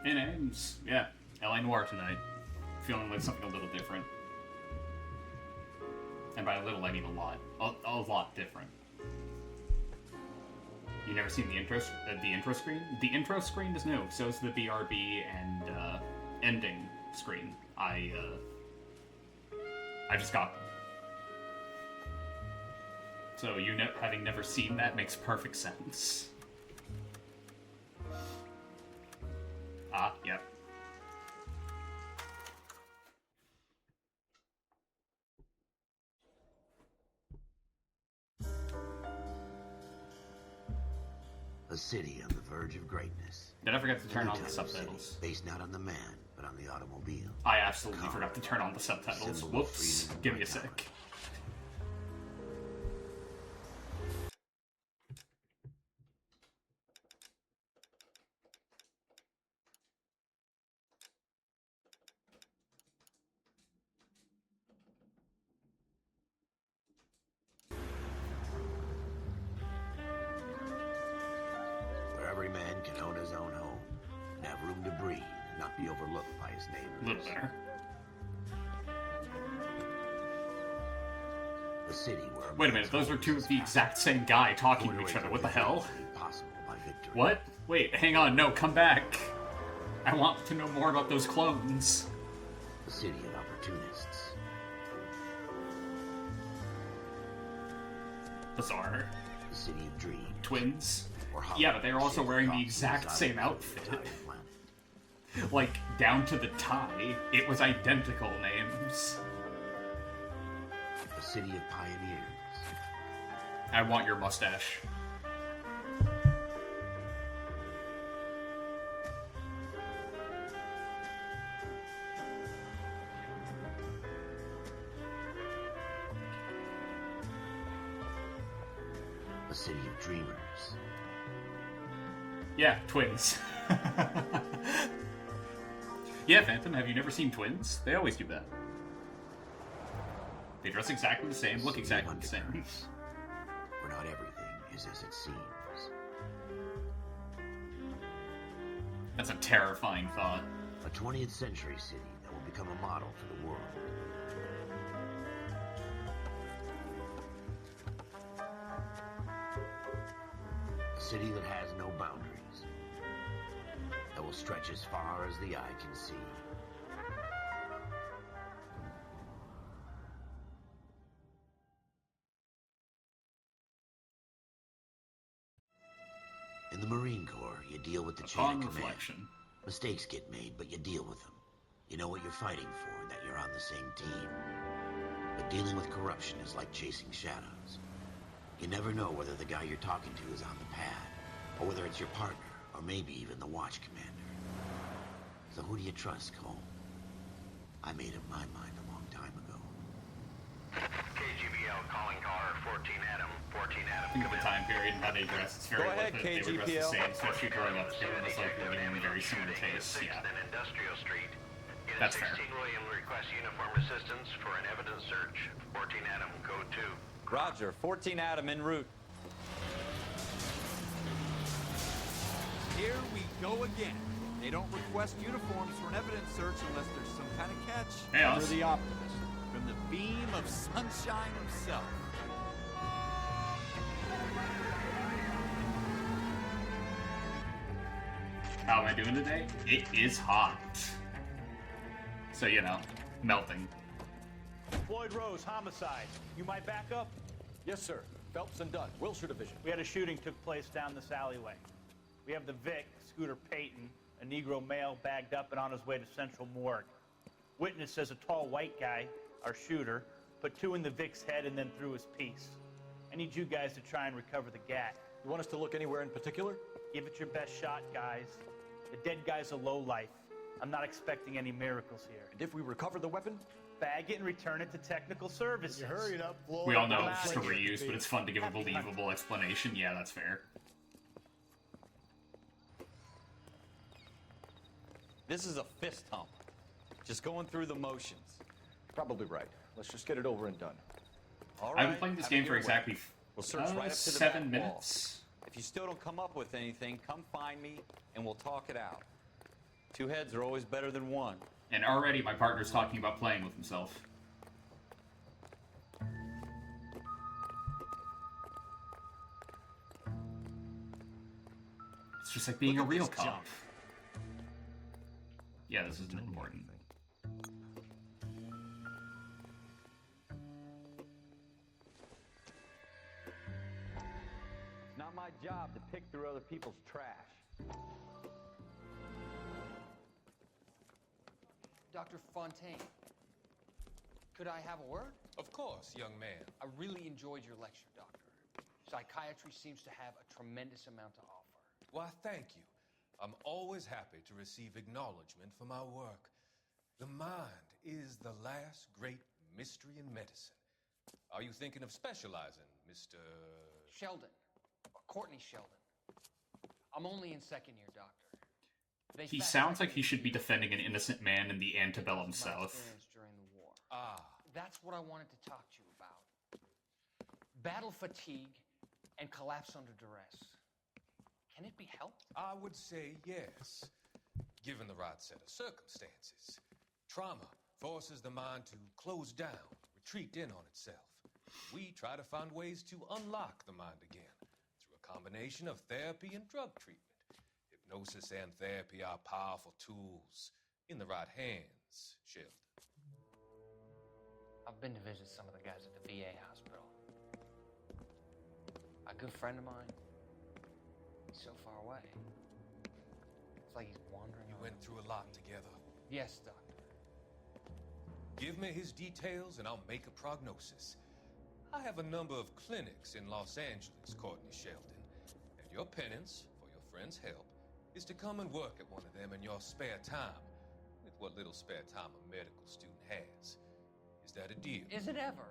Hey, names. Yeah, LA Noire tonight. Feeling like something a little different. And by a little, I mean a lot. A lot different. You never seen the intro screen? The intro screen is new. So is the BRB and ending screen. I just got them. So you having never seen that makes perfect sense. Ah, yep. A city on the verge of greatness. Did I forget to turn on the subtitles? Based not on the man, but on the automobile. I absolutely forgot to turn on the subtitles. Whoops. Give me a sec. Where every man can own his own home, and have room to breathe, and not be overlooked by his neighbors. A little better. A city where Wait a minute, those are two of the exact same guy talking to each other. What the hell? What? Wait, hang on, no, come back. I want to know more about those clones. A city of opportunists. Bizarre. A city of dreams. Twins. Yeah, but they're also wearing the exact same outfit. Like, down to the tie, it was identical names. A city of pioneers. I want your mustache. A city of dreamers. Yeah, twins. Yeah, Phantom, have you never seen twins? They always do that. They dress exactly the same, look exactly the same. Where not everything is as it seems. That's a terrifying thought. A 20th century city that will become a model for the world. A city that has no boundaries. That will stretch as far as the eye can see. In the Marine Corps, you deal with the chain of command. Reflection. Mistakes get made, but you deal with them. You know what you're fighting for, that you're on the same team. But dealing with corruption is like chasing shadows. You never know whether the guy you're talking to is on the pad, or whether it's your partner, or maybe even the watch commander. So who do you trust, Cole? I made up my mind a long time ago. KGBL calling caller 14 Adam. 14 Adam. Think of the time period and how they dress. It's very Go ahead, They were dressed the KGPL. same, especially growing up. It was like living in very similar tastes. Yeah. Industrial Street. Unit That's fair. 16 William requests uniform assistance for an evidence search. 14 Adam, code 2. Roger, 14 Adam en route. Here we go again. They don't request uniforms for an evidence search unless there's some kind of catch. Hey, Under Oz. the optimist, from the beam of sunshine himself. How am I doing today? It is hot. So, you know, melting. Floyd Rose, homicide. You might back up? Yes, sir. Phelps and Dunn, Wilshire Division. We had a shooting took place down this alleyway. We have the Vic, Scooter Payton, a Negro male bagged up and on his way to Central Morgue. Witness says a tall white guy, our shooter, put two in the Vic's head and then threw his piece. I need you guys to try and recover the gat. You want us to look anywhere in particular? Give it your best shot, guys. The dead guy's a lowlife. I'm not expecting any miracles here. And if we recover the weapon? Bag it and return it to technical services. You hurry it up, Floyd. We all know I'm it's just a out. reuse, but it's fun to give a believable explanation. Yeah, that's fair. This is a fist hump. Just going through the motions. Probably right. Let's just get it over and done. All I've been playing this game for exactly We'll search right up to the 7 back wall. minutes. If you still don't come up with anything, come find me and we'll talk it out. Two heads are always better than one. And already my partner's talking about playing with himself. It's just like being a real cop. Yeah, this isn't important. It's not my job to pick through other people's trash. Dr. Fontaine, could I have a word? Of course, young man. I really enjoyed your lecture, Doctor. Psychiatry seems to have a tremendous amount to offer. Why, thank you. I'm always happy to receive acknowledgement for my work. The mind is the last great mystery in medicine. Are you thinking of specializing, Mr. Sheldon, or Courtney Sheldon. I'm only in second year, Doctor. They He sounds like he should be defending an innocent man in the antebellum South. During the war. Ah, That's what I wanted to talk to you about. Battle fatigue and collapse under duress. Can it be helped? I would say yes, given the right set of circumstances. Trauma forces the mind to close down, retreat in on itself. We try to find ways to unlock the mind again through a combination of therapy and drug treatment. Hypnosis and therapy are powerful tools in the right hands, Sheldon. I've been to visit some of the guys at the VA hospital. A good friend of mine, he's so far away. It's like he's wandering You around. went through a lot together. Yes, Doctor. Give me his details and I'll make a prognosis. I have a number of clinics in Los Angeles, Courtney Sheldon, and your penance, for your friend's help, is to come and work at one of them in your spare time, with what little spare time a medical student has. Is that a deal? Is it ever?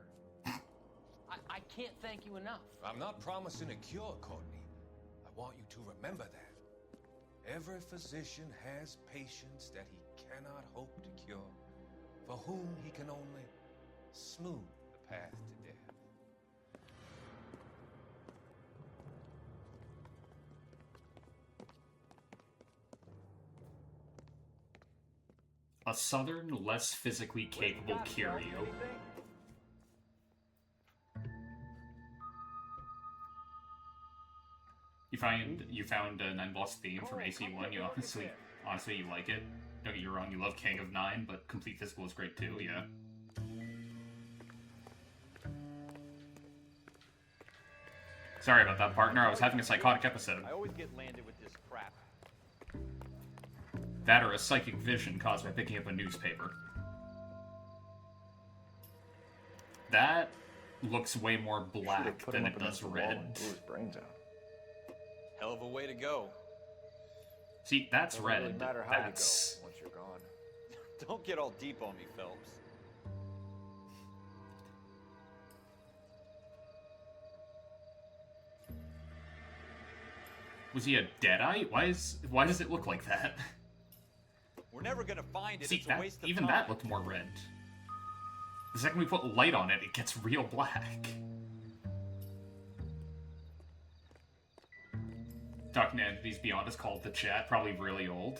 I can't thank you enough. I'm not promising a cure, Courtney. I want you to remember that. Every physician has patients that he cannot hope to cure, for whom he can only smooth the path to death. A southern, less physically capable Kirio. You found a Nine Boss theme from AC1. You honestly you like it. Don't get you wrong, you love King of Nine, but Complete Physical is great too. Yeah. Sorry about that, partner. I was having a psychotic episode. I always get landed with this crap. That or a psychic vision caused by picking up a newspaper. That looks way more black than it does red. Blew his brains out. Hell of a way to go. See, that's Doesn't red. really matter how That's... you go once you're gone. Don't get all deep on me, Phelps. Was he a Deadite? Why does it look like that? We're never gonna find it. See, It's a that, waste of even time. that looked more red. The second we put light on it, it gets real black. Talking to Entities Beyond is called the chat, probably really old.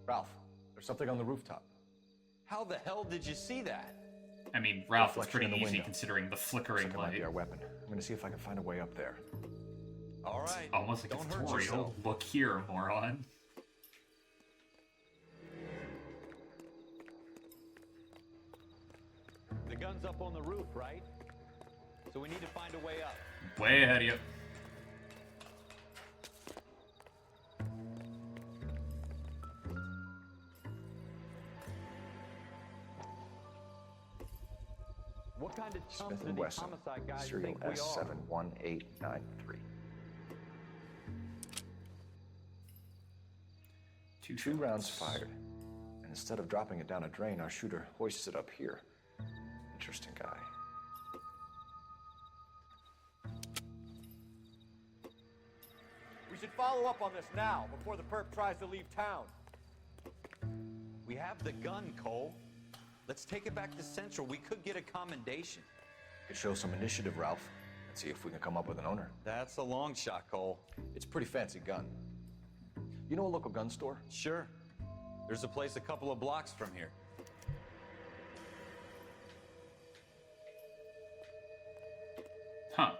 Ralph, there's something on the rooftop. How the hell did you see that? I mean, Ralph was Reflection pretty in the easy window. considering the flickering Looks like it might light. be our weapon. I'm gonna see if I can find a way up there. All right. Almost like Don't a hurt tutorial. yourself. Look here, moron. The gun's up on the roof, right? So we need to find a way up. Way ahead of you. What kind of chumps Smith do and these Wesson, homicide guys serial think we are? S71893. Two shots. rounds fired. And instead of dropping it down a drain, our shooter hoists it up here. Interesting guy. We should follow up on this now, before the perp tries to leave town. We have the gun, Cole. Let's take it back to Central. We could get a commendation. Could show some initiative, Ralph, and see if we can come up with an owner. That's a long shot, Cole. It's a pretty fancy gun. You know a local gun store? Sure. There's a place a couple of blocks from here. Huh.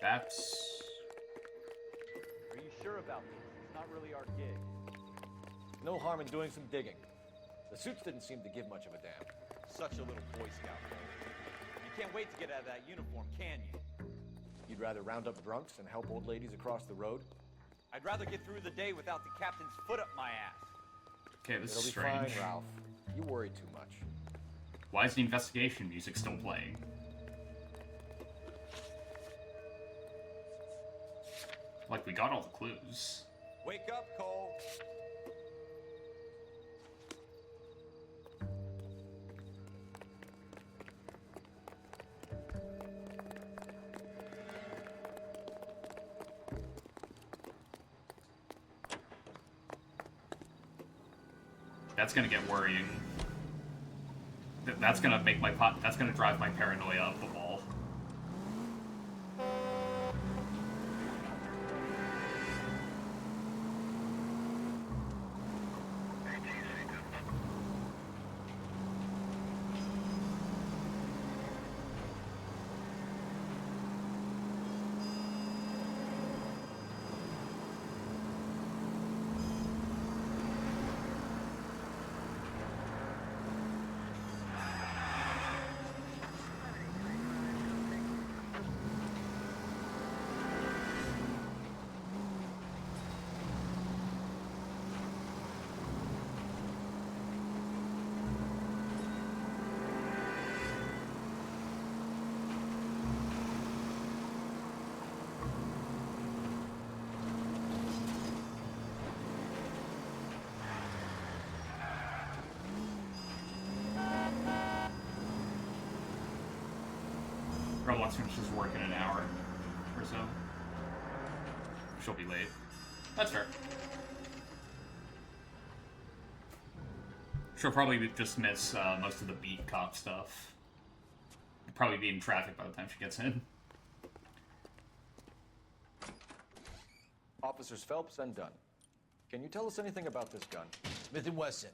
That's... Are you sure about this? It's not really our gig. No harm in doing some digging. The suits didn't seem to give much of a damn. Such a little Boy Scout, Cole. You can't wait to get out of that uniform, can you? You'd rather round up drunks and help old ladies across the road? I'd rather get through the day without the captain's foot up my ass. Okay, this It'll is be strange. fine, Ralph. You worry too much. Why is the investigation music still playing? Like, we got all the clues. Wake up, Cole. That's gonna get worrying. That's gonna make that's gonna drive my paranoia up the wall. Probably once finishes work in an hour or so. She'll be late. That's fair. She'll probably just miss most of the beat cop stuff. Probably be in traffic by the time she gets in. Officers Phelps and Dunn. Can you tell us anything about this gun? Smith & Wesson,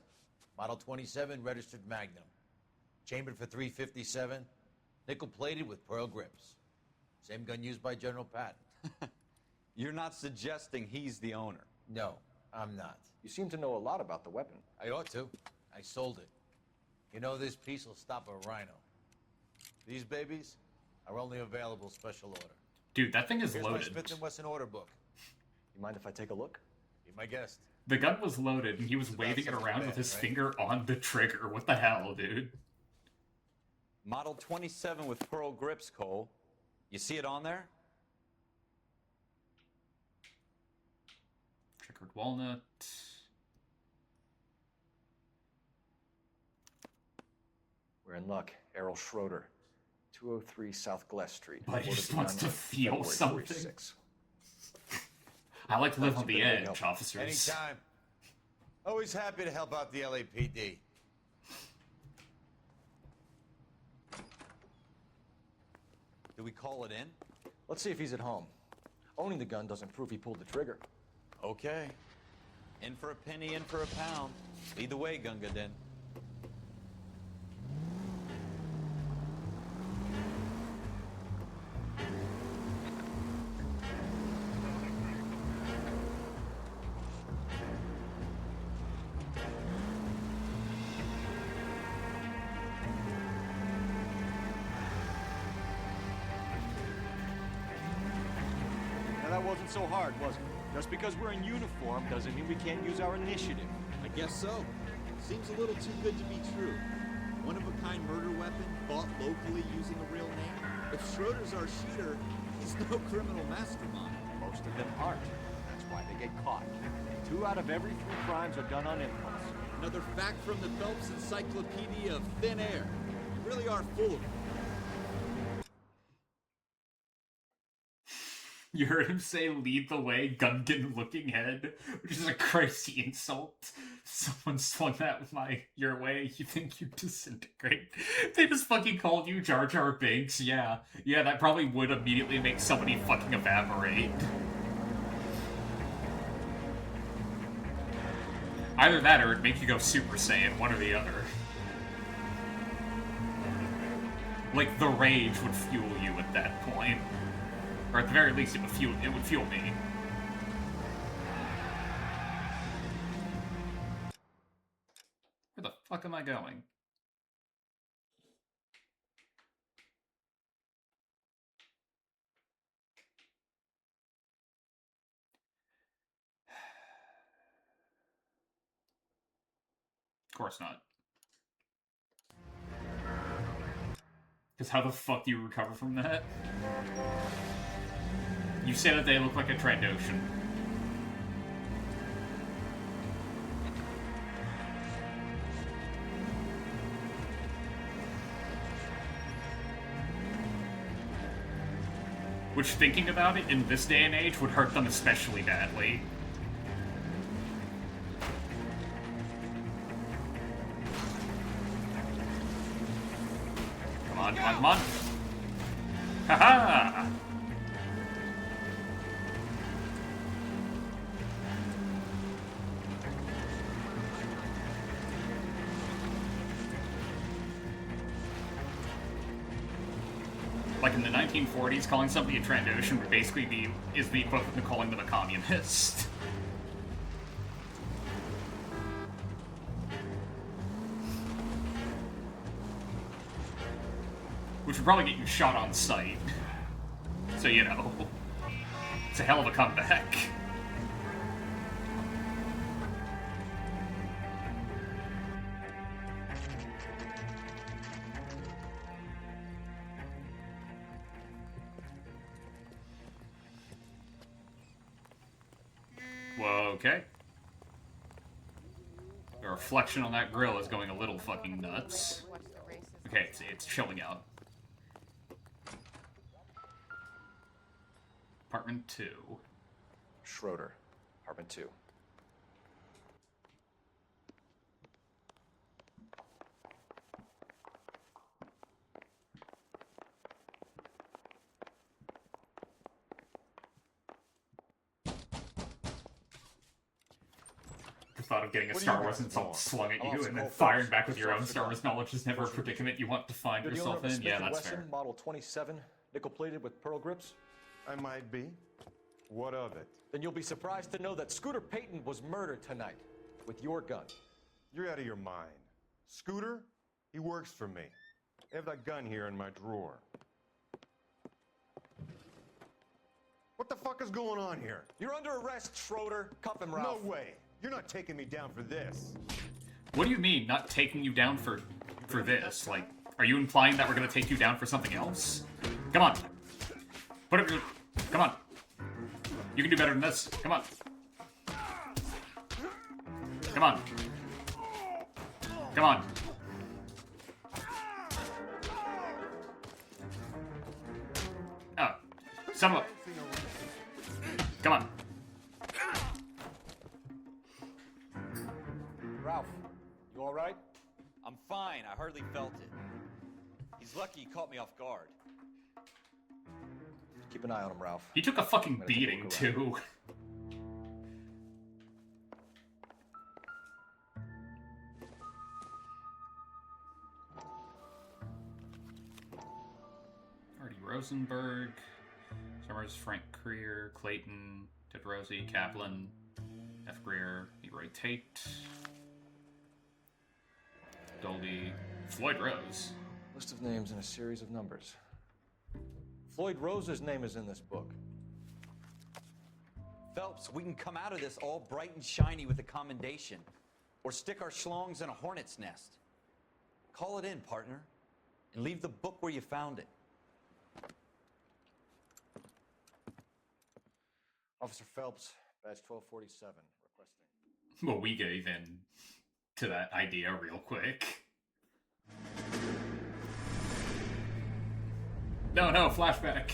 Model 27, registered Magnum. Chambered for .357, nickel-plated with pearl grips. Same gun used by General Patton. You're not suggesting he's the owner? No, I'm not. You seem to know a lot about the weapon. I ought to. I sold it. You know, this piece will stop a rhino. These babies are only available special order. Dude, that thing is Here's loaded. my Smith & Wesson order book. You mind if I take a look? Be my guest. The gun was loaded, and he was It's waving it about around something with his bad, right? finger on the trigger. What the hell, dude? Model 27 with pearl grips, Cole. You see it on there? Checkered walnut. We're in luck. Errol Schroeder, 203 South Gless Street. But he Ordered just the wants gun to on feel February something. 46. I like to live That's on a the good way to edge, help. officers. Anytime. Always happy to help out the LAPD. Do we call it in? Let's see if he's at home. Owning the gun doesn't prove he pulled the trigger. Okay. In for a penny, in for a pound. Lead the way, Gunga Din. Now that wasn't so hard, was it? Just because we're in uniform doesn't mean we can't use our initiative. I guess so. Seems a little too good to be true. One-of-a-kind murder weapon bought locally using a real name. If Schroeder's our shooter, he's no criminal mastermind. Most of them aren't. That's why they get caught. 2 out of every 3 crimes are done on impulse. Another fact from the Phelps Encyclopedia of Thin Air. You really are full of it. You heard him say, lead the way, Gungan looking head, which is a crazy insult. Someone swung that your way, you think you disintegrate. They just fucking called you Jar Jar Binks, yeah. Yeah, that probably would immediately make somebody fucking evaporate. Either that or it'd make you go Super Saiyan, one or the other. Like, the rage would fuel you at that point. Or at the very least, it would fuel me. Where the fuck am I going? Of course not. Because how the fuck do you recover from that? You say that they look like a Trandoshan. Which, thinking about it, in this day and age, would hurt them especially badly. Come on, come on, come on! Haha! Like in the 1940s, calling somebody a Trandoshan would basically is the equivalent of calling them a communist. Which would probably get you shot on sight. So, you know, it's a hell of a comeback. Okay. The reflection on that grill is going a little fucking nuts. Okay, it's chilling out. Apartment 2. Schroeder, apartment 2. The thought of getting a Star Wars insult slung at you and then firing back with your own Star Wars knowledge is never a predicament you want to find yourself in. Yeah, that's fair. Model 27, nickel-plated with pearl grips? I might be. What of it? Then you'll be surprised to know that Scooter Payton was murdered tonight with your gun. You're out of your mind. Scooter? He works for me. I have that gun here in my drawer. What the fuck is going on here? You're under arrest, Schroeder. Cuff him, Ralph. No way. You're not taking me down for this. What do you mean, not taking you down for this? Like, are you implying that we're gonna take you down for something else? Come on. Put up your... Come on. You can do better than this. Come on. Come on. Come on. Oh. Sum up. Come on. Ralph, you all right? I'm fine. I hardly felt it. He's lucky he caught me off guard. Keep an eye on him, Ralph. He took a fucking beating, too. Artie Rosenberg, Summers, Frank Creer, Clayton, Ted Rosie, Kaplan, F. Greer, Leroy Tate, Dolby, Floyd Rose. List of names and a series of numbers. Floyd Rose's name is in this book. Phelps, we can come out of this all bright and shiny with a commendation. Or stick our schlongs in a hornet's nest. Call it in, partner. And leave the book where you found it. Officer Phelps, badge 1247, requesting. Well, we gave in to that idea real quick. No, flashback.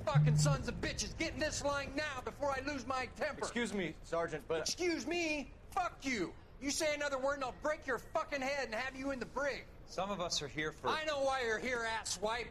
fucking sons of bitches. Get in this line now before I lose my temper. Excuse me, Sergeant, but... Excuse me? Fuck you. You say another word and I'll break your fucking head and have you in the brig. Some of us are here for... I know why you're here, asswipe.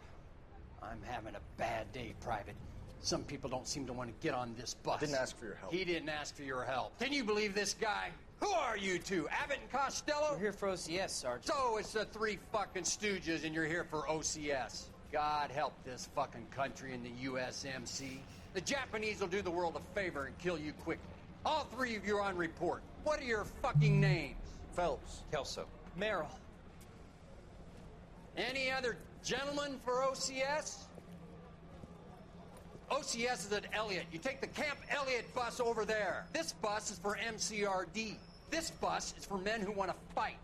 I'm having a bad day, Private. Some people don't seem to want to get on this bus. Didn't ask for your help. He didn't ask for your help. Can you believe this guy? Who are you two? Abbott and Costello? We're here for OCS, Sergeant. So it's the three fucking stooges and you're here for OCS. God help this fucking country and the USMC. The Japanese will do the world a favor and kill you quickly. All three of you are on report. What are your fucking names? Phelps. Kelso. Merrill. Any other gentlemen for OCS? OCS is at Elliott. You take the Camp Elliott bus over there. This bus is for MCRD. This bus is for men who want to fight.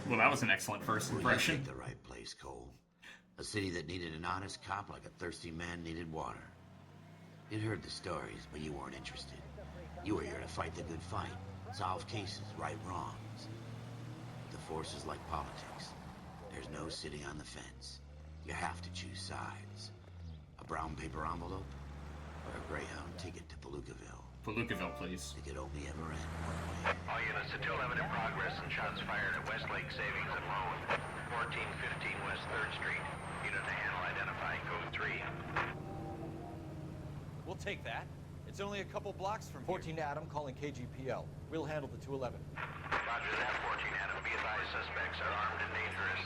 Well, that was an excellent first Well, impression. you picked the right place, Cole. A city that needed an honest cop like a thirsty man needed water. You'd heard the stories, but you weren't interested. You were here to fight the good fight, solve cases, right wrongs. The force is like politics. There's no sitting on the fence. You have to choose sides. A brown paper envelope or a Greyhound ticket to Palookaville. Palookaville, please. It could only ever end one way. All units, still evident progress and shots fired at Westlake Savings and Loan, 1415 West 3rd Street. Unit to handle identifying code 3. We'll take that. It's only a couple blocks from 14 Adam calling KGPL. We'll handle the 211. Roger that, 14 Adam. Be advised, suspects are armed and dangerous.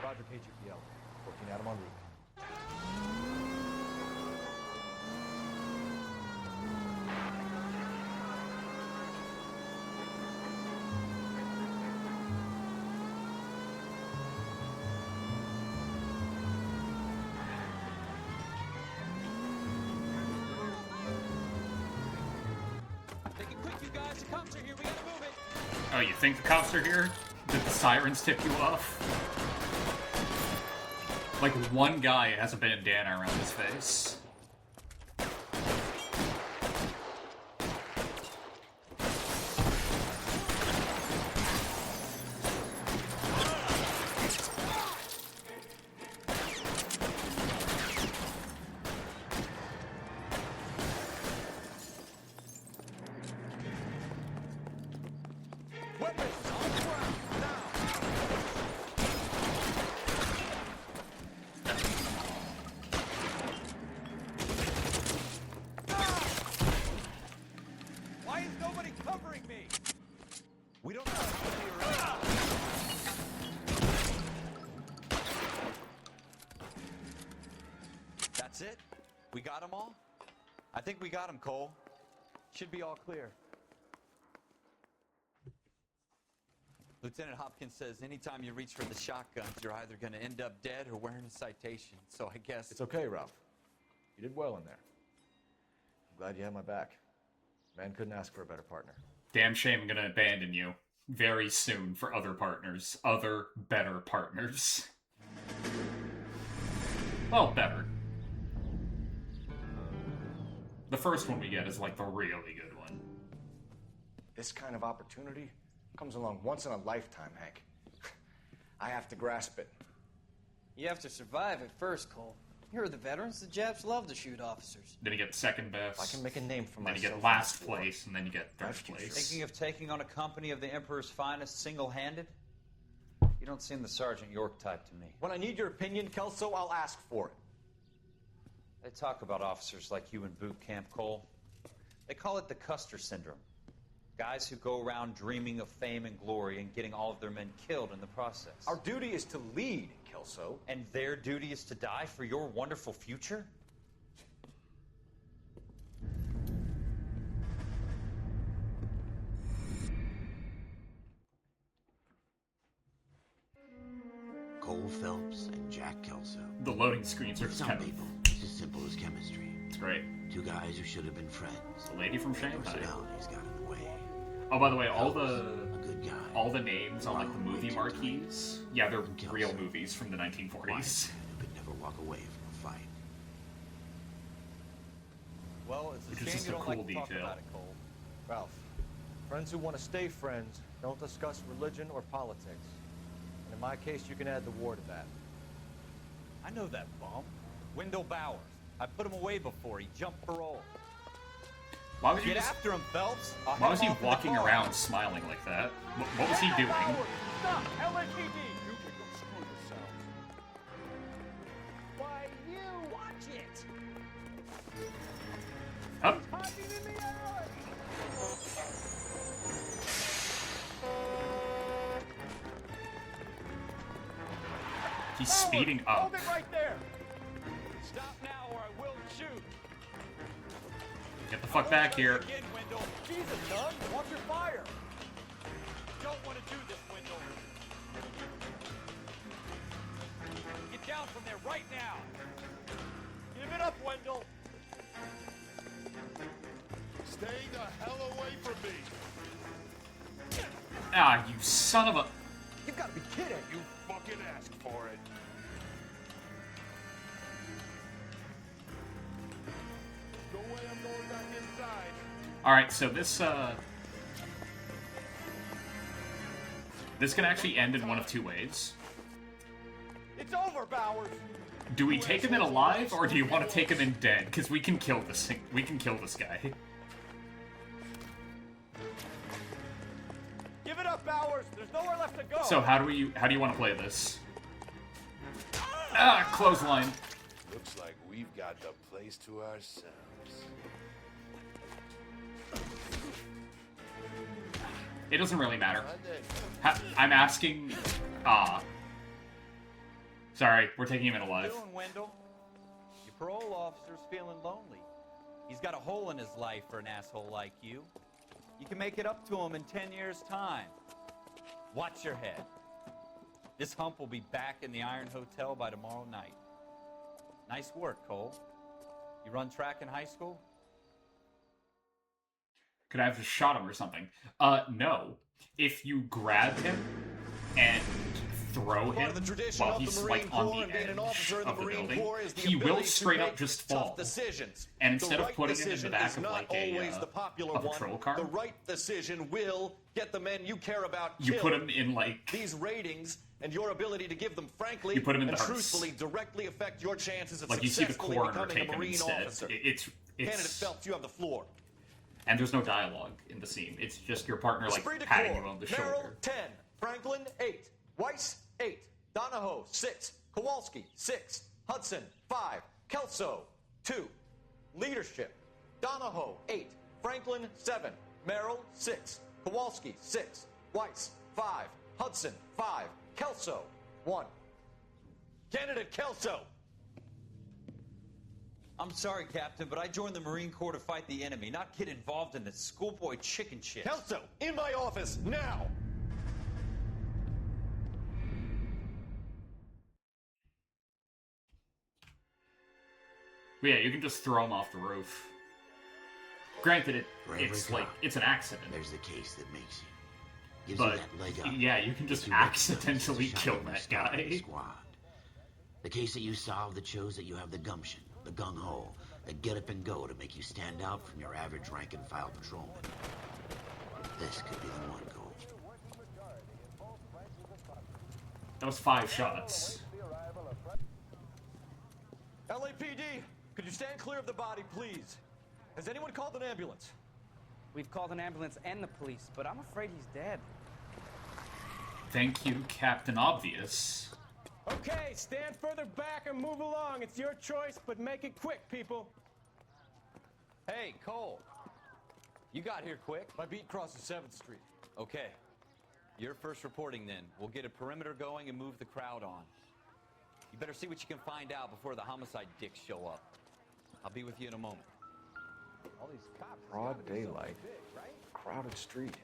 Roger, KGPL. 14 Adam en route. Oh, you think the cops are here? Did the sirens tip you off? Like, one guy has a bandana around his face. Why is nobody covering me? We don't have anybody around. That's it? We got them all? I think we got them, Cole. Should be all clear. Lieutenant Hopkins says anytime you reach for the shotguns, you're either going to end up dead or wearing a citation. So I guess... It's okay, Ralph. You did well in there. I'm glad you had my back. Man couldn't ask for a better partner. Damn shame I'm gonna abandon you very soon for other partners. Other, better partners. Well, better. The first one we get is like the really good one. This kind of opportunity comes along once in a lifetime, Hank. I have to grasp it. You have to survive it first, Cole. Here are the veterans. The Japs love to shoot officers. Then you get second best. I can make a name for Then myself. you get last place, and then you get third place. Thinking of taking on a company of the Emperor's finest single-handed? You don't seem the Sergeant York type to me. When I need your opinion, Kelso, I'll ask for it. They talk about officers like you in boot camp, Cole. They call it the Custer syndrome. Guys who go around dreaming of fame and glory and getting all of their men killed in the process. Our duty is to lead, Kelso. And their duty is to die for your wonderful future? Cole Phelps and Jack Kelso. The loading screens are For just some kind of... people, it's as simple as chemistry. It's great. Two guys who should have been friends. The lady from Shanghai. Personalities got in the way. Oh, by the way, all Phelps, the a good guy. all the names on like the Ronald movie Reagan, marquees, yeah, they're Kelso. real movies from the 1940s. Who could never walk away from a fight. Well, it's Which a is shame just you a don't cool like to talk detail. about it, Cole. Ralph, friends who want to stay friends don't discuss religion or politics. And in my case, you can add the war to that. I know that bum. Wendell Bowers. I put him away before. He jumped parole. Why was he Get just, after him, Phelps. I'll why head was him he off in the walking car. around smiling like that? What was he doing? Stop! LAPD! You can go screw yourselves. Why, you watch it! Up. Hiding in the alley! He's speeding up. Hold it right there! Stop now or I will shoot. Get the fuck back here. Again, Wendell. Jesus, son! Watch your fire! Don't want to do this, Wendell. Get down from there right now. Give it up, Wendell! Stay the hell away from me. Ah, you son of a... You've got to be kidding. You fucking asked for it. Go away, I'm going back inside. Alright, so this can actually end in one of two ways. It's over, Bowers! Do we take him in alive, or do you want to take him in dead? Because we can kill this thing. We can kill this guy. Give it up, Bowers! There's nowhere left to go! So how do you want to play this? Ah, clothesline. Looks like we've got the place to ourselves. It doesn't really matter. I'm asking. Sorry, we're taking him in alive. Doing, Wendell? Your parole officer's feeling lonely. He's got a hole in his life for an asshole like you. You can make it up to him in 10 years' time. Watch your head. This hump will be back in the Iron Hotel by tomorrow night. Nice work, Cole. You run track in high school? Could I have just shot him or something? No. If you grab him and throw him while he's like on the edge of the building, he will straight up just fall. And instead of putting him in the back of like a patrol car, the right decision will get the men you care about you killed. put him in like These ratings and your ability to give them frankly You put him in and the hearse. truthfully directly affect your chances of like you see the successfully coroner becoming take a him Marine instead. officer. Candidate Candidate Phelps, you have the floor. And there's no dialogue in the scene. It's just your partner like Esprit de patting corps. you on the Merrill, shoulder. 10. Franklin, 8. Weiss, 8. Donahoe, 6. Kowalski, 6. Hudson, 5. Kelso, 2. Leadership. Donahoe, 8. Franklin, 7. Merrill, 6. Kowalski, 6. Weiss, 5. Hudson, 5. Kelso, 1. Candidate Kelso. I'm sorry, Captain, but I joined the Marine Corps to fight the enemy, not get involved in this schoolboy chicken shit. Kelso, in my office, now! But yeah, you can just throw him off the roof. Granted, it's like it's an accident. There's the case that makes you. Gives But you that leg up. yeah, you can just Gives you recognize accidentally as a kill shining that star in the guy. Squad. The case that you solved that shows that you have the gumption, the gung-ho, the get up and go to make you stand out from your average rank-and-file patrolman. This could be the one, Cole. That was 5 shots. LAPD, could you stand clear of the body, please? Has anyone called an ambulance? We've called an ambulance and the police, but I'm afraid he's dead. Thank you, Captain Obvious. Okay, stand further back and move along. It's your choice, but make it quick, people. Hey, Cole. You got here quick. My beat crosses 7th Street. Okay. You're first reporting then. We'll get a perimeter going and move the crowd on. You better see what you can find out before the homicide dicks show up. I'll be with you in a moment. All these cops. Broad daylight. Crowded street.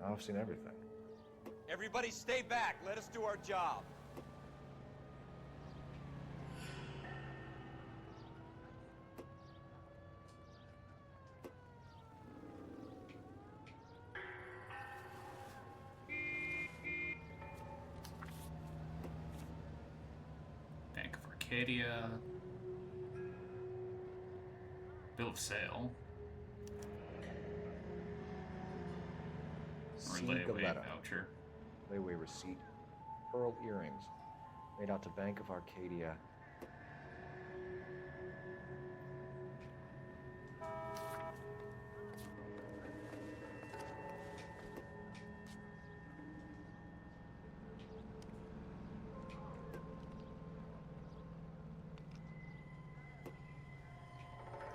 Now I've seen everything. Everybody stay back. Let us do our job. Bank of Arcadia. Bill of sale. Or C. layaway Galetta. voucher. Layaway receipt. Pearl earrings. Made out to Bank of Arcadia.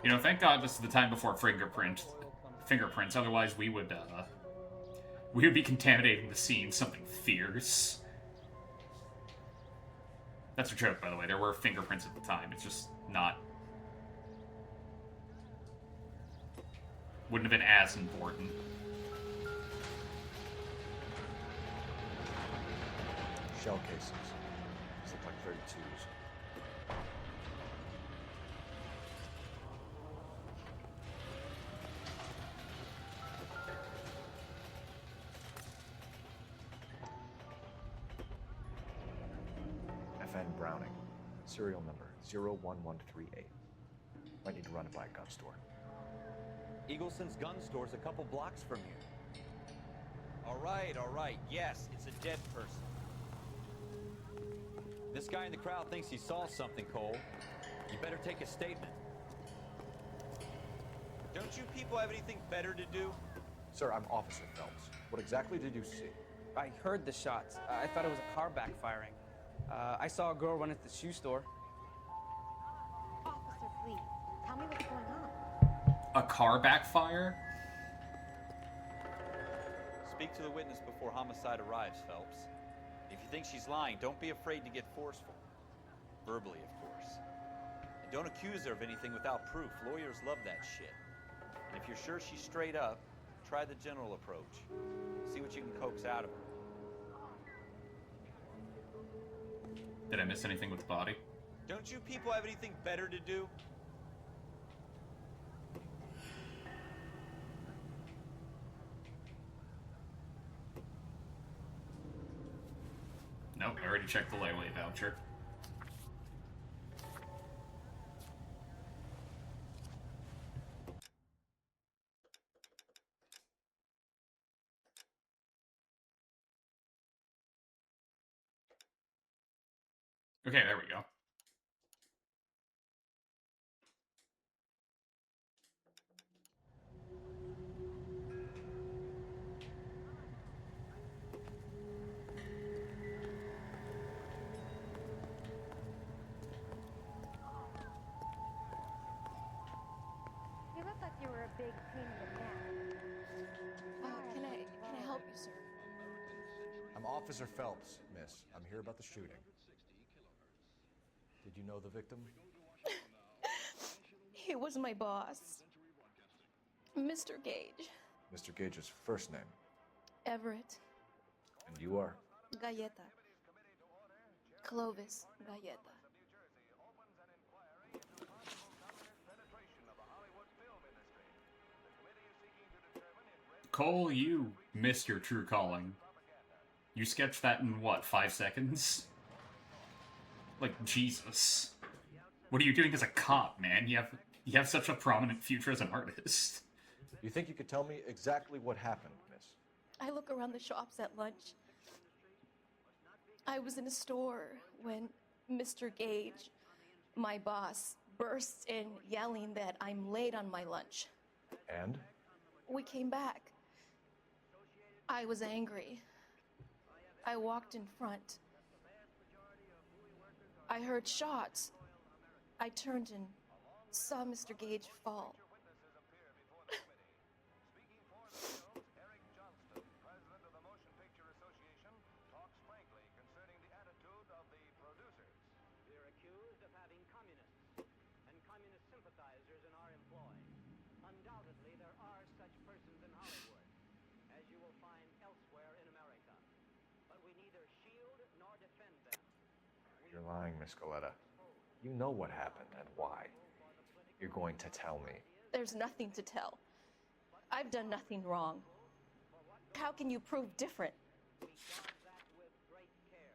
You know, thank God this is the time before fingerprints. Otherwise, we would be contaminating the scene. Something fierce. That's a joke, by the way. There were fingerprints at the time. It's just not. Wouldn't have been as important. Shell casings. These look like 32s. FN Browning. Serial number 01138. Might need to run it by a gun store. Eagleson's gun store's a couple blocks from here. All right. Yes, it's a dead person. This guy in the crowd thinks he saw something, Cole. You better take a statement. Don't you people have anything better to do? Sir, I'm Officer Phelps. What exactly did you see? I heard the shots. I thought it was a car backfiring. I saw a girl run into the shoe store. Officer, please, tell me what's going on. A car backfire? Speak to the witness before homicide arrives, Phelps. If you think she's lying, don't be afraid to get forceful. Verbally, of course. And don't accuse her of anything without proof. Lawyers love that shit. And if you're sure she's straight up, try the general approach. See what you can coax out of her. Did I miss anything with the body? Don't you people have anything better to do? Nope, I already checked the layaway voucher. Okay, there we go. You look like you were a big pain in the neck. Can I help you, sir? I'm Officer Phelps, miss. I'm here about the shooting. Did you know the victim? He was my boss, Mr. Gage. Mr. Gage's first name. Everett. And you are? Galleta. Clovis Galleta. Cole, you missed your true calling. You sketched that in, what, 5 seconds? Like, Jesus. What are you doing as a cop, man? You have such a prominent future as an artist. You think you could tell me exactly what happened, miss? I look around the shops at lunch. I was in a store when Mr. Gage, my boss, bursts in yelling that I'm late on my lunch. And? We came back. I was angry. I walked in front. I heard shots. I turned and saw Mr. Gage fall. We're accused of having communists and communist sympathizers in our employ. Undoubtedly, there are such persons in Hollywood, as you will find elsewhere in America. But we neither shield nor defend them. You're lying, Miss Galleta. You know what happened and why. You're going to tell me. There's nothing to tell. I've done nothing wrong. How can you prove different? We guard that with great care.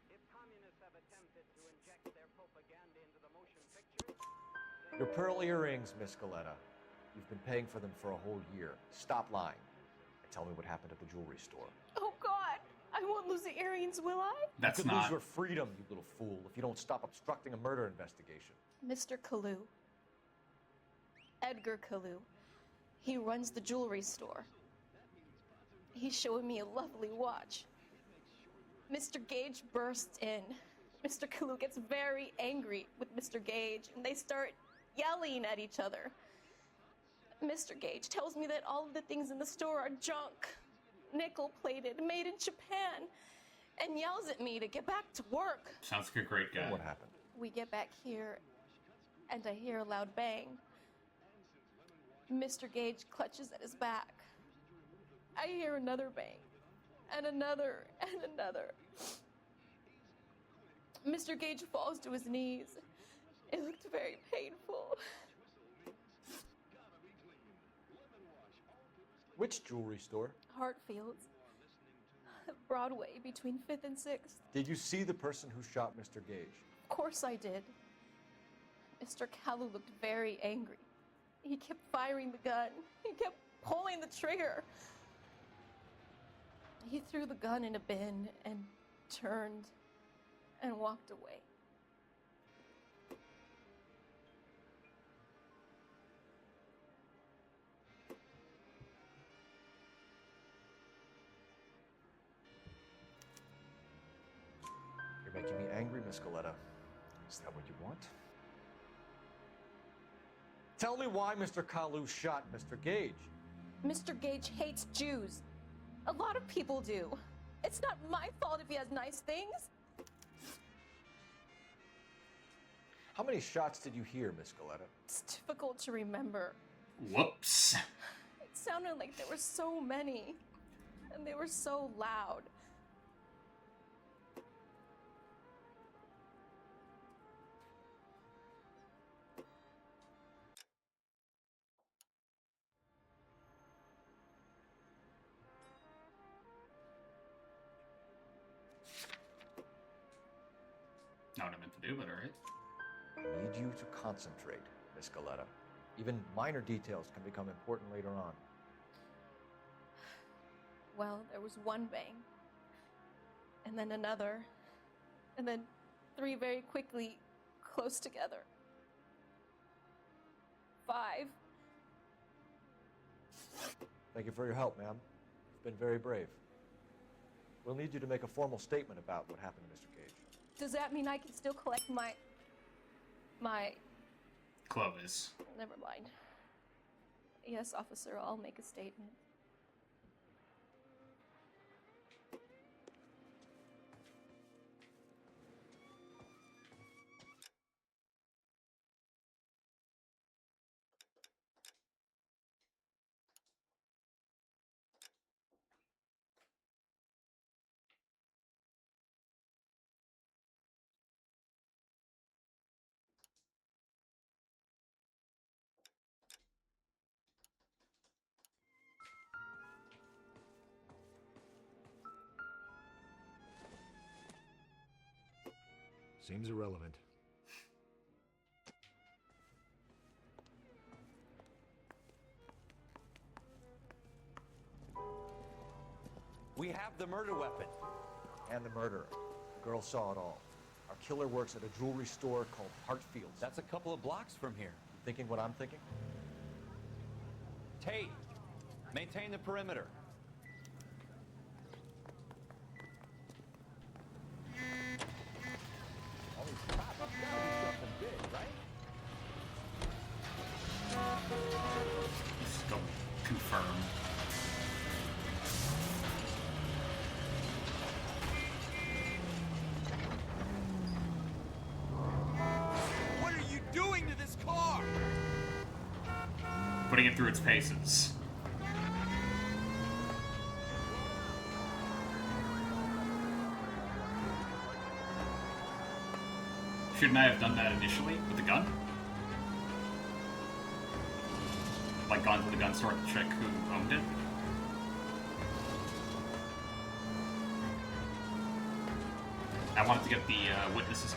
If communists have attempted to inject their propaganda into the motion pictures, Your pearl earrings, Miss Galetta. You've been paying for them for a whole year. Stop lying and tell me what happened at the jewelry store. Oh, God. I won't lose the earrings, will I? That's you could not. lose your freedom, you little fool, if you don't stop obstructing a murder investigation. Mr. Kalu. Edgar Kalu. He runs the jewelry store. He's showing me a lovely watch. Mr. Gage bursts in. Mr. Kalu gets very angry with Mr. Gage, and they start yelling at each other. Mr. Gage tells me that all of the things in the store are junk, nickel-plated, made in Japan, and yells at me to get back to work. Sounds like a great guy. What happened? We get back here, and I hear a loud bang. Mr. Gage clutches at his back. I hear another bang, and another, and another. Mr. Gage falls to his knees. It looked very painful. Which jewelry store? Hartfield's. Broadway, between 5th and 6th. Did you see the person who shot Mr. Gage? Of course I did. Mr. Kalu looked very angry. He kept firing the gun. He kept pulling the trigger. He threw the gun in a bin and turned and walked away. You're making me angry, Miss Galetta. Is that what you want? Tell me why Mr. Kalu shot Mr. Gage. Mr. Gage hates Jews. A lot of people do. It's not my fault if he has nice things. How many shots did you hear, Miss Galetta? It's difficult to remember. Whoops. It sounded like there were so many, and they were so loud. Not what I meant to do, but alright. I need you to concentrate, Miss Galetta. Even minor details can become important later on. Well, there was one bang, and then another, and then 3 very quickly, close together. 5. Thank you for your help, ma'am. You've been very brave. We'll need you to make a formal statement about what happened to Mr. Gage. Does that mean I can still collect my... Clovis. Never mind. Yes, officer, I'll make a statement. Seems irrelevant. We have the murder weapon. And the murderer. The girl saw it all. Our killer works at a jewelry store called Hartfield's. That's a couple of blocks from here. You thinking what I'm thinking? Tate, maintain the perimeter. Holy crap, that's gotta be something big, right? Let's go confirm. What are you doing to this car? Putting it through its paces. Shouldn't I have done that initially with the gun? Like gone to the gun store to check who owned it? I wanted to get the witnesses,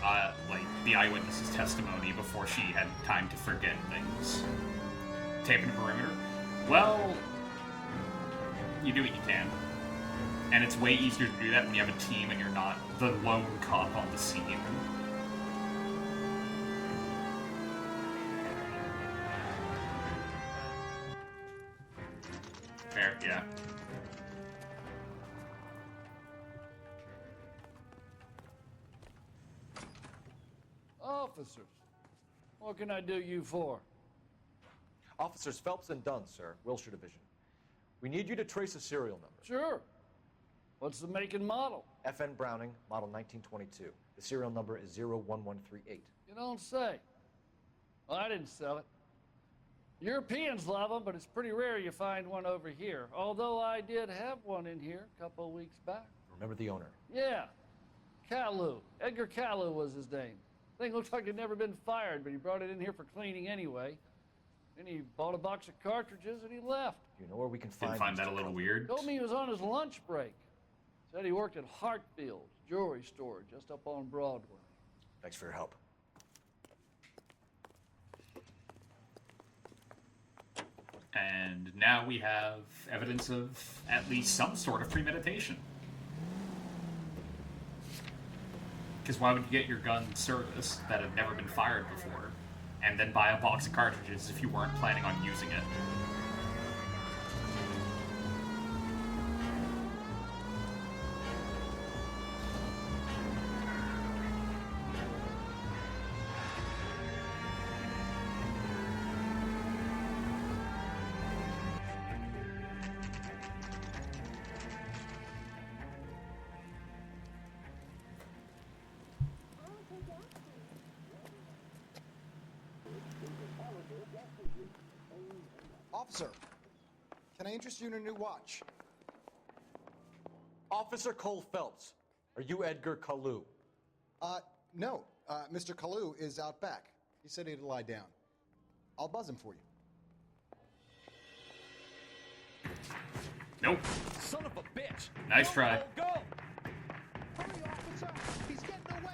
the eyewitnesses' testimony before she had time to forget things. Taping the perimeter? Well, you do what you can. And it's way easier to do that when you have a team and you're not the lone cop on the scene. Fair, yeah. Officers, what can I do you for? Officers Phelps and Dunn, sir, Wilshire Division. We need you to trace a serial number. Sure. What's the make and model? FN Browning, model 1922. The serial number is 01138. You don't say. Well, I didn't sell it. Europeans love them, but it's pretty rare you find one over here. Although I did have one in here a couple of weeks back. Remember the owner? Yeah. Kalu. Edgar Kalu was his name. Thing looks like it'd never been fired, but he brought it in here for cleaning anyway. Then he bought a box of cartridges and he left. You know where we can find Didn't find that a little weird. Told me he was on his lunch break. Said he worked at Hartfield's jewelry store just up on Broadway. Thanks for your help. And now we have evidence of at least some sort of premeditation. Because why would you get your gun serviced that had never been fired before, and then buy a box of cartridges if you weren't planning on using it? Officer, can I interest you in a new watch? Officer Cole Phelps, are you Edgar Kalu? No. Mr. Kalu is out back. He said he'd lie down. I'll buzz him for you. Nope. Son of a bitch! Nice try. Go! Hurry, officer! He's getting away!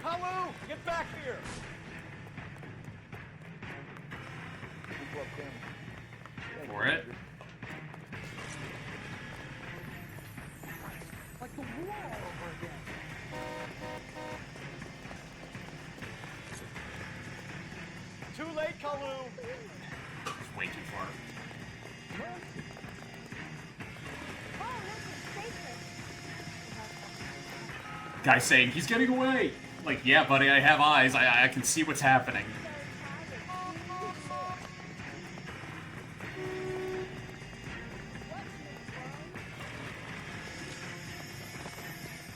Kalu, get back here! For it. Like the war over again. Too late, Kalu! It's way too far. Guy saying, he's getting away! Like, yeah, buddy, I have eyes. I can see what's happening.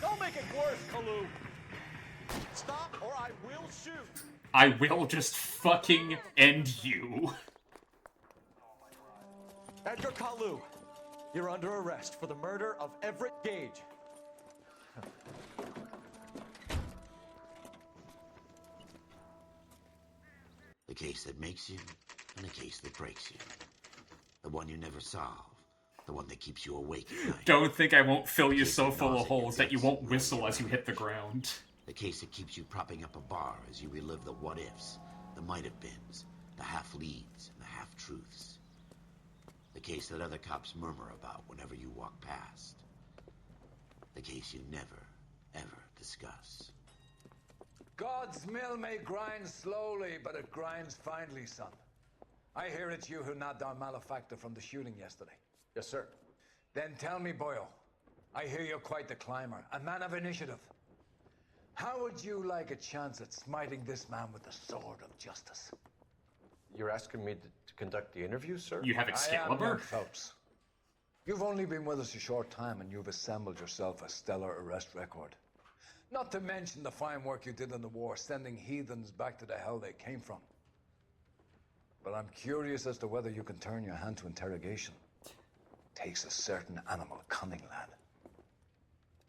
Don't make it worse, Kalu! Stop or I will shoot! I will just fucking end you. Edgar Kalu, you're under arrest for the murder of Everett Gage. The case that makes you, and the case that breaks you. The one you never solve. The one that keeps you awake at night. Don't think I won't fill you so full of holes that you won't whistle as you hit the ground. The case that keeps you propping up a bar as you relive the what-ifs, the might-have-beens, the half-leads, and the half-truths. The case that other cops murmur about whenever you walk past. The case you never, ever discuss. God's mill may grind slowly, but it grinds finely, son. I hear it's you who nabbed our malefactor from the shooting yesterday. Yes, sir. Then tell me, Boyle, I hear you're quite the climber, a man of initiative. How would you like a chance at smiting this man with the sword of justice? You're asking me to conduct the interview, sir? You have I am Excalibur? Mark Phelps. You've only been with us a short time and you've assembled yourself a stellar arrest record. Not to mention the fine work you did in the war, sending heathens back to the hell they came from. But I'm curious as to whether you can turn your hand to interrogation. Takes a certain animal cunning, lad.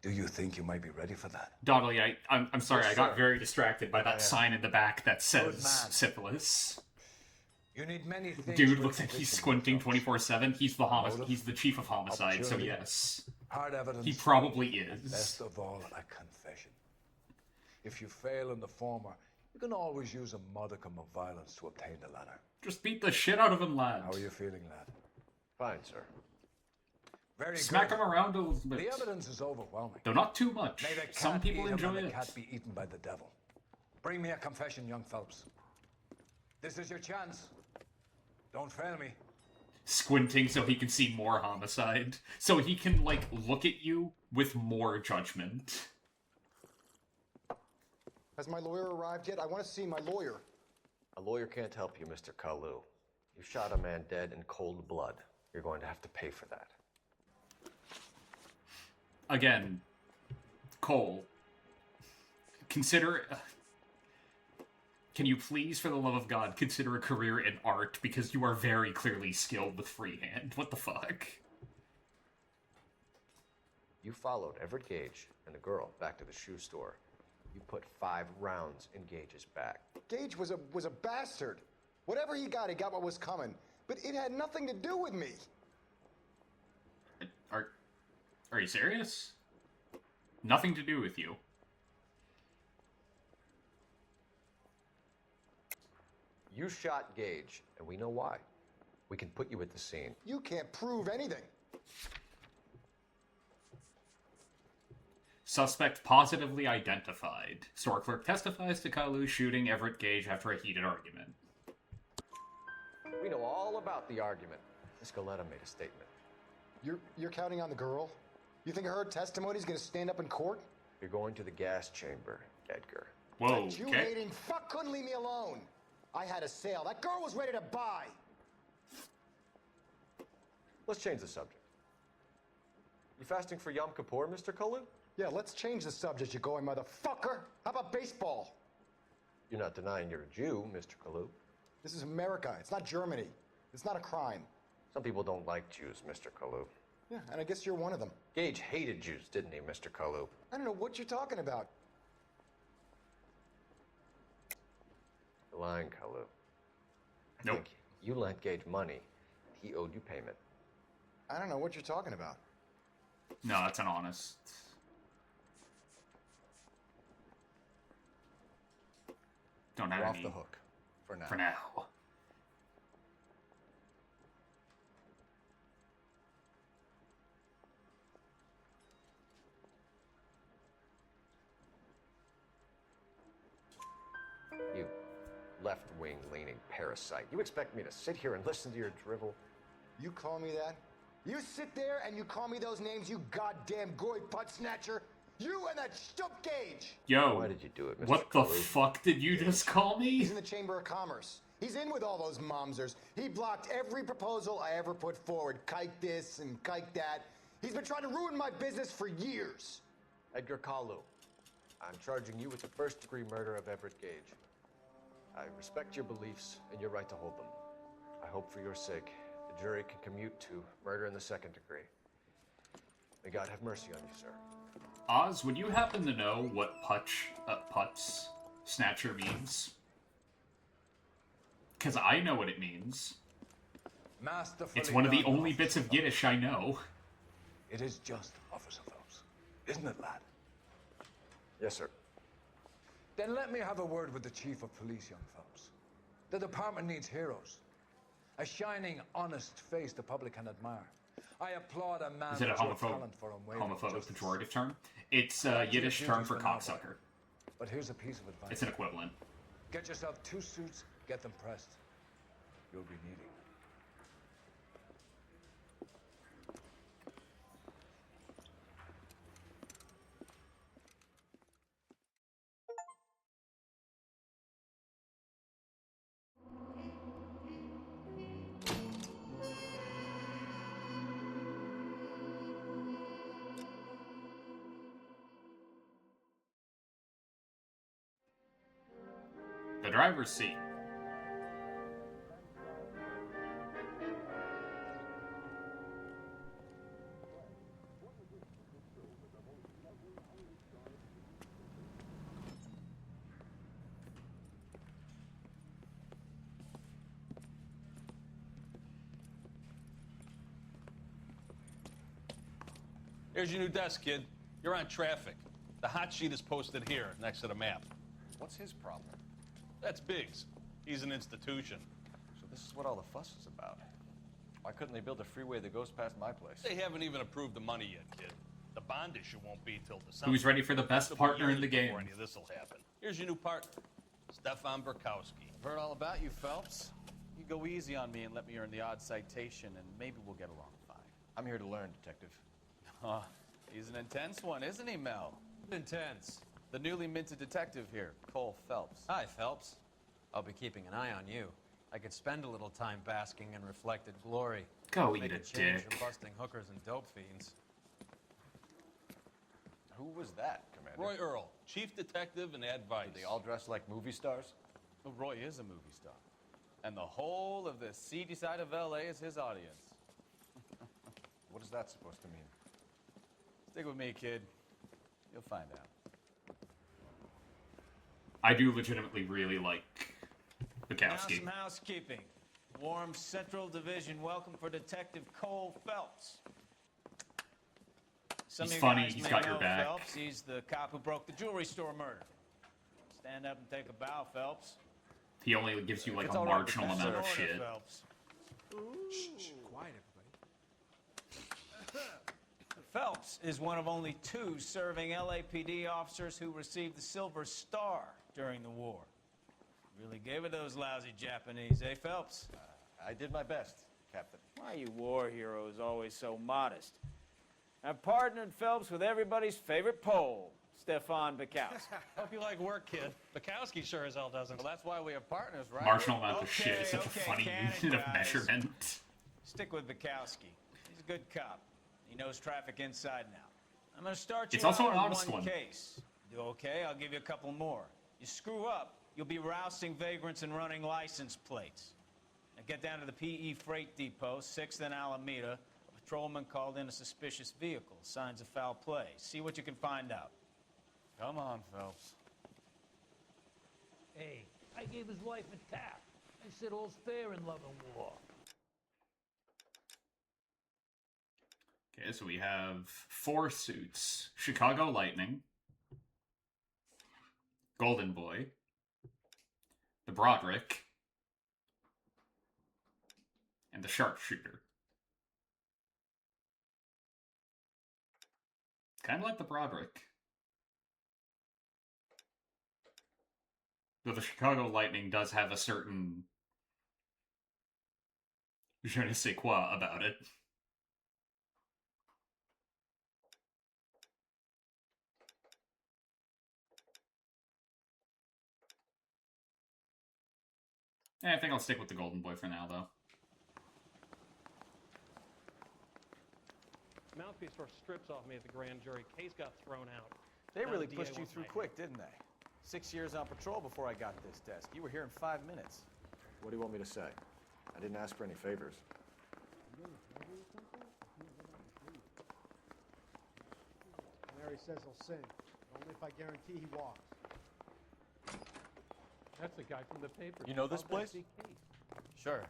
Do you think you might be ready for that? Donnelly, I'm sorry, Yes, I got sir. very distracted by that Yeah. sign in the back that Good says man. syphilis. You need many things. Dude for looks like he's conviction, squinting Phelps. 24/7. He's the chief of homicide, so Opportunity, yes. Hard evidence. He probably and is. Best of all, a confession. If you fail in the former, you can always use a modicum of violence to obtain the latter. Just beat the shit out of him, lad. How are you feeling, lad? Fine, sir. Very Smack good. him around a little The bit. evidence is overwhelming. Though not too much. May the cat Some people eat him enjoy and it. the cat be eaten by the devil. Bring me a confession, young Phelps. This is your chance. Don't fail me. Squinting so he can see more homicide. So he can, like, look at you with more judgment. Has my lawyer arrived yet? I want to see my lawyer. A lawyer can't help you, Mr. Kalu. You shot a man dead in cold blood. You're going to have to pay for that. Again, Cole, consider... Can you please, for the love of God, consider a career in art, because you are very clearly skilled with freehand. What the fuck? You followed Everett Gage and the girl back to the shoe store. You put 5 rounds in Gage's back. Gage was a bastard. Whatever he got what was coming. But it had nothing to do with me. Are you serious? Nothing to do with you. You shot Gage, and we know why. We can put you at the scene. You can't prove anything. Suspect positively identified. Store clerk testifies to Kalu shooting Everett Gage after a heated argument. We know all about the argument. Miss Galetta made a statement. You're counting on the girl? You think her testimony's gonna stand up in court? You're going to the gas chamber, Edgar. Whoa, That Jew-hating fuck couldn't leave me alone. I had a sale. That girl was ready to buy. Let's change the subject. You fasting for Yom Kippur, Mr. Cullen? Yeah, let's change the subject, you going motherfucker. How about baseball? You're not denying you're a Jew, Mr. Kalu. This is America. It's not Germany. It's not a crime. Some people don't like Jews, Mr. Kalu. Yeah, and I guess you're one of them. Gage hated Jews, didn't he, Mr. Kalu? I don't know what you're talking about. You're lying, Kalu. Nope. Think you lent Gage money. He owed you payment. I don't know what you're talking about. No, that's an honest. Don't have You're any. off the hook. For now. For now. You left-wing leaning parasite. You expect me to sit here and listen to your drivel? You call me that? You sit there and you call me those names, you goddamn goy butt snatcher? You and that stup Gage! Yo, why did you do it, Mr. What the Kalu? fuck did you just call me? He's in the Chamber of Commerce. He's in with all those momsers. He blocked every proposal I ever put forward. Kike this and kike that. He's been trying to ruin my business for years. Edgar Kalu, I'm charging you with the first-degree murder of Everett Gage. I respect your beliefs and your right to hold them. I hope for your sake the jury can commute to murder in the second degree. May God have mercy on you, sir. Oz, would you happen to know what Putz Snatcher means? Because I know what it means. It's one of the only bits of Yiddish I know. It is just, Officer Phelps. Isn't it, lad? Yes, sir. Then let me have a word with the Chief of Police, young Phelps. The department needs heroes. A shining, honest face the public can admire. I applaud a man Is it a with your homophobic talent for unwavering justice. pejorative term? It's a Yiddish term for cocksucker. But here's a piece of advice. It's an equivalent. Get yourself 2 suits, get them pressed. You'll be needing. The driver's seat. Here's your new desk, kid. You're on traffic. The hot sheet is posted here, next to the map. What's his problem? That's Biggs. He's an institution. So this is what all the fuss is about. Why couldn't they build a freeway that goes past my place? They haven't even approved the money yet, kid. The bond issue won't be till December. Who's ready for the best partner in the game? Before any of this will happen. Here's your new partner, Stefan Burkowski. I've heard all about you, Phelps. You go easy on me and let me earn the odd citation, and maybe we'll get along fine. I'm here to learn, Detective. He's an intense one, isn't he, Mel? Intense. The newly minted detective here, Cole Phelps. Hi, Phelps. I'll be keeping an eye on you. I could spend a little time basking in reflected glory. Go Make eat a change dick. from busting hookers and dope fiends. Who was that, Commander? Roy Earl, chief detective and advice. They all dress like movie stars? Well, Roy is a movie star. And the whole of the seedy side of L.A. is his audience. What is that supposed to mean? Stick with me, kid. You'll find out. I do legitimately really like Now Bukowski. some housekeeping. Warm Central Division welcome for Detective Cole Phelps. Some He's of you funny, guys he's may got your know back. Phelps. He's the cop who broke the jewelry store murder. Stand up and take a bow, Phelps. He only gives you like It's a all right, marginal Professor. amount of Order, shit. Phelps. Shh, quiet, everybody. Phelps is one of only 2 serving LAPD officers who received the Silver Star during the war. Really gave it those lousy Japanese, eh, Phelps? I did my best, Captain. Why are you war heroes always so modest? I've partnered Phelps with everybody's favorite Pole, Stefan Bukowski. Hope you like work, kid. Bukowski sure as hell doesn't. Well, that's why we have partners, right? Marginal amount of shit is such a okay, funny Cannon unit of guys. measurement. Stick with Bukowski. He's a good cop. He knows traffic inside and out. I'm going to start you It's also out an with honest one. case. Do okay? I'll give you a couple more. You screw up, you'll be rousting vagrants and running license plates. Now get down to the PE Freight Depot, 6th and Alameda. A patrolman called in a suspicious vehicle. Signs of foul play. See what you can find out. Come on, Phelps. Hey, I gave his wife a tap. I said all's fair in love and war. Okay, so we have 4 suits. Chicago Lightning, Golden Boy, the Broderick, and the Sharpshooter. Kind of like the Broderick. Though the Chicago Lightning does have a certain je ne sais quoi about it. I think I'll stick with the Golden Boy for now, though. Mouthpiece first strips off me at the grand jury. Case got thrown out. They Now really the pushed DA you wants through my quick, didn't they? 6 years on patrol before I got this desk. You were here in 5 minutes. What do you want me to say? I didn't ask for any favors. Mary says he'll sing, but only if I guarantee he walks. That's the guy from the paper. You know this Called place? SDK. Sure.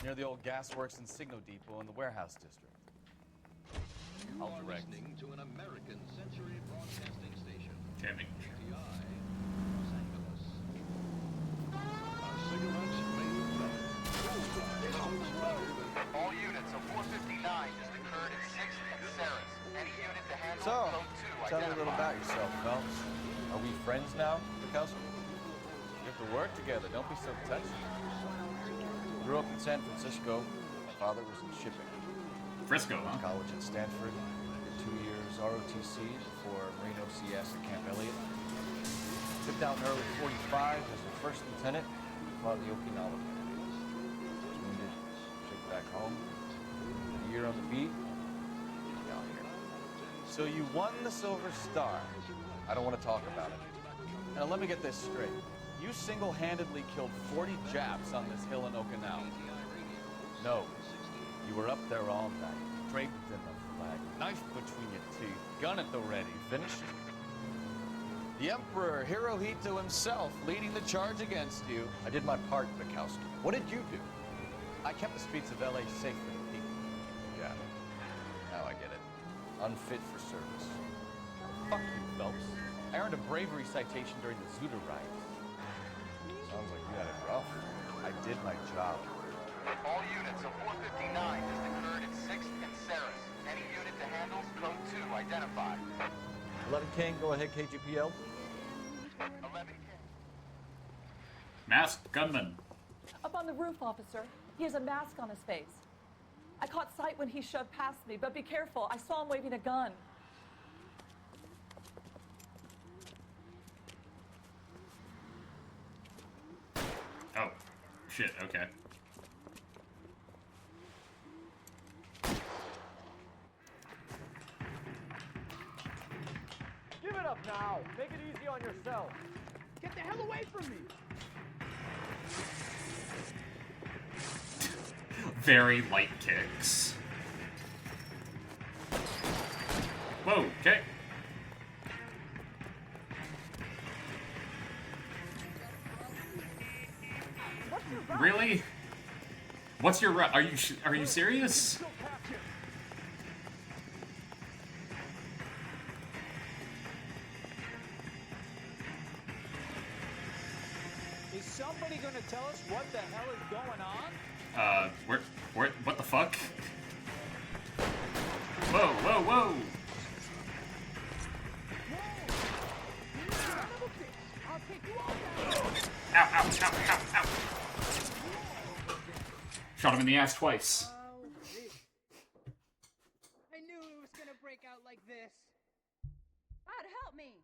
Near the old gasworks and Signo Depot in the warehouse district. You I'll are direct. listening to an American Century Broadcasting Station. Jamming. KTI, Los Angeles. Our cigarettes made better. All units of 459 just occurred at 6th and Sarah's. Any unit to handle So, code 2 tell me a little identified. about yourself, Phelps. Are we friends now, Bukowski? We have to work together. Don't be so touchy. Grew up in San Francisco. My father was in shipping. Frisco, huh? College at Stanford. Did 2 years ROTC before Marine OCS at Camp Elliott. Tipped out in early 45 as a first lieutenant. Fought the Okinawa campaign. Was wounded. Shipped back home. Did a year on the beat. Down here. So you won the Silver Star. I don't want to talk about it. Now let me get this straight. You single-handedly killed 40 Japs on this hill in Okinawa. No. You were up there all night, draped in the flag, knife between your teeth, gun at the ready, finishing. The Emperor Hirohito himself leading the charge against you. I did my part, Bukowski. What did you do? I kept the streets of LA safe for the people. Yeah. Now I get it. unfit for service. Fuck you, Phelps. I earned a bravery citation during the Zuda riots. Sounds like you had it rough. I did my job. All units of 459 just occurred at 6th and Ceres. Any unit to handles, code 2, identified. 11 King, go ahead, KGPL. 11 King. Masked gunman. Up on the roof, officer. He has a mask on his face. I caught sight when he shoved past me, but be careful. I saw him waving a gun. Oh, shit, okay. Give it up now. Make it easy on yourself. Get the hell away from me! Very light kicks. Whoa, okay. Really? What's your are you serious? Is somebody gonna tell us what the hell is going on? What the fuck? Whoa, whoa, whoa! Ow, ow, ow, ow, ow! Shot him in the ass twice. I knew it was gonna break out like this. God help me!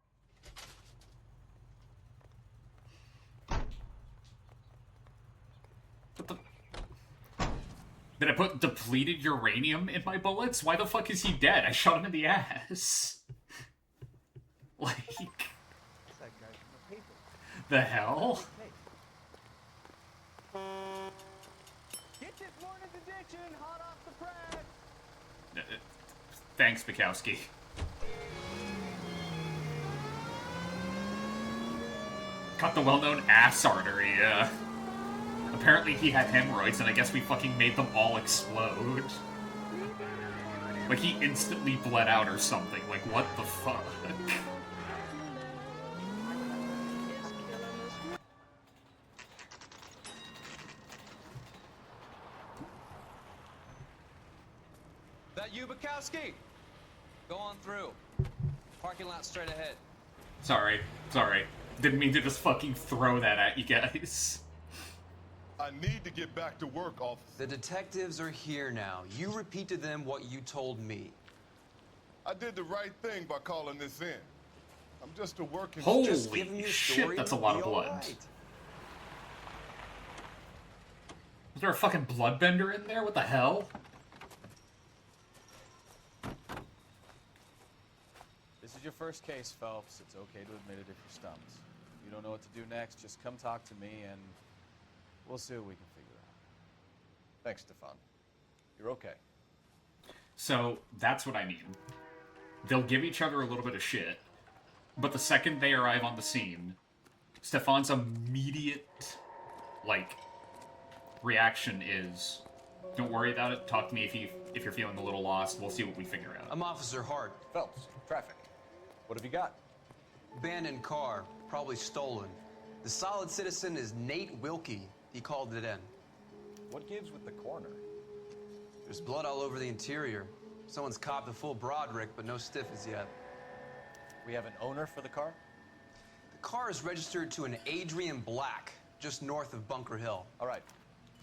Did I put depleted uranium in my bullets? Why the fuck is he dead? I shot him in the ass. Like... The hell? Get this morning's edition hot off the press! Thanks, Bukowski. Cut the well-known ass artery, Apparently he had hemorrhoids, and I guess we fucking made them all explode. Like, he instantly bled out or something. Like, what the fuck? That you, Bukowski? Go on through. Parking lot straight ahead. Sorry. Didn't mean to just fucking throw that at you guys. I need to get back to work, officer. The detectives are here now. You repeat to them what you told me. I did the right thing by calling this in. I'm just a working... Holy shit, that's a lot of blood. Right. Was there a fucking bloodbender in there? What the hell? This is your first case, Phelps. It's okay to admit it if you're stumped. You don't know what to do next, just come talk to me and we'll see what we can figure out. Thanks, Stefan. You're okay. So, that's what I mean. They'll give each other a little bit of shit, but the second they arrive on the scene, Stefan's immediate, like, reaction is, don't worry about it, talk to me if you're feeling a little lost, we'll see what we figure out. I'm Officer Hart. Phelps, traffic. What have you got? Abandoned car, probably stolen. The solid citizen is Nate Wilkie. He called it in. What gives with the corner? There's blood all over the interior. Someone's copped a full Broderick, but no stiff as yet. We have an owner for the car? The car is registered to an Adrian Black, just north of Bunker Hill. All right,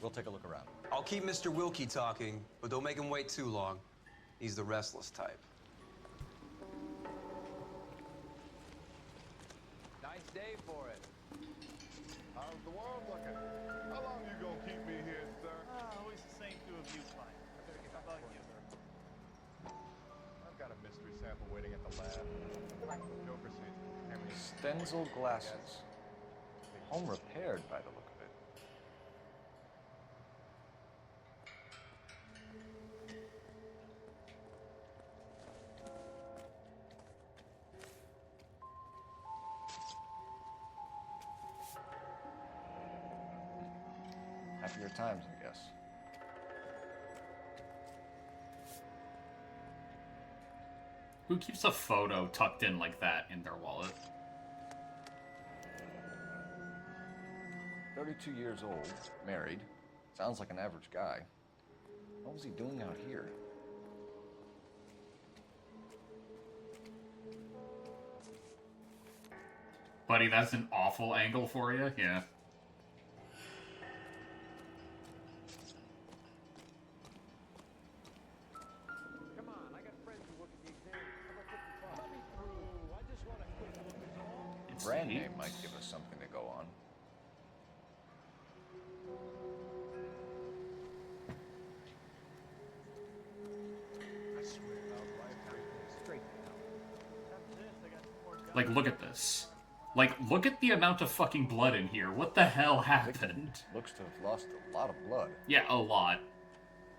we'll take a look around. I'll keep Mr. Wilkie talking, but don't make him wait too long. He's the restless type. Nice day for it. How's the world looking? How long you gonna keep me here, sir? Always the same two of you, Klein. I better get back to you. I've got a mystery sample waiting at the lab. Joker sees Stenzel glasses. Home repaired by the look of it. Happier times, I guess. Who keeps a photo tucked in like that in their wallet? 32 years old, married. Sounds like an average guy. What was he doing out here? Buddy, that's an awful angle for you. Yeah. Come on, I got friends who work at the exam. How about 55? Let me through. I just want a quick look is all. Brand name might give us something to go on. I swear about life, straight now. Like, look at this. Like, look at the amount of fucking blood in here. What the hell happened? Looks to have lost a lot of blood. Yeah, a lot.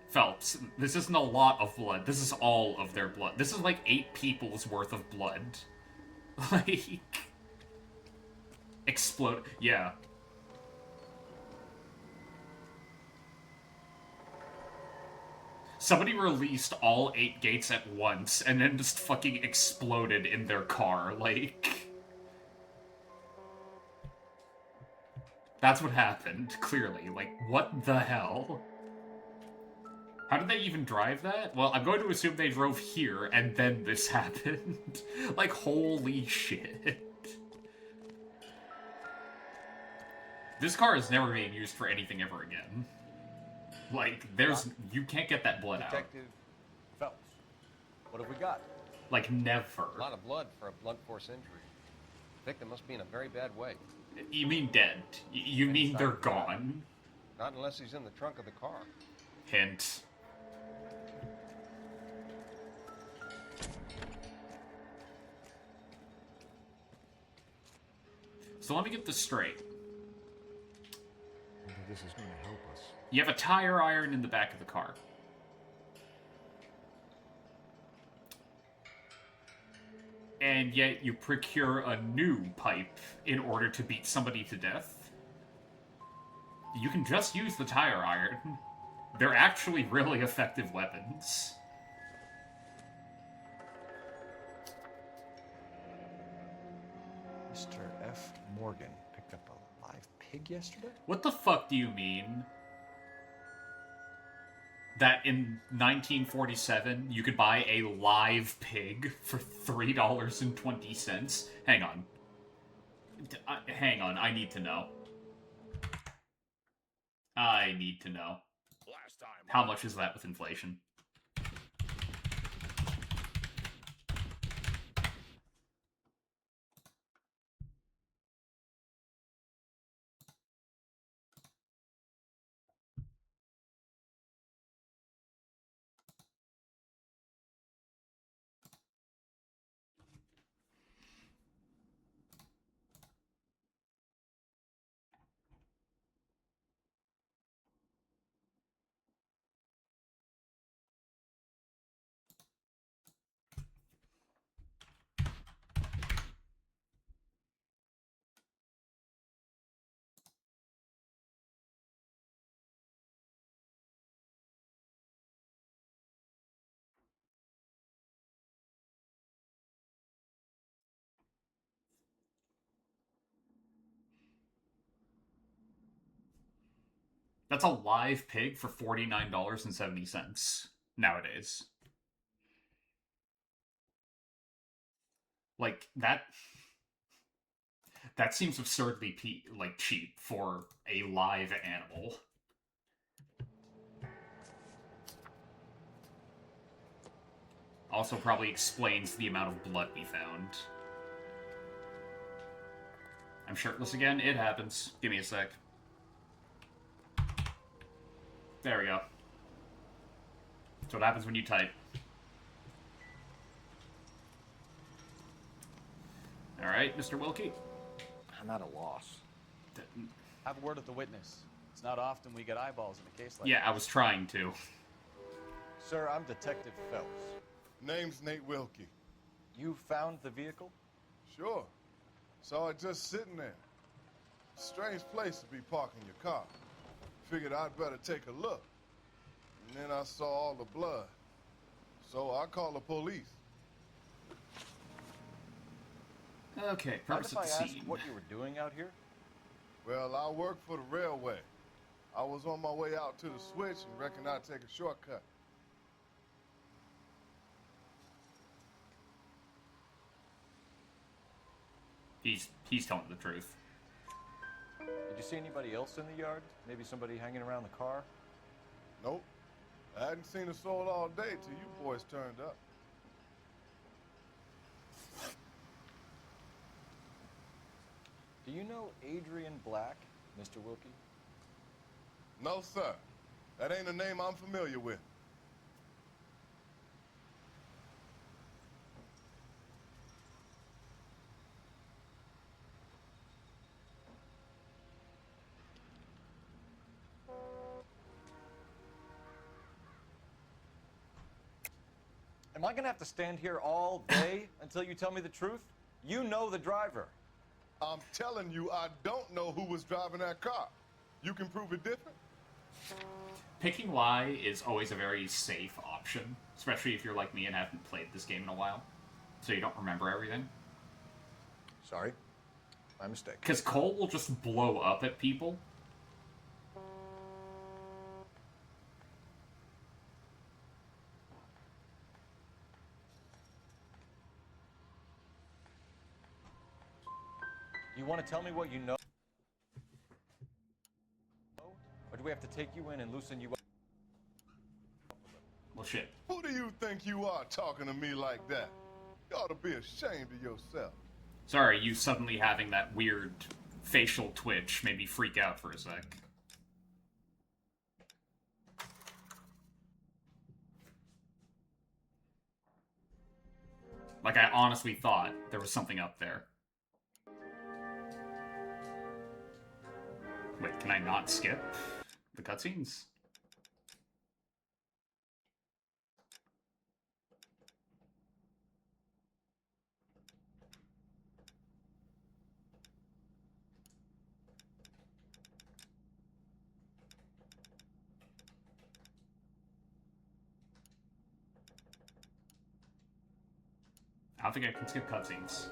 Phelps, this isn't a lot of blood. This is all of their blood. This is like 8 people's worth of blood. Like... Explode. Yeah. Somebody released all 8 gates at once and then just fucking exploded in their car. Like... That's what happened, clearly. Like, what the hell? How did they even drive that? Well, I'm going to assume they drove here, and then this happened. Like, holy shit. This car is never being used for anything ever again. Like, there's... You can't get that blood out. Detective Phelps, what have we got? Like, never. A lot of blood for a blunt force injury. Victim must be in a very bad way. You mean dead. You mean they're gone. Not unless he's in the trunk of the car. Hint. So let me get this straight. Maybe this is going to help us. You have a tire iron in the back of the car. And yet you procure a new pipe in order to beat somebody to death. You can just use the tire iron. They're actually really effective weapons. Mr. F. Morgan picked up a live pig yesterday? What the fuck do you mean? That in 1947, you could buy a live pig for $3.20? Hang on. Hang on, I need to know. I need to know. How much is that with inflation? That's a live pig for $49.70 nowadays. Like, that seems absurdly cheap for a live animal. Also probably explains the amount of blood we found. I'm shirtless again? It happens. Give me a sec. There we go. That's what happens when you type. Alright, Mr. Wilkie. I'm at a loss. Have a word with the witness. It's not often we get eyeballs in a case like Yeah, I was trying to. Sir, I'm Detective Phelps. Name's Nate Wilkie. You found the vehicle? Sure. Saw it just sitting there. Strange place to be parking your car. Figured I'd better take a look. And then I saw all the blood. So I called the police. Okay, Mind purpose if of I the ask scene. what you were doing out here? Well, I work for the railway. I was on my way out to the switch and reckoned I'd take a shortcut. He's telling the truth. Did you see anybody else in the yard? Maybe somebody hanging around the car? Nope. I hadn't seen a soul all day till you boys turned up. Do you know Adrian Black, Mr. Wilkie? No, sir. That ain't a name I'm familiar with. Am I gonna have to stand here all day until you tell me the truth? You know the driver. I'm telling you, I don't know who was driving that car. You can prove it different? Picking lie is always a very safe option, especially if you're like me and haven't played this game in a while, so you don't remember everything. Sorry, my mistake. Because Cole will just blow up at people. You want to tell me what you know? Or do we have to take you in and loosen you up? Well, shit. Who do you think you are talking to me like that? You ought to be ashamed of yourself. Sorry, you suddenly having that weird facial twitch made me freak out for a sec. Like, I honestly thought there was something up there. Wait, can I not skip the cutscenes? I don't think I can skip cutscenes.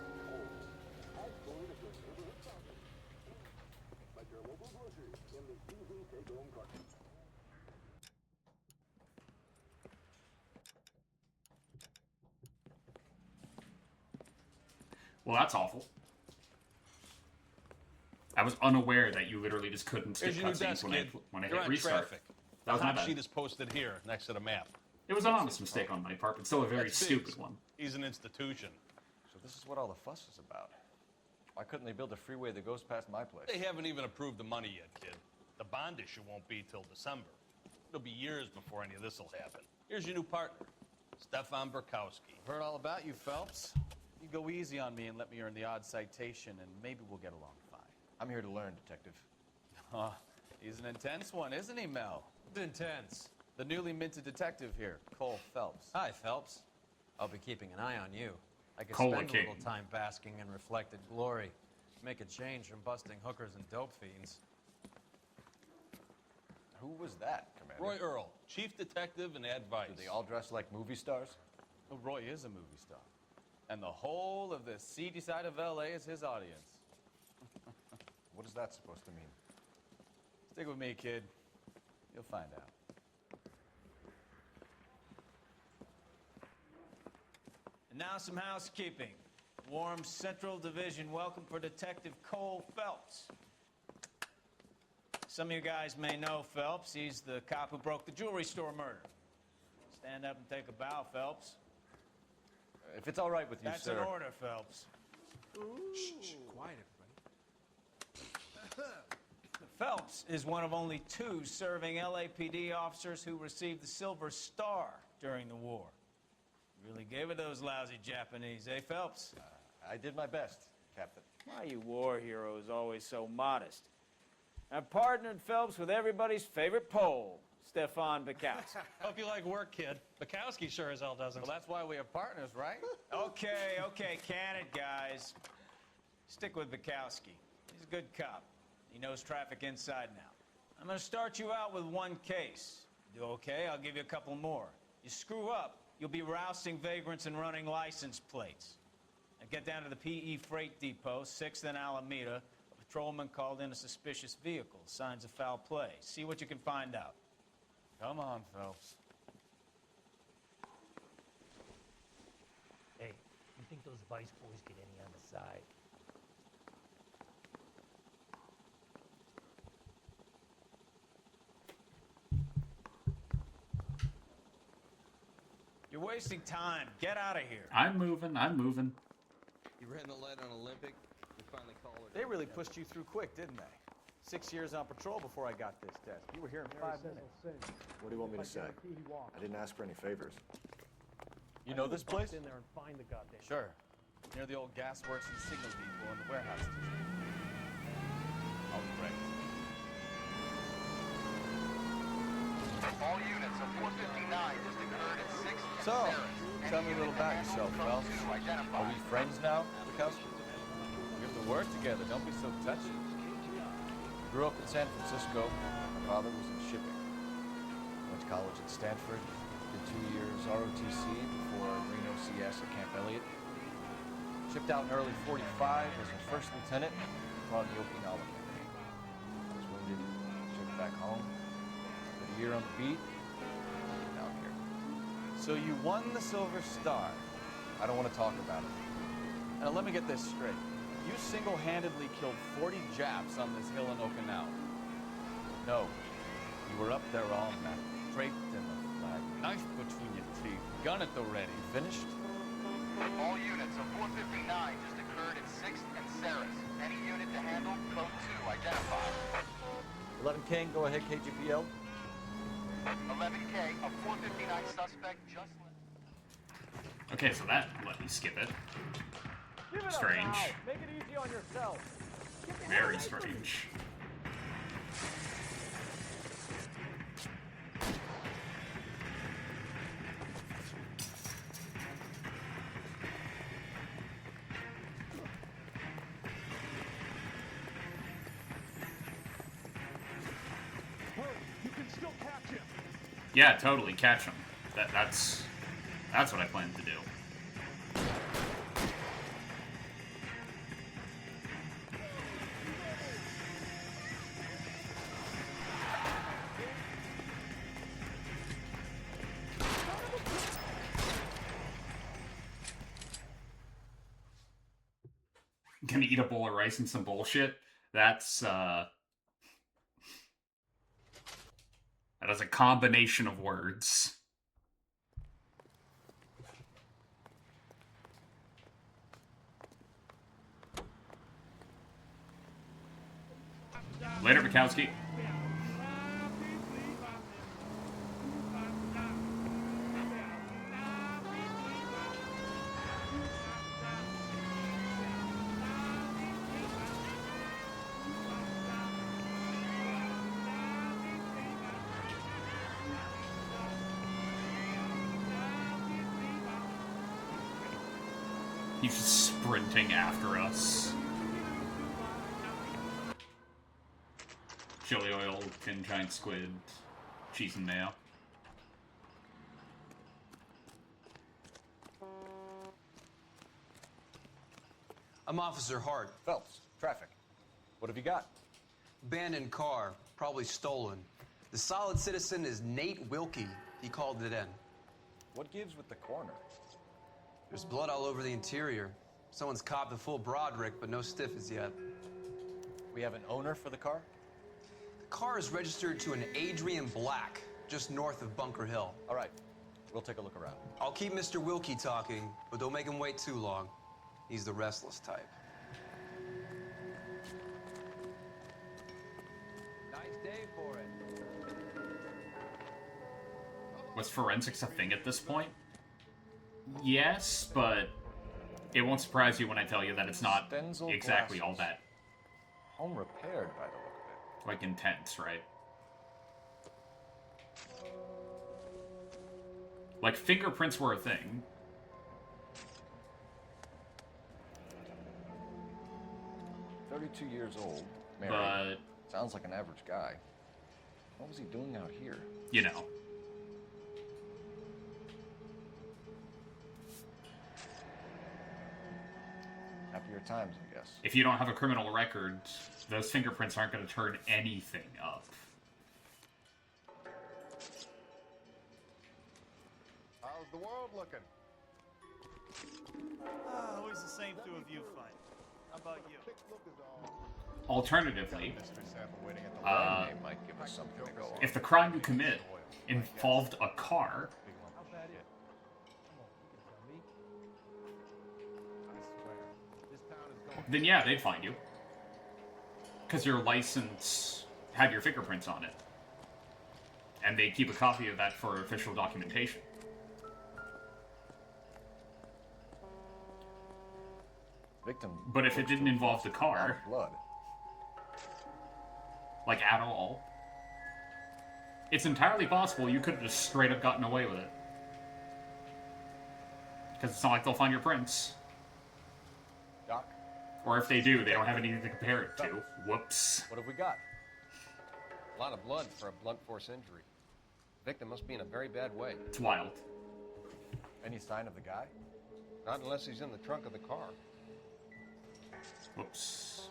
Well, that's awful. I was unaware that you literally just couldn't skip Here's your new cutscenes desk, when kid. I You're hit on restart. traffic. That was the my hot bad. sheet is posted here next to the map. It was an honest mistake on my part, but still a very That's stupid Biggs. one. He's an institution. So this is what all the fuss is about. Why couldn't they build a freeway that goes past my place? They haven't even approved the money yet, kid. The bond issue won't be till December. It'll be years before any of this will happen. Here's your new partner, Stefan Burkowski. Heard all about you, Phelps. You go easy on me and let me earn the odd citation, and maybe we'll get along fine. I'm here to learn, Detective. Huh. He's an intense one, isn't he, Mel? Intense. The newly minted detective here, Cole Phelps. Hi, Phelps. I'll be keeping an eye on you. I could Cola spend a King. little time basking in reflected glory. Make a change from busting hookers and dope fiends. Who was that, Commander? Roy Earl, chief detective and advice. Do they all dress like movie stars? Oh, Roy is a movie star. And the whole of the seedy side of L.A. is his audience. What is that supposed to mean? Stick with me, kid. You'll find out. And now some housekeeping. Warm Central Division welcome for Detective Cole Phelps. Some of you guys may know Phelps. He's the cop who broke the jewelry store murder. Stand up and take a bow, Phelps. If it's all right with you, That's sir. an order, Phelps. Shh, quiet, everybody. Phelps is one of only 2 serving LAPD officers who received the Silver Star during the war. Really gave it those lousy Japanese, eh, Phelps? I did my best, Captain. Why you war heroes always so modest? I've partnered Phelps with everybody's favorite Pole, Stefan Bukowski. Hope you like work, kid. Bukowski sure as hell doesn't. Well, that's why we have partners, right? Okay, can it, guys. Stick with Bukowski. He's a good cop. He knows traffic inside now. I'm going to start you out with 1 case. Do okay? I'll give you a couple more. You screw up, you'll be rousting vagrants and running license plates. I get down to the PE Freight Depot, 6th and Alameda. A patrolman called in a suspicious vehicle, signs of foul play. See what you can find out. Come on, Phelps. Hey, you think those Vice boys get any on the side? You're wasting time. Get out of here. I'm moving. I'm moving. You ran the light on Olympic? We finally called it. They really pushed you through quick, didn't they? 6 years on patrol before I got this desk. You were here in 5 minutes. What do you want me to say? I didn't ask for any favors. You know this place? In there and find the goddamn. Sure. Near the old gas works and signal depot in the warehouse district. I'll be right. All units of 459 just occurred at 6th and So, Sarah. tell me a little about yourself, Phelps. Are we friends now, Bukowski? We have to work together. Don't be so touchy. Grew up in San Francisco. My father was in shipping. Went to college at Stanford. Did 2 years ROTC before Marine OCS at Camp Elliott. Shipped out in early '45 as a first lieutenant on the Okinawa campaign. I was wounded, shipped back home. Did a year on the beat. Now here. So you won the Silver Star. I don't want to talk about it. Now let me get this straight. You single-handedly killed 40 Japs on this hill in Okinawa. No, you were up there all night, draped in the flag, knife between your teeth, gun at the ready. Finished? All units of 459 just occurred at 6th and Saris. Any unit to handle, code 2 identified. 11 King, go ahead, KGPL. 11K, a 459 suspect just left. Okay, so that let me skip it. Give it Strange. up now. Make it easy on yourself. Very strange. You can still catch him. Yeah, totally. Catch him. That's what I plan to do. Gonna eat a bowl of rice and some bullshit. That is a combination of words. Later, Bukowski. He's just sprinting after us. Chili oil, tin giant squid, cheese and mayo. I'm Officer Hart. Phelps, traffic. What have you got? Abandoned car, probably stolen. The solid citizen is Nate Wilkie. He called it in. What gives with the corner? There's blood all over the interior. Someone's copped the full Broderick, but no stiff as yet. We have an owner for the car? The car is registered to an Adrian Black, just north of Bunker Hill. All right, we'll take a look around. I'll keep Mr. Wilkie talking, but don't make him wait too long. He's the restless type. Nice day for it. Was forensics a thing at this point? Yes, but it won't surprise you when I tell you that it's not Stenzel exactly glasses. all that, Home repaired, by the look of it. like, intense, right? Like, fingerprints were a thing. "32 years old, married. But, Sounds like an average guy. What was he doing out here?" you know. Happier times, I guess. If you don't have a criminal record, those fingerprints aren't going to turn anything up. How's the world looking? Always the same two of you fight. How about you? Alternatively, Name might give us something to go on. if the crime you commit involved a car, How bad is it? Come on, you can tell me. I swear, this town is going. then yeah, they'd find you. Because your license had your fingerprints on it. And they keep a copy of that for official documentation. Victim. But if it didn't involve the car, Blood. like at all, it's entirely possible you could have just straight up gotten away with it. Because it's not like they'll find your prints. Doc, Or if they do, they don't have anything to compare it to. Whoops. what have we got? A lot of blood for a blunt force injury. Victim must be in a very bad way. It's wild. Any sign of the guy? Not unless he's in the trunk of the car. Whoops.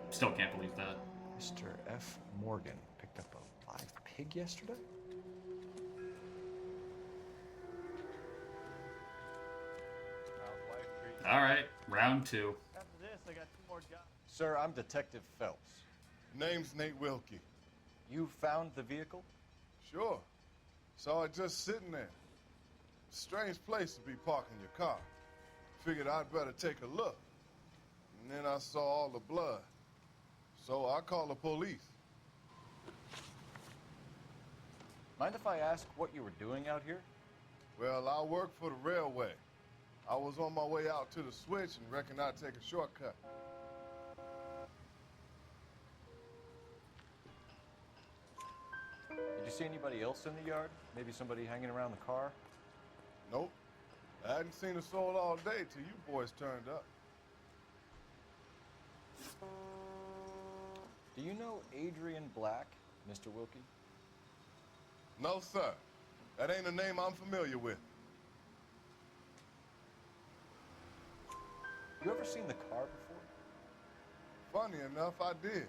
Still can't believe that. Mr. F. Morgan picked up a live pig yesterday? Alright, round 2. After this, I got 2 more jobs. Sir, I'm Detective Phelps. Name's Nate Wilkie. You found the vehicle? Sure. Saw it just sitting there. Strange place to be parking your car. Figured I'd better take a look. And then I saw all the blood. So I called the police. Mind if I ask what you were doing out here? Well, I work for the railway. I was on my way out to the switch and reckoned I'd take a shortcut. Did you see anybody else in the yard? Maybe somebody hanging around the car? Nope. I hadn't seen a soul all day till you boys turned up. Do you know Adrian Black, Mr. Wilkie? No, sir. That ain't a name I'm familiar with. You ever seen the car before? Funny enough, I did.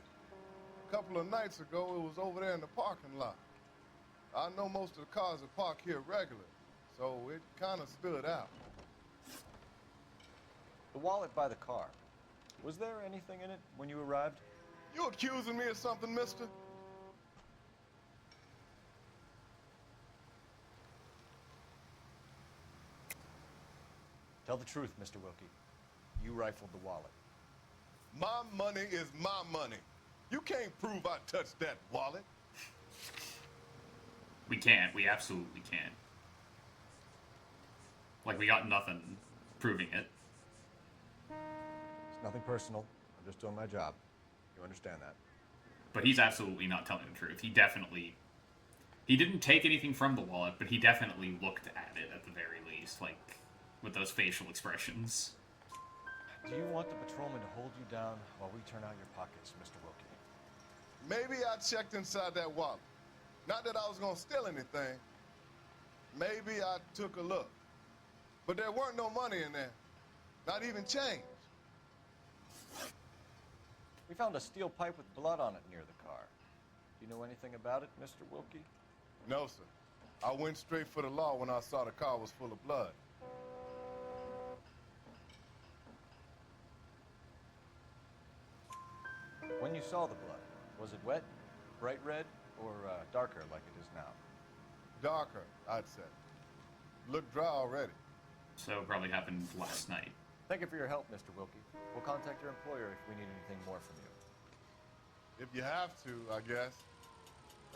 A couple of nights ago, it was over there in the parking lot. I know most of the cars that park here regularly, so it kind of stood out. The wallet by the car. Was there anything in it when you arrived? You accusing me of something, mister? Tell the truth, Mr. Wilkie. You rifled the wallet. My money is my money. You can't prove I touched that wallet. We can't. We absolutely can't. Like, we got nothing proving it. It's nothing personal. I'm just doing my job. You understand that? But he's absolutely not telling the truth. He didn't take anything from the wallet, but he definitely looked at it at the very least, like, with those facial expressions. Do you want the patrolman to hold you down while we turn out your pockets, Mr. Wilkie? Maybe I checked inside that wallet. Not that I was gonna steal anything. Maybe I took a look. But there weren't no money in there. Not even change. We found a steel pipe with blood on it near the car. Do you know anything about it, Mr. Wilkie? No, sir. I went straight for the law when I saw the car was full of blood. When you saw the blood, was it wet, bright red, or darker like it is now? Darker, I'd say. Looked dry already. So it probably happened last night. Thank you for your help, Mr. Wilkie. We'll contact your employer if we need anything more from you. If you have to, I guess.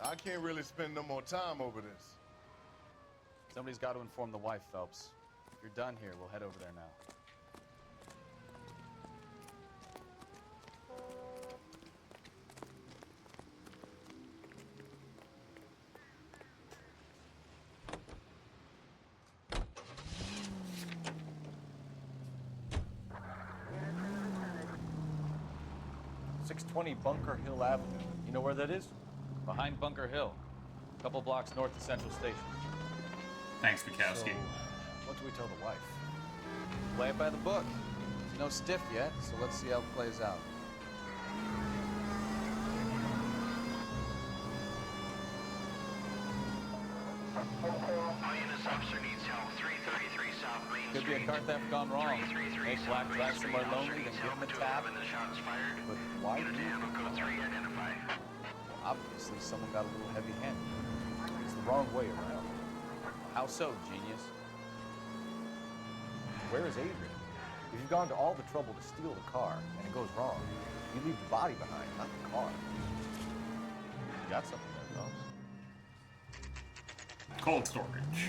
I can't really spend no more time over this. Somebody's got to inform the wife, Phelps. If you're done here, we'll head over there now. 620 Bunker Hill Avenue. You know where that is? Behind Bunker Hill. A couple blocks north of Central Station. Thanks, Bukowski. So, what do we tell the wife? Play it by the book. There's no stiff yet, so let's see how it plays out. Could be a car theft gone wrong. Make Black drive somewhere lonely, then give him a tap. But why do you Obviously, someone got a little heavy-handed. It's the wrong way around. How so, genius? Where is Adrian? If you've gone to all the trouble to steal the car, and it goes wrong, you leave the body behind, not the car. You got something there, Phelps. Cold storage.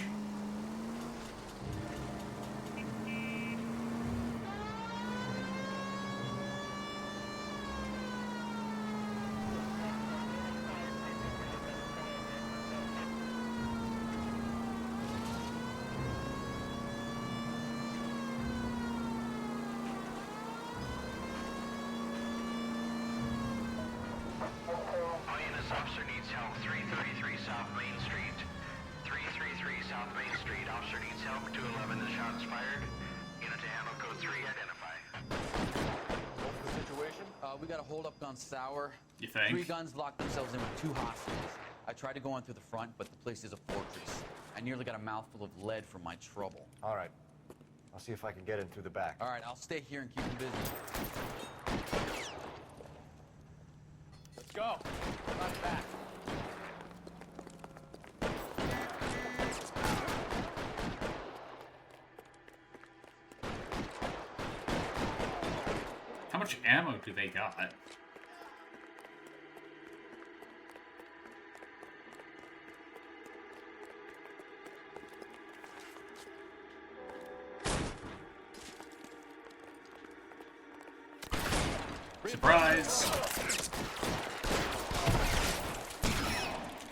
Officer needs help. 333 South Main Street. 333 South Main Street. Officer needs help. 211, the shots fired. Unit to handle code 3, identify. What's the situation? We got a hold-up gone sour. You think? 3 guns locked themselves in with 2 hostages. I tried to go in through the front, but the place is a fortress. I nearly got a mouthful of lead from my trouble. All right. I'll see if I can get in through the back. All right, I'll stay here and keep them busy. Let's go. Run back. How much ammo do they got? Surprise!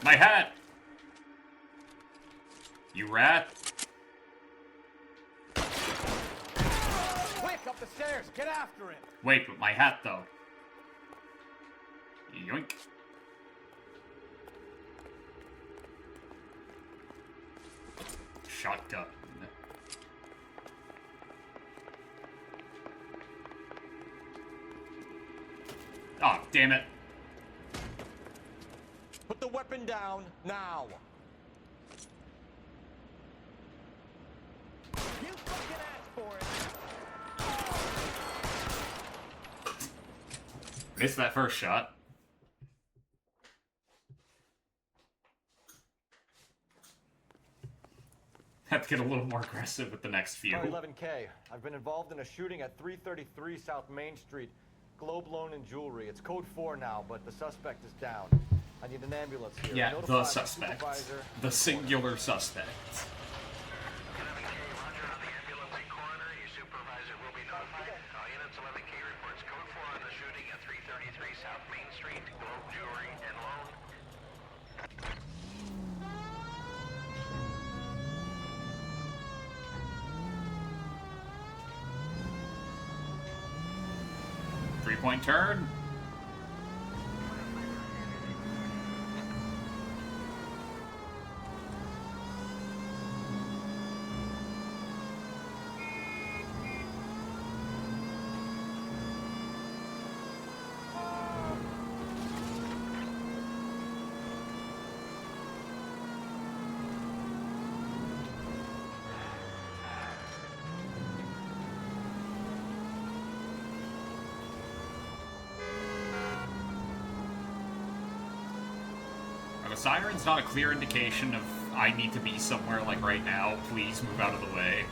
My hat! You rat! Quick, up the stairs! Get after him! Wait, but my hat though. Yoink. Shotgun. Oh, damn it. Put the weapon down, now! You fucking asked for it! Missed that first shot. Have to get a little more aggressive with the next few. Car 11K. I've been involved in a shooting at 333 South Main Street. Globe Loan and Jewelry. It's code 4 now, but the suspect is down. I need an ambulance here. Yeah, Notify the suspect. supervisor. The singular suspect. South Main Street, Globe Jewelry and Loan. 3-point turn. The siren's not a clear indication of I need to be somewhere like right now. Please move out of the way.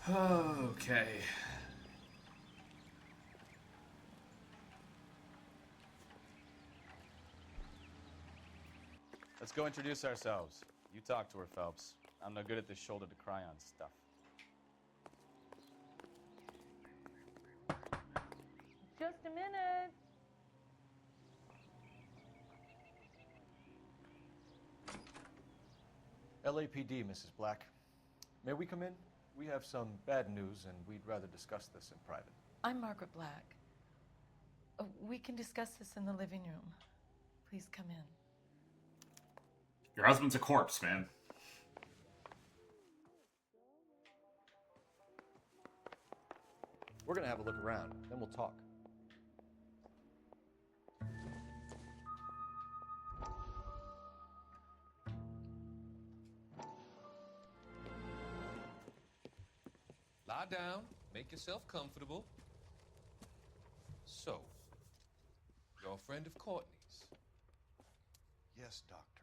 Okay. Let's go introduce ourselves. You talk to her, Phelps. I'm no good at this shoulder to cry on stuff. Just a minute. LAPD, Mrs. Black. May we come in? We have some bad news, and we'd rather discuss this in private. I'm Margaret Black. We can discuss this in the living room. Please come in. Your husband's a corpse, man. We're gonna have a look around, then we'll talk. Lie down, make yourself comfortable. So, you're a friend of Courtney's? Yes, Doctor.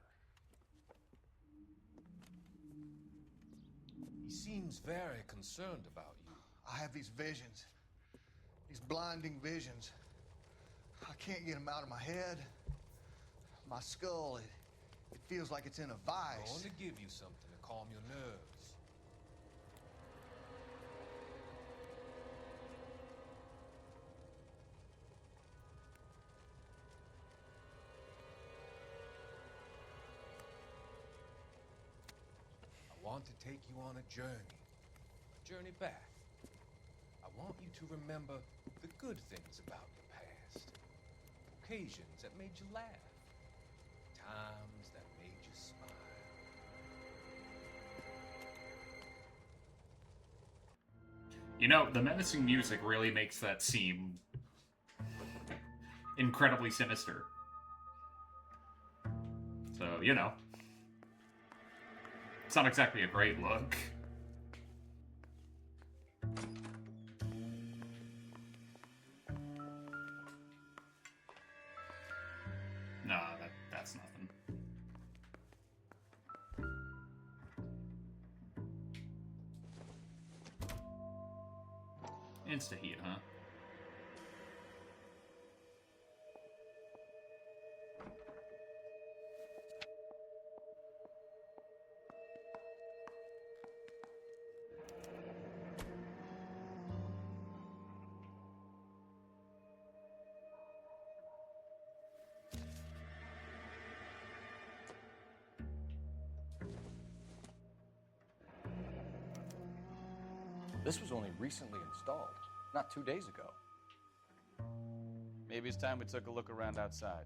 He seems very concerned about you. I have these visions. These blinding visions. I can't get them out of my head. My skull, it feels like it's in a vice. I want to give you something to calm your nerves. I want to take you on a journey back. I want you to remember the good things about your past. Occasions that made you laugh. Times that made you smile. You know, the menacing music really makes that seem incredibly sinister. So, you know. It's not exactly a great look. No, that's nothing. Insta-heat, huh? This was only recently installed, not 2 days ago. Maybe it's time we took a look around outside.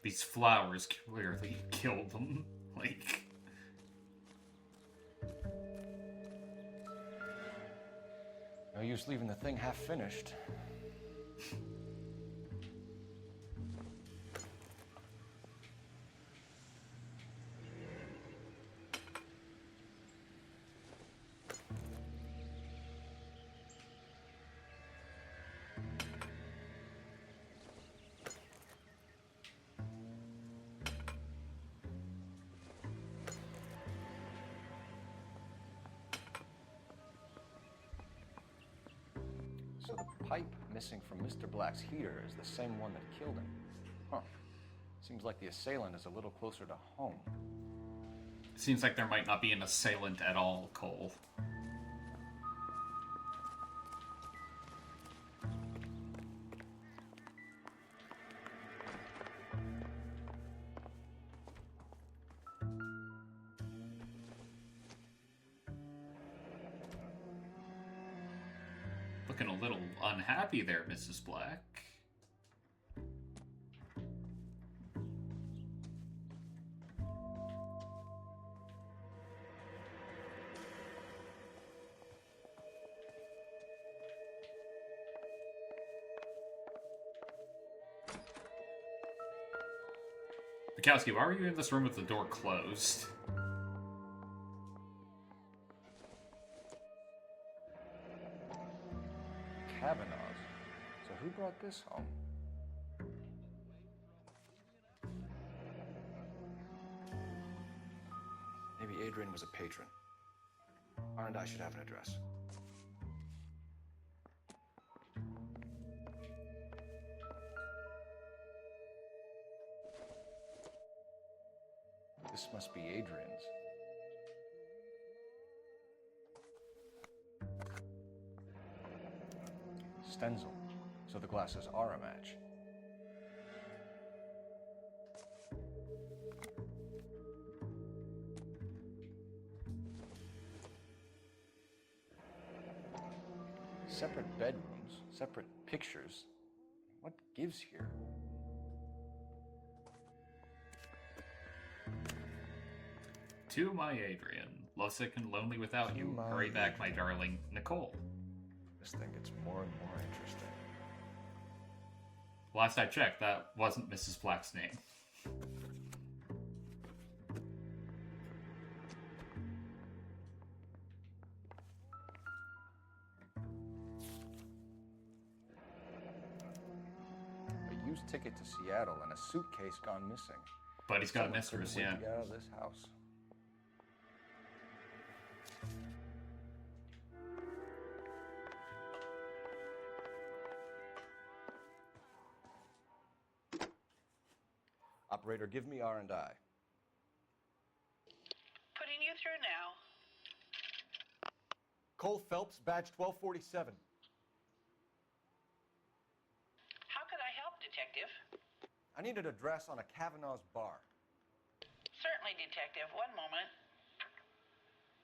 These flowers clearly killed them. Like... No use leaving the thing half finished. So the pipe missing from Mr. Black's heater is the same one that killed him. Huh. Seems like the assailant is a little closer to home. Seems like there might not be an assailant at all, Cole. Looking a little unhappy there, Mrs. Black. Bukowski, why were you in this room with the door closed? Kavanaugh's. who brought this home? Maybe Adrian was a patron. And I should have an address. This must be Adrian's. Stenzel. So the glasses are a match. Separate bedrooms, separate pictures. What gives here? To my Adrian, lovesick and lonely without you. Hurry back, my darling Nicole. This thing gets more and more interesting. Last I checked, that wasn't Mrs. Black's name. A used ticket to Seattle and a suitcase gone missing. But he's got a Someone mistress, couldn't yeah. wait to get out of this house. Operator, give me R&I. Putting you through now. Cole Phelps, badge 1247. How could I help, Detective? I need an address on a Kavanaugh's bar. Certainly, Detective. One moment.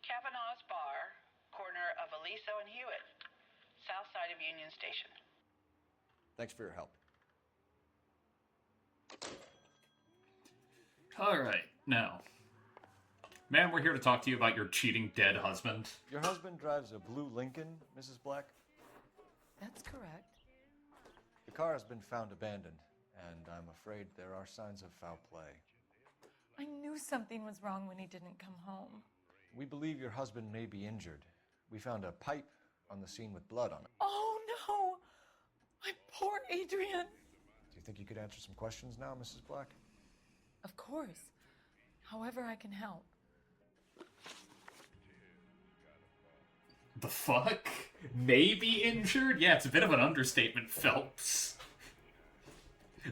Kavanaugh's Bar, corner of Aliso and Hewitt, south side of Union Station. Thanks for your help. Alright, now. Ma'am, we're here to talk to you about your cheating dead husband. Your husband drives a blue Lincoln, Mrs. Black? That's correct. The car has been found abandoned, and I'm afraid there are signs of foul play. I knew something was wrong when he didn't come home. We believe your husband may be injured. We found a pipe on the scene with blood on it. Oh no! My poor Adrian! Do you think you could answer some questions now, Mrs. Black? Of course. However I can help. The fuck? Maybe injured? Yeah, it's a bit of an understatement, Phelps.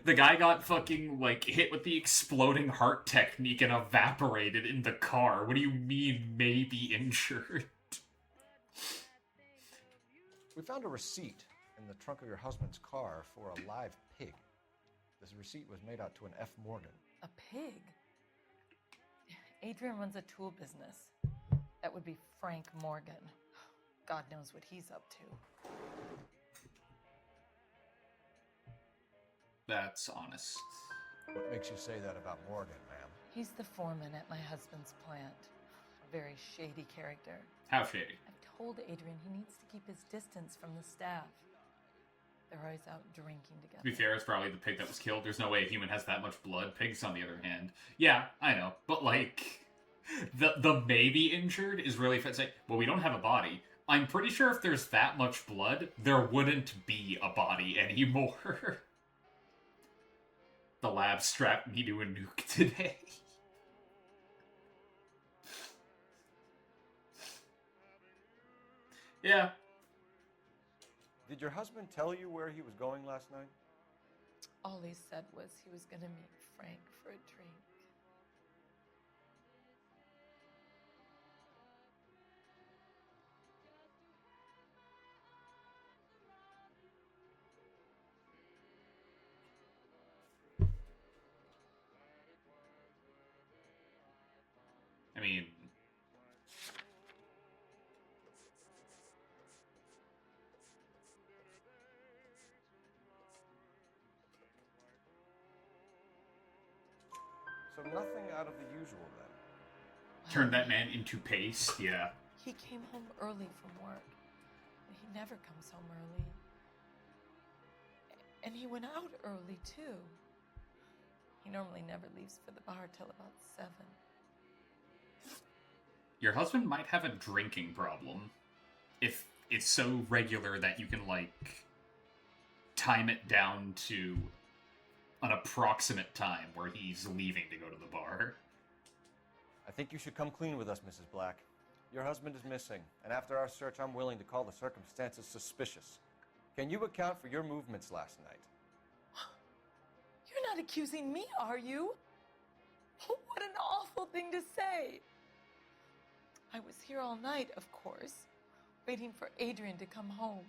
The guy got fucking, like, hit with the exploding heart technique and evaporated in the car. What do you mean, maybe injured? We found a receipt in the trunk of your husband's car for a live pig. This receipt was made out to an F. Morgan. A pig? Adrian runs a tool business. That would be Frank Morgan. God knows what he's up to. That's honest. What makes you say that about Morgan, ma'am? He's the foreman at my husband's plant. A very shady character. How shady? I've told Adrian he needs to keep his distance from the staff. They're always out drinking together. To be fair, it's probably the pig that was killed. There's no way a human has that much blood. Pigs, on the other hand. Yeah, I know. But, like, the maybe injured is really if it's like, well, we don't have a body. I'm pretty sure if there's that much blood, there wouldn't be a body anymore. The lab strapped me to a nuke today. Yeah. Did your husband tell you where he was going last night? All he said was he was going to meet Frank for a drink. I mean... So nothing out of the usual then. Turn that man into paste, yeah. He came home early from work. He never comes home early. And he went out early, too. He normally never leaves for the bar till about 7. Your husband might have a drinking problem. If it's so regular that you can, like... time it down to an approximate time where he's leaving to go to the bar. I think you should come clean with us, Mrs. Black. Your husband is missing, and after our search, I'm willing to call the circumstances suspicious. Can you account for your movements last night? You're not accusing me, are you? What an awful thing to say. I was here all night, of course, waiting for Adrian to come home.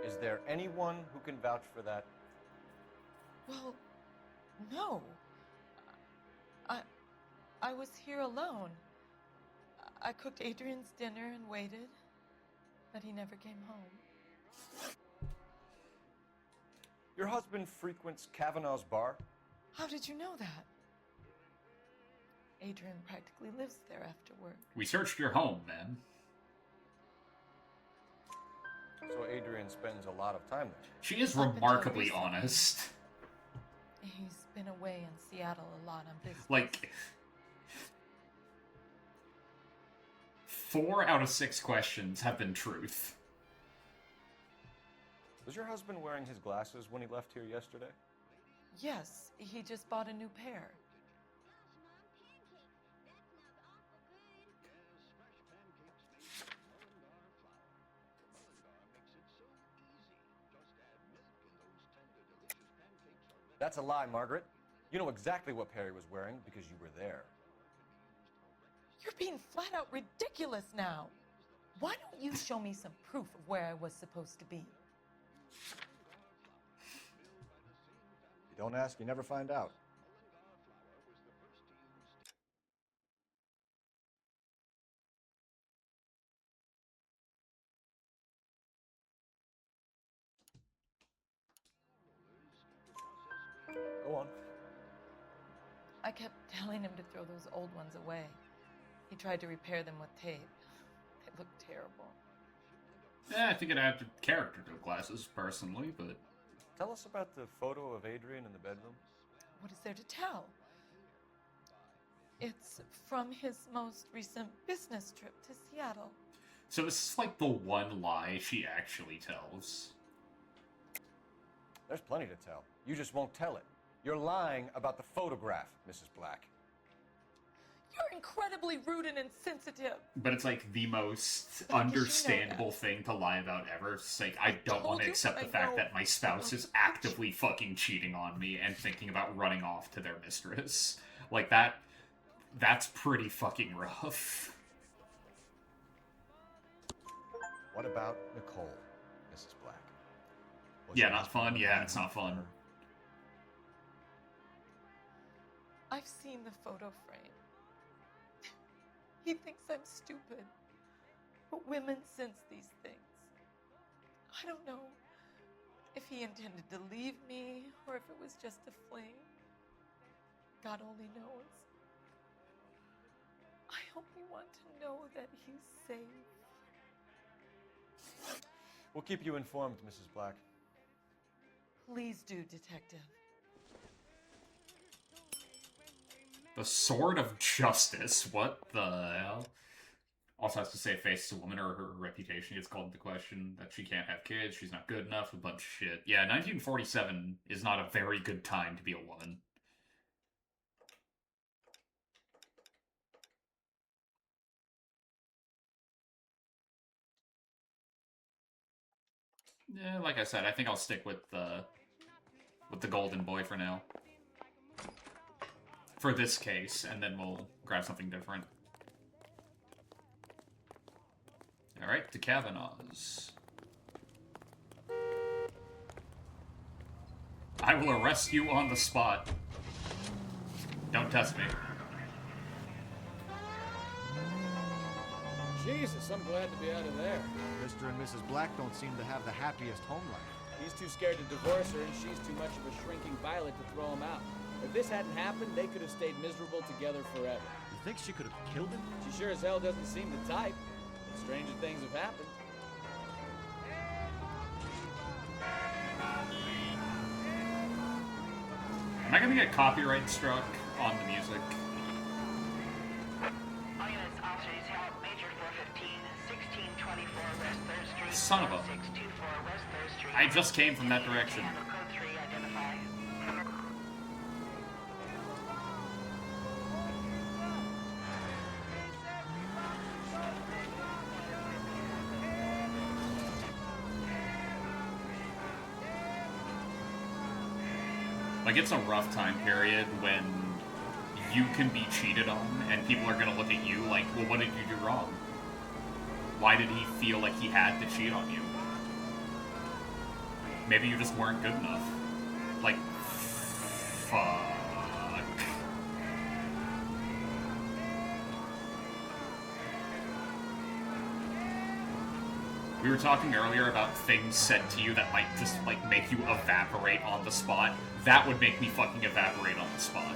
Is there anyone who can vouch for that? Well, no. I was here alone. I cooked Adrian's dinner and waited, but he never came home. Your husband frequents Kavanaugh's bar? How did you know that? Adrian practically lives there after work. We searched your home, man. So Adrian spends a lot of time there. She is remarkably honest. He's been away in Seattle a lot on business. Like, 4 out of 6 questions have been truth. Was your husband wearing his glasses when he left here yesterday? Yes, he just bought a new pair. That's a lie, Margaret. You know exactly what Perry was wearing because you were there. You're being flat out ridiculous now. Why don't you show me some proof of where I was supposed to be? You don't ask, you never find out. Go on. I kept telling him to throw those old ones away. He tried to repair them with tape. They looked terrible. Yeah, I think it added character to the glasses, personally, but... Tell us about the photo of Adrian in the bedroom. What is there to tell? It's from his most recent business trip to Seattle. So this is like the one lie she actually tells. There's plenty to tell. You just won't tell it. You're lying about the photograph, Mrs. Black. You're incredibly rude and insensitive. But it's like the most understandable thing to lie about ever. It's like, I don't want to accept the fact that my spouse is actively fucking cheating on me and thinking about running off to their mistress. Like, that's pretty fucking rough. What about Nicole, Mrs. Black? Yeah, not fun? Yeah, it's not fun. I've seen the photo frame. He thinks I'm stupid. But women sense these things. I don't know if he intended to leave me or if it was just a fling. God only knows. I only want to know that he's safe. We'll keep you informed, Mrs. Black. Please do, Detective. The Sword of Justice. What the hell? Also has to save face as a woman or her reputation gets called into question, that she can't have kids, she's not good enough, a bunch of shit. Yeah, 1947 is not a very good time to be a woman. Yeah, like I said, I think I'll stick with the Golden Boy for now. For this case, and then we'll grab something different. Alright, to Kavanaugh's. I will arrest you on the spot. Don't test me. Jesus, I'm glad to be out of there. Mr. and Mrs. Black don't seem to have the happiest home life. He's too scared to divorce her, and she's too much of a shrinking violet to throw him out. If this hadn't happened, they could have stayed miserable together forever. You think she could have killed him? She sure as hell doesn't seem the type. But stranger things have happened. Am I gonna get copyright struck on the music? son of a... I just came from that direction. Like, it's a rough time period when you can be cheated on, and people are gonna look at you like, well, what did you do wrong? Why did he feel like he had to cheat on you? Maybe you just weren't good enough. Like, fuck. We were talking earlier about things said to you that might just, like, make you evaporate on the spot. That would make me fucking evaporate on the spot.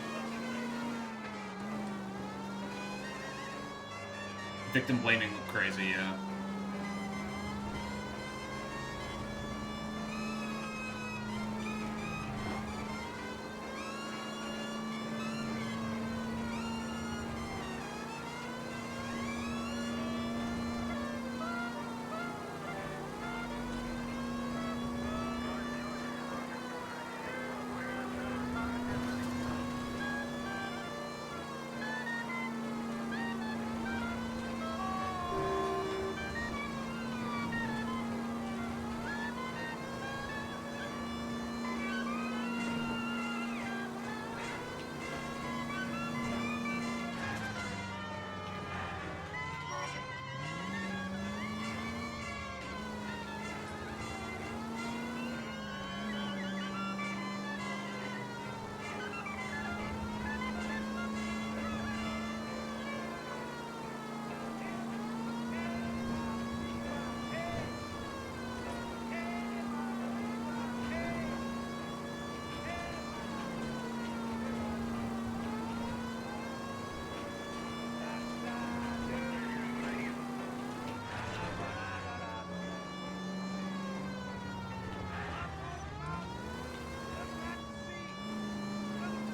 Victim blaming looked crazy, yeah.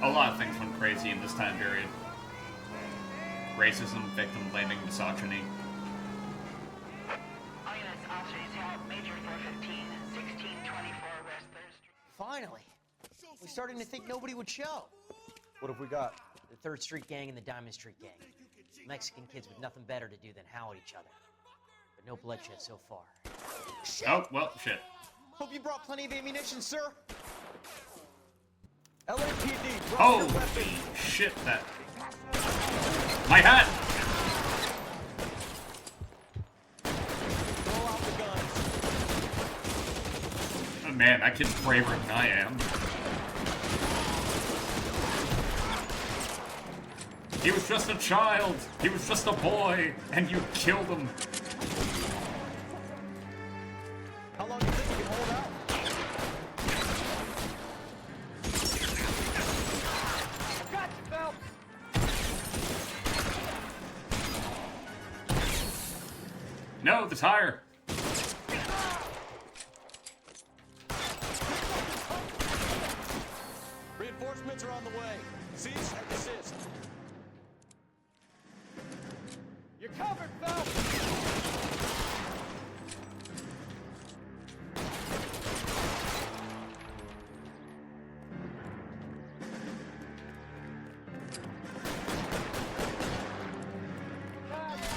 A lot of things went crazy in this time period. Racism, victim blaming, misogyny. Finally! We're starting to think nobody would show. What have we got? The 3rd Street Gang and the Diamond Street Gang. Mexican kids with nothing better to do than howl at each other. But no bloodshed so far. Shit. Oh, well, shit. Hope you brought plenty of ammunition, sir. LAPD, holy shit, that... My hat! Oh, man, that kid's braver than I am. He was just a child! He was just a boy! And you killed him! How long do you think you can hold out? No, the tire! Reinforcements are on the way. Cease and desist. You're covered, Phelps!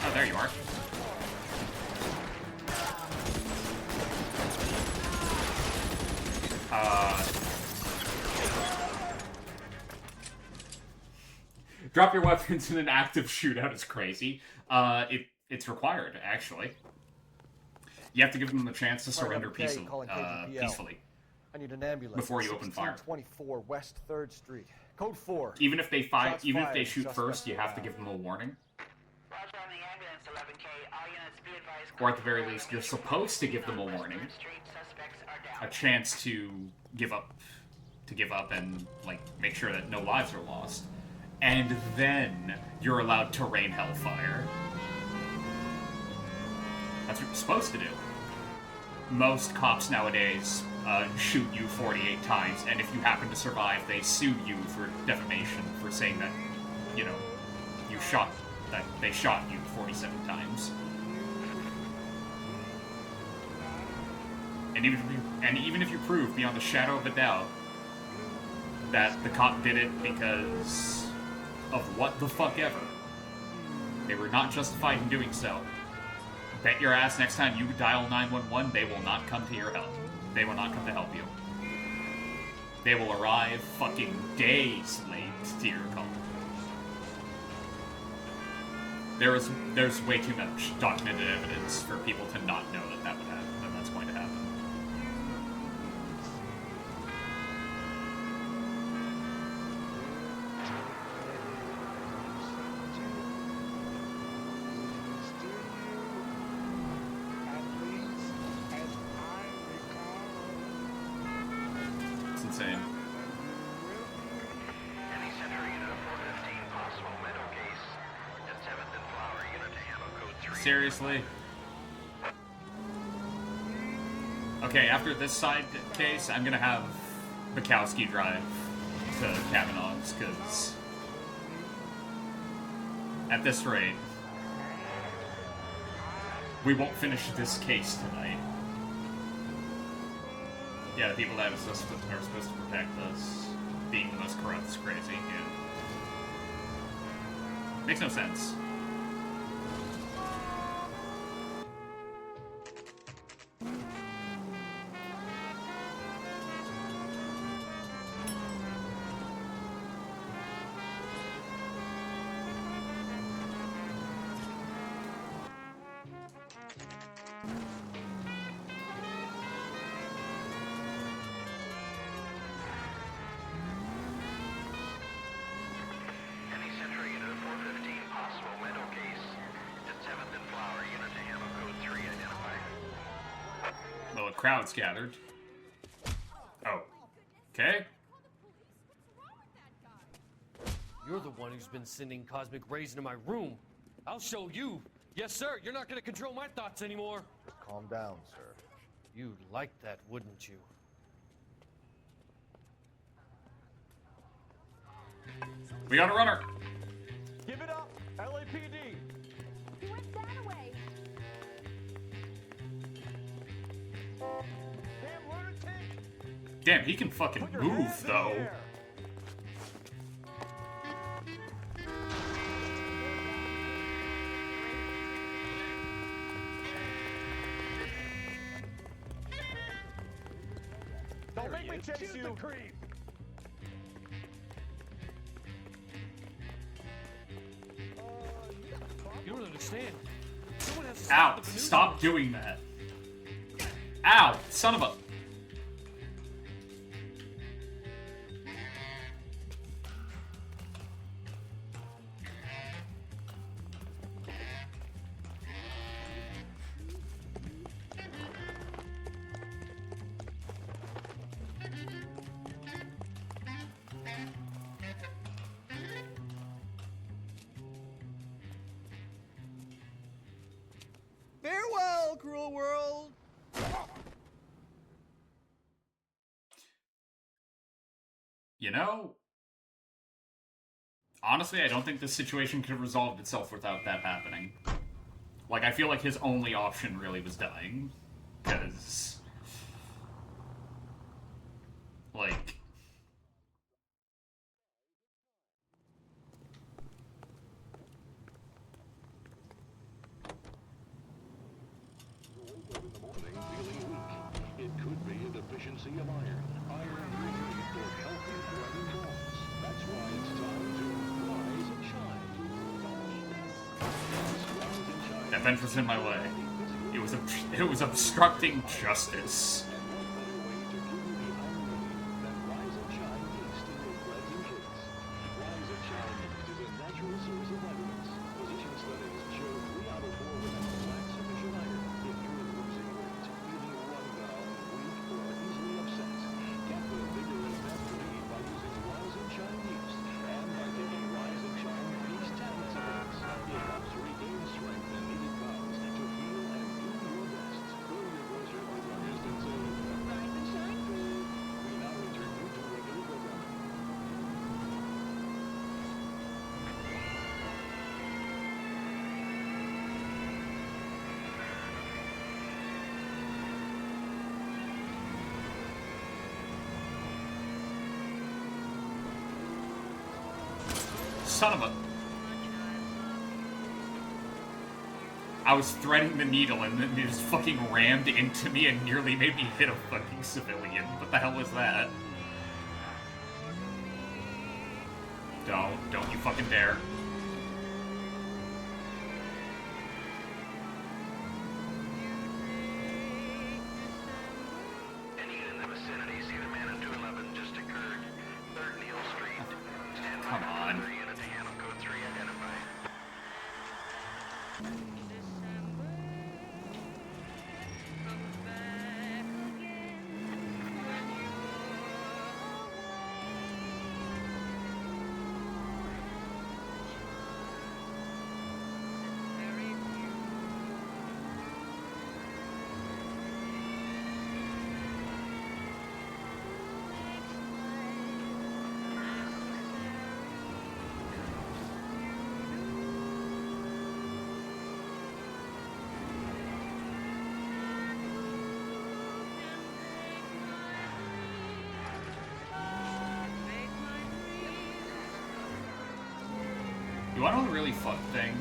Oh, there you are. Drop your weapons in an active shootout is crazy. It's required, actually. You have to give them the chance to surrender peacefully. I need an ambulance. Before you open fire. 1624 West 3rd Street. Code 4. Even if they shoot first, you have to give them a warning. Or at the very least, you're supposed to give them a warning. A chance to give up and, like, make sure that no lives are lost. And then you're allowed to rain hellfire. That's what you're supposed to do. Most cops nowadays shoot you 48 times, and if you happen to survive, they sue you for defamation for saying that, you know, they shot you 47 times. And even if you prove beyond a shadow of a doubt that the cop did it because of what the fuck ever, they were not justified in doing so. Bet your ass next time you dial 911, they will not come to your help. They will not come to help you. They will arrive fucking days late to your call. There's way too much documented evidence for people to not know that would happen, that that's going to happen. It's insane. Any Central unit of 415 possible mental case at 7th and Flower unit to handle code 3. Seriously? Okay, after this side case, I'm gonna have Bukowski drive to Kavanaugh's, because at this rate, we won't finish this case tonight. Yeah, the people that are supposed to protect us being the most corrupt is crazy, yeah. Makes no sense. Any Central unit of 415 possible mental case at 7th and Flower unit to handle code 3 identified. Well, a crowd's gathered. Oh. Okay. You're the one who's been sending cosmic rays into my room. I'll show you. Yes, sir. You're not going to control my thoughts anymore. Calm down, sir. You'd like that, wouldn't you? We got a runner. Give it up, LAPD. He went that way. Damn, he can fucking move, though. Don't make me chase Shoot you. the creep. You don't understand. Someone has to Ow, stop the maneuver. stop doing that. Ow, son of a... Farewell, cruel world. You know, honestly, I don't think this situation could have resolved itself without that happening. Like, I feel like his only option really was dying. Because... like... It could be a deficiency of iron. Iron we need for healthy blood and bones. That's why it's time to rise and shine. That bench was in my way. It was obstructing justice. son of a... I was threading the needle and then it just fucking rammed into me and nearly made me hit a fucking civilian. What the hell was that? Don't you fucking dare. Any unit in the vicinity, see the man in 211 just occurred. 3rd Neal Street. Stand by Come on. for unit to handle code 3 identify. You want to know a really fun thing?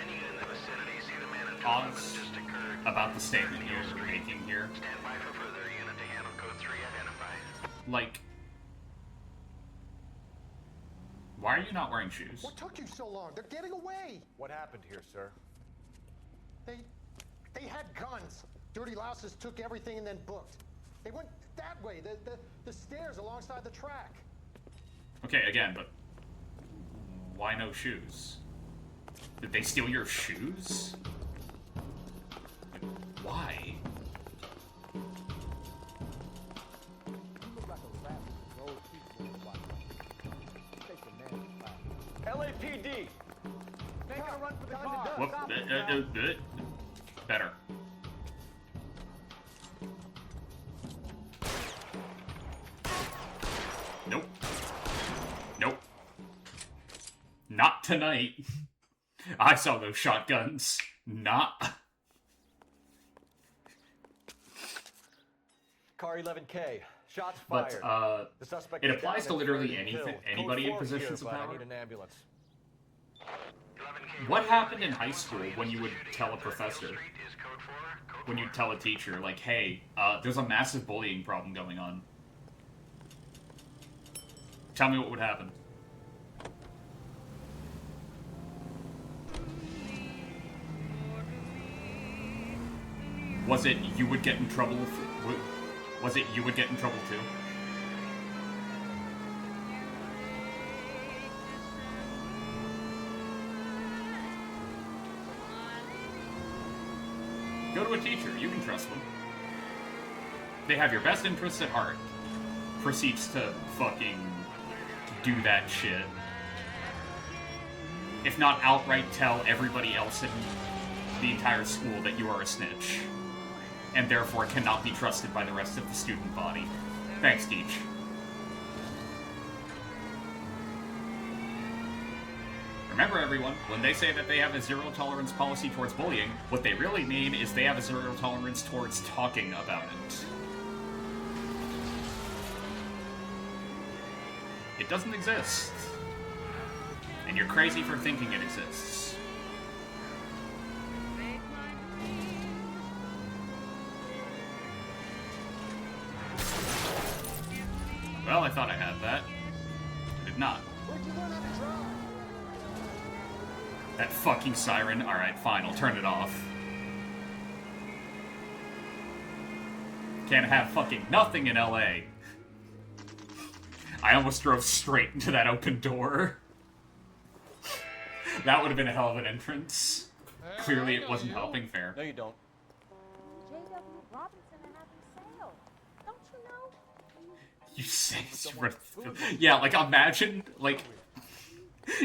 Any unit in the vicinity, see the man in 211 Oz, just occurred. about the statement you're making here. Stand by for further unit to handle code 3 identify. Like, why are you not wearing shoes? What took you so long? They're getting away. What happened here, sir? They had guns. Dirty louses took everything and then booked. They went that way, the stairs alongside the track. Okay, again, but why no shoes? Did they steal your shoes? Like, why? LAPD! Making a run for the car. Whoop, better. Nope. Nope. Not tonight. I saw those shotguns. Not. Car 11K. Shots But, fired. The suspect it is applies down to and literally being anything, killed. anybody Code in 4 positions here, of but I power. need an ambulance. What happened in high school when you would tell a professor, when you'd tell a teacher, like, hey, there's a massive bullying problem going on? Tell me what would happen. Was it you would get in trouble? Was it you would get in trouble too? Go to a teacher. You can trust them. They have your best interests at heart. Proceeds to fucking do that shit. If not outright tell everybody else in the entire school that you are a snitch. And therefore cannot be trusted by the rest of the student body. Thanks, Teach. Remember, everyone, when they say that they have a zero-tolerance policy towards bullying, what they really mean is they have a zero-tolerance towards talking about it. It doesn't exist. And you're crazy for thinking it exists. Well, I thought I had that. I did not. That fucking siren. Alright, fine, I'll turn it off. Can't have fucking nothing in LA. I almost drove straight into that open door. That would have been a hell of an entrance. Clearly it wasn't helping fair. No, you don't. J.W. Robinson are having sale. Don't you know? You say yeah, like imagine, like,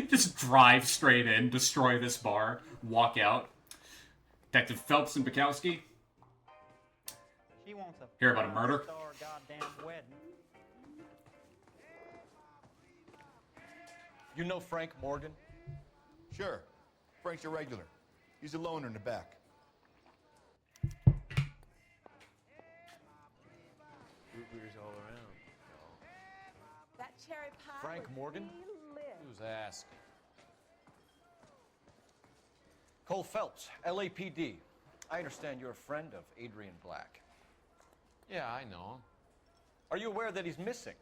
just drive straight in, destroy this bar, walk out. Detective Phelps and Bukowski. She wants a Hear about a murder? five-star goddamn wedding. You know Frank Morgan? Sure. Frank's a regular. He's a loner in the back. Root beers all around. That cherry pie. Frank was Morgan? really lit. Who's asking? Cole Phelps, LAPD. I understand you're a friend of Adrian Black. Yeah, I know him. Are you aware that he's missing?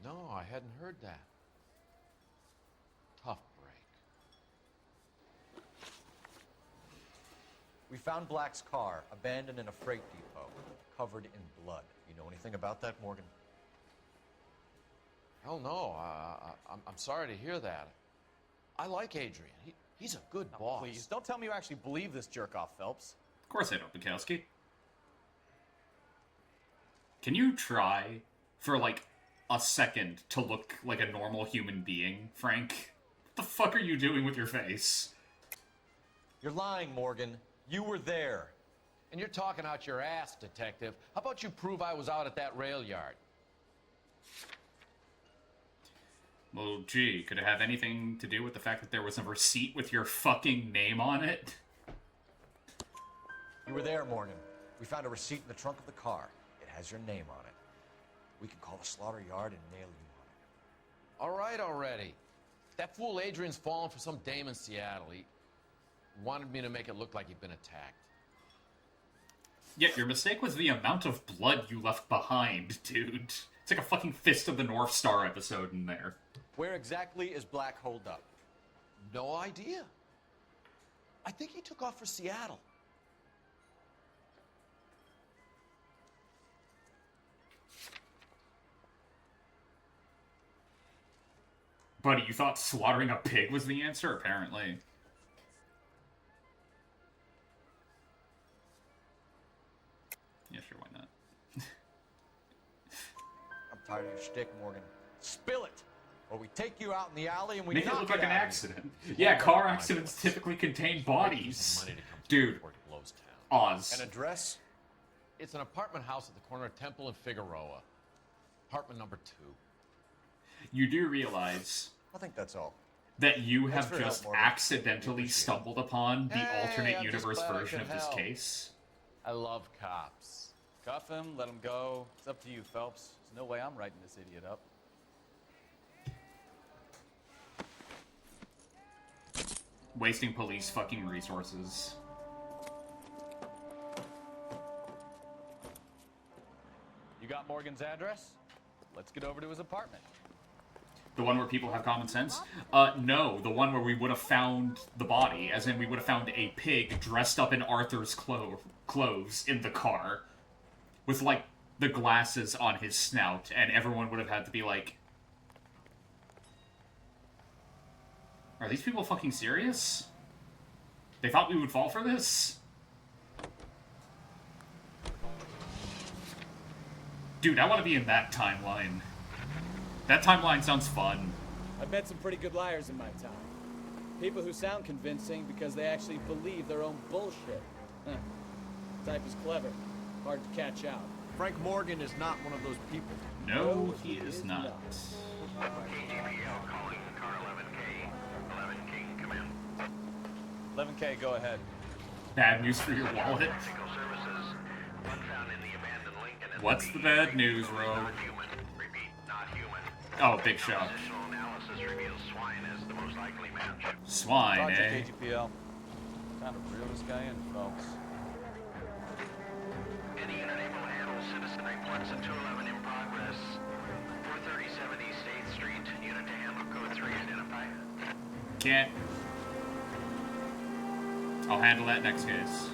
No, I hadn't heard that. Tough break. We found Black's car abandoned in a freight depot, covered in blood. You know anything about that, Morgan? Hell no. I'm sorry to hear that. I like Adrian. He's a good boss. Please, don't tell me you actually believe this jerk-off, Phelps. Of course I don't, Bukowski. Can you try for, like, a second to look like a normal human being, Frank? What the fuck are you doing with your face? You're lying, Morgan. You were there. And you're talking out your ass, detective. How about you prove I was out at that rail yard? Well, gee, could it have anything to do with the fact that there was a receipt with your fucking name on it? You were there, Morgan. We found a receipt in the trunk of the car. It has your name on it. We can call the slaughter yard and nail you on All right already. That fool Adrian's fallen for some dame in Seattle. He wanted me to make it look like he'd been attacked. Yeah, your mistake was the amount of blood you left behind, dude. It's like a fucking Fist of the North Star episode in there. it. Where exactly is Black holed up? No idea. I think he took off for Seattle. Buddy, you thought slaughtering a pig was the answer? Apparently. Yeah, sure, why not? I'm tired of your shtick, Morgan. Spill it, or we take you out in the alley and we Make it knock look like an out of you. accident. Yeah, car accidents typically contain bodies. Dude, Oz. An address? It's an apartment house at the corner of Temple and Figueroa. Apartment number 2. You do realize I think that's all. that you Thanks have for your help, just Morgan. accidentally stumbled upon the Hey, alternate I'm just universe glad I version could of this help. case. I love cops. Cuff him, let him go. It's up to you, Phelps. There's no way I'm writing this idiot up. Wasting police fucking resources. You got Morgan's address? Let's get over to his apartment. The one where people have common sense? No, the one where we would have found the body, as in we would have found a pig dressed up in Arthur's clothes in the car, with, like, the glasses on his snout, and everyone would have had to be like, are these people fucking serious? They thought we would fall for this? Dude, I want to be in that timeline. That timeline sounds fun. I've met some pretty good liars in my time. People who sound convincing because they actually believe their own bullshit. Huh. Type is clever. Hard to catch out. Frank Morgan is not one of those people. No, he is not. KGPL calling car 11K. 11K, come in. 11K, go ahead. Bad news for your wallet. Technical services. One found in the abandoned Lincoln. What's the bad news, Rogue? Not human. Repeat, not human. Oh, big shock. Additional analysis reveals swine as the most likely match. Swine, Roger, eh? KGPL. Time to reel this guy in, Phelps. Any unit able to handle citizen reports at 211 in progress. 437 East 8th Street. Unit to handle code 3 identify. Can't. I'll handle that next case.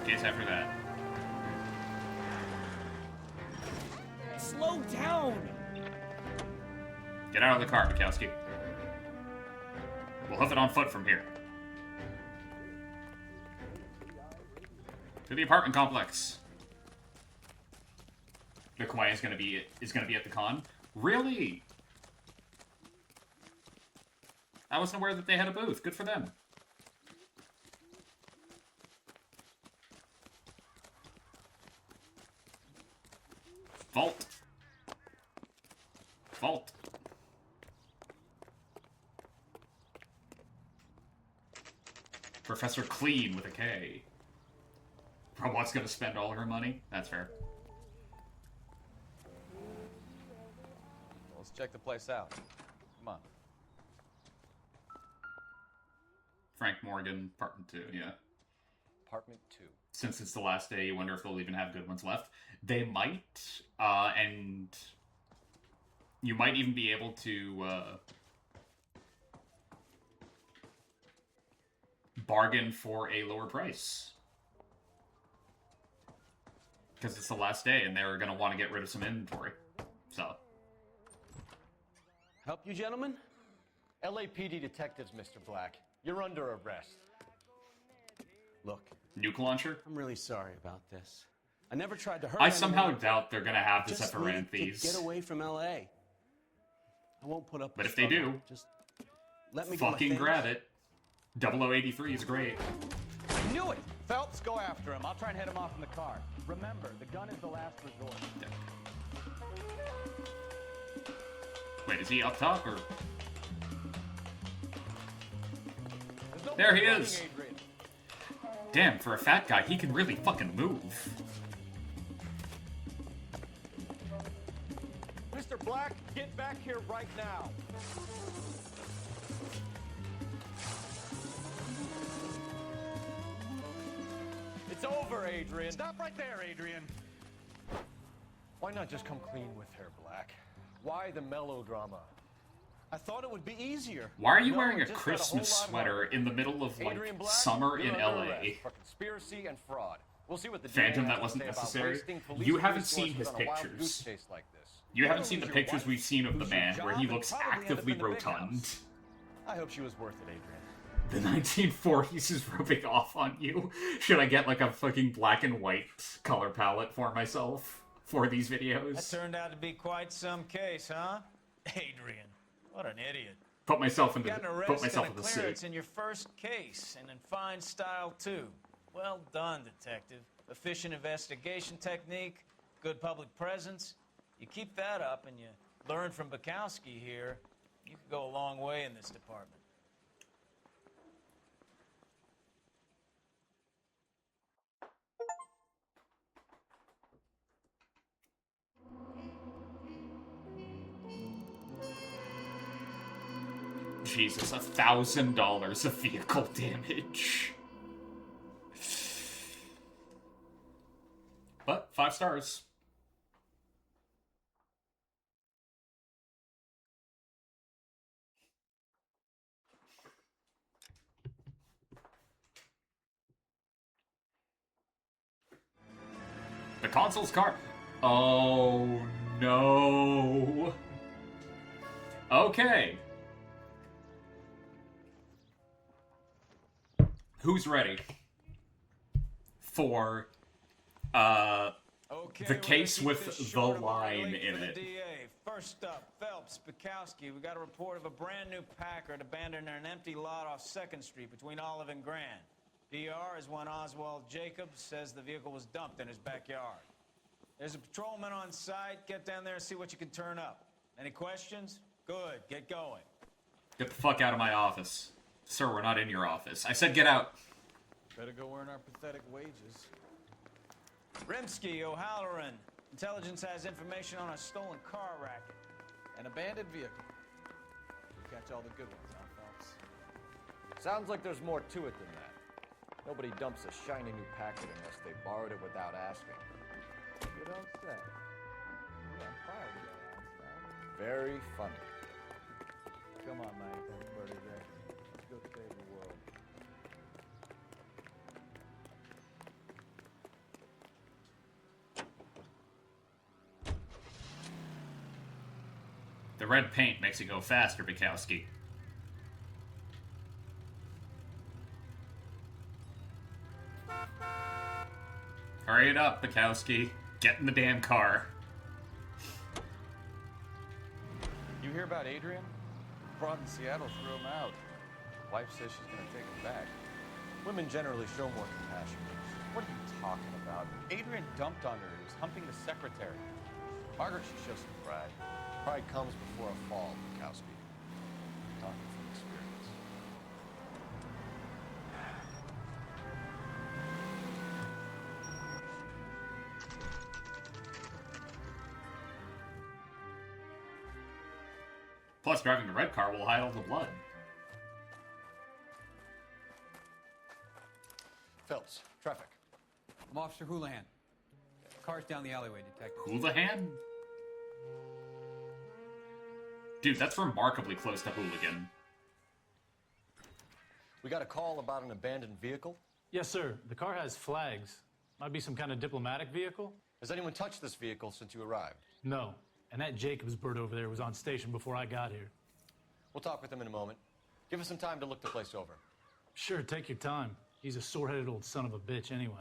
Case after that. Slow down! Get out of the car, Bukowski. We'll hoof it on foot from here. To the apartment complex. The Kawhi is gonna be at the con. Really? I wasn't aware that they had a booth. Good for them. Vault. Vault. Professor Clean with a K. Robot's gonna spend all her money? That's fair. Let's check the place out. Come on. Frank Morgan, Part 2, yeah. Apartment 2. Since it's the last day, you wonder if they'll even have good ones left. They might, and you might even be able to bargain for a lower price. Because it's the last day, and they're going to want to get rid of some inventory. So. Help you, gentlemen? LAPD detectives, Mr. Black. You're under arrest. Look. Nuke launcher? I'm really sorry about this. I never tried to hurt I anyone. somehow doubt they're going to have this Just at needed to Feranthes. get away from LA. I won't put up But with if they trouble. do, Just let me get my fucking things. grab it. 0083 is great. Knew it! Phelps, go after him. I'll try and head him off in the car. Remember, the gun is the last resort. Wait, is he up top, or...? There he is! Damn, for a fat guy, he can really fucking move. Mr. Black, get back here right now. It's over, Adrian. Stop right there, Adrian. Why not just come clean with her, Black? Why the melodrama? I thought it would be easier. Why are you No, wearing a it just got a whole Christmas lot sweater harder. in the middle of, like, Adrian Black, summer you're in under LA? arrest for conspiracy and fraud. We'll see what the Phantom, DA that has to wasn't say about necessary. wasting police You haven't seen resources his on a wild pictures. goose chase like this. You haven't Lose seen the your pictures wife, we've seen of the lose your man, where he job, and looks probably end up actively in the big rotund. house. I hope she was worth it, Adrian. The 1940s is rubbing off on you. Should I get, like, a fucking black and white color palette for myself for these videos? That turned out to be quite some case, huh? Adrian, what an idiot. Put myself in You got an the arrest put myself in and a the clearance suit. in your first case, and in fine style, too. Well done, detective. Efficient investigation technique, good public presence. You keep that up and you learn from Bukowski here, you could go a long way in this department. Jesus, $1,000 of vehicle damage. But 5 stars. The console's car. Oh no. Okay. Who's ready for the case with the line in it? First up, Phelps, Bukowski. We got a report of a brand new Packard abandoned in an empty lot off 2nd Street between Olive and Grand. DR is one Oswald Jacobs says the vehicle was dumped in his backyard. There's a patrolman on site. Get down there and see what you can turn up. Any questions? Good. Get going. Get the fuck out of my office. Sir, we're not in your office. I said get out. Better go earn our pathetic wages. Rimsky, O'Halloran. Intelligence has information on a stolen car racket. An abandoned vehicle. You catch all the good ones, huh, Phelps? Sounds like there's more to it than that. Nobody dumps a shiny new Packard unless they borrowed it without asking. You don't say. You're on fire today, Einstein. Very funny. Come on, Mike. Everybody there. Let's go save the world. The red paint makes it go faster, Bukowski. Hurry it up, Bukowski. Get in the damn car. You hear about Adrian? Fraud in Seattle threw him out. Wife says she's gonna take him back. Women generally show more compassion. What are you talking about? Adrian dumped on her. He was humping the secretary. Margaret should show some pride. Pride comes before a fall, Bukowski. Talking from experience. Plus, driving the red car will hide all the blood. Officer Houlihan. Car's down the alleyway, Detective. Houlihan? Dude, that's remarkably close to hooligan. We got a call about an abandoned vehicle. Yes, sir. The car has flags. Might be some kind of diplomatic vehicle. Has anyone touched this vehicle since you arrived? No. And that Jacobs bird over there was on station before I got here. We'll talk with him in a moment. Give us some time to look the place over. Sure, take your time. He's a sore-headed old son of a bitch anyway.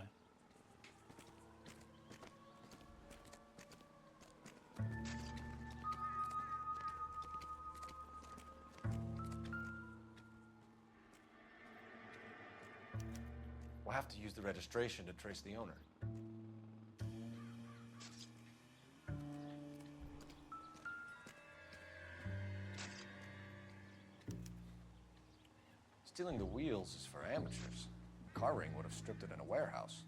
We'll have to use the registration to trace the owner. Stealing the wheels is for amateurs. Car ring would have stripped it in a warehouse.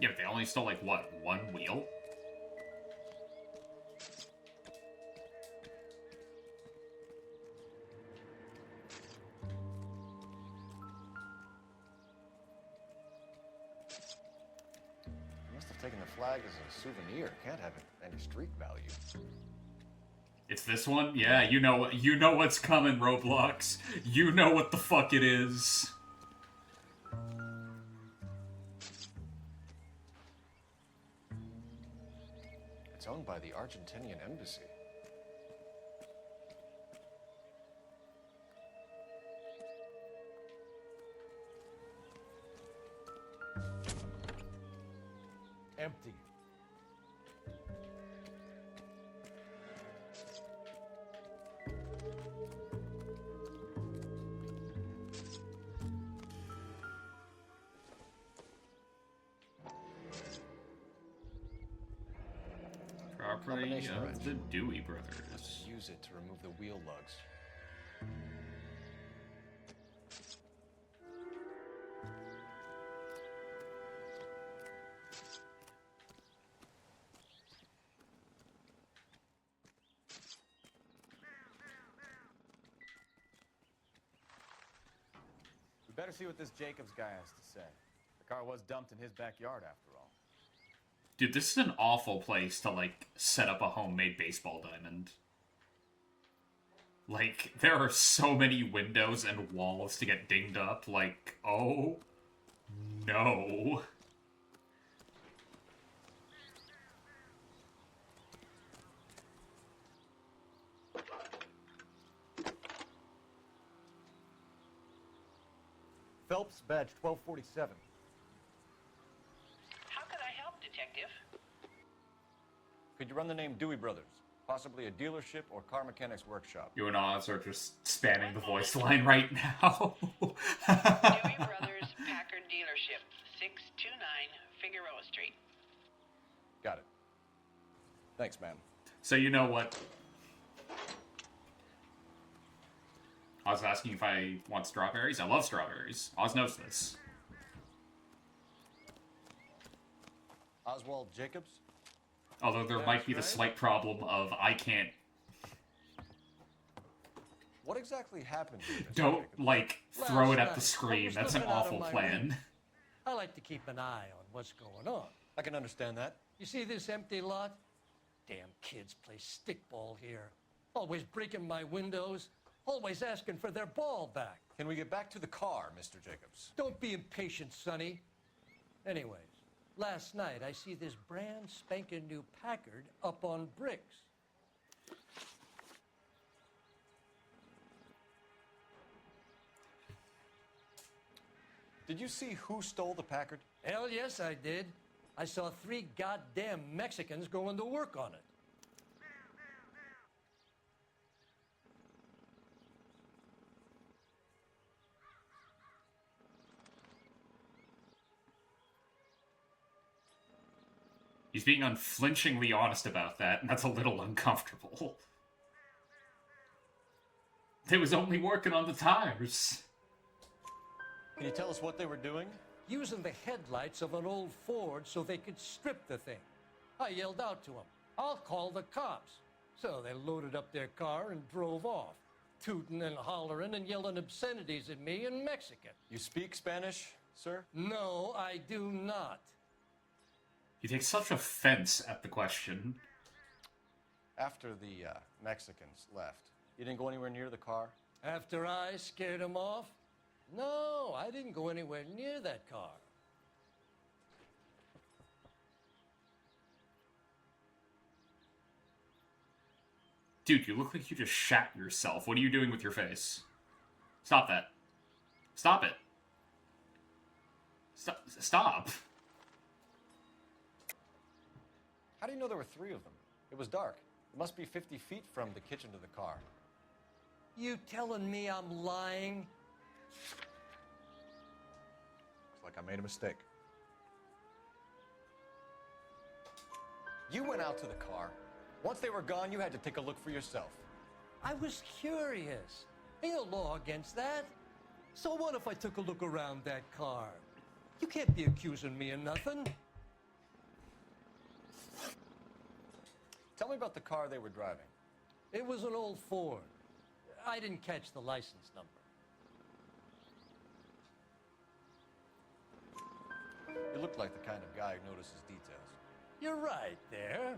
Yeah, but they only stole, like, what, one wheel? Must have taken the flag as a souvenir. Can't have any street value. It's this one? Yeah, you know what's coming, Roblox. You know what the fuck it is. It's owned by the Argentinian embassy. Empty. Property of the Dewey Brothers. Let's use it to remove the wheel lugs. We better see what this Jacobs guy has to say. The car was dumped in his backyard, after all. Dude, this is an awful place to, like, set up a homemade baseball diamond. Like, there are so many windows and walls to get dinged up. Like, oh no. Phelps, badge 1247. How could I help, Detective? Could you run the name Dewey Brothers? Possibly a dealership or car mechanics workshop. You and Oz are just spamming the voice line right now. Dewey Brothers Packard Dealership, 629 Figueroa Street. Got it. Thanks, ma'am. So you know what? Oz asking if I want strawberries. I love strawberries. Oz knows this. Oswald Jacobs? Although there might be the slight problem of I can't... What exactly happened here, Mr. Don't, Jacobs? like, throw it at the screen. That's an awful plan. I like to keep an eye on what's going on. I can understand that. You see this empty lot? Damn kids play stickball here. Always breaking my windows. Always asking for their ball back. Can we get back to the car, Mr. Jacobs? Don't be impatient, Sonny. Anyways, last night I see this brand spanking new Packard up on bricks. Did you see who stole the Packard? Hell yes, I did. I saw 3 goddamn Mexicans going to work on it. He's being unflinchingly honest about that, and that's a little uncomfortable. They was only working on the tires. Can you tell us what they were doing? Using the headlights of an old Ford so they could strip the thing. I yelled out to them, "I'll call the cops." So they loaded up their car and drove off. tooting and hollering and yelling obscenities at me in Mexican. You speak Spanish, sir? No, I do not. He takes such offense at the question. After the Mexicans left, you didn't go anywhere near the car? After I scared him off? No, I didn't go anywhere near that car. Dude, you look like you just shat yourself. What are you doing with your face? Stop that. Stop it. Stop. How do you know there were 3 of them? It was dark. It must be 50 feet from the kitchen to the car. You telling me I'm lying? Looks like I made a mistake. You went out to the car. Once they were gone, you had to take a look for yourself. I was curious. Ain't no law against that. So what if I took a look around that car? You can't be accusing me of nothing. Tell me about the car they were driving. It was an old Ford. I didn't catch the license number. You look like the kind of guy who notices details. You're right there.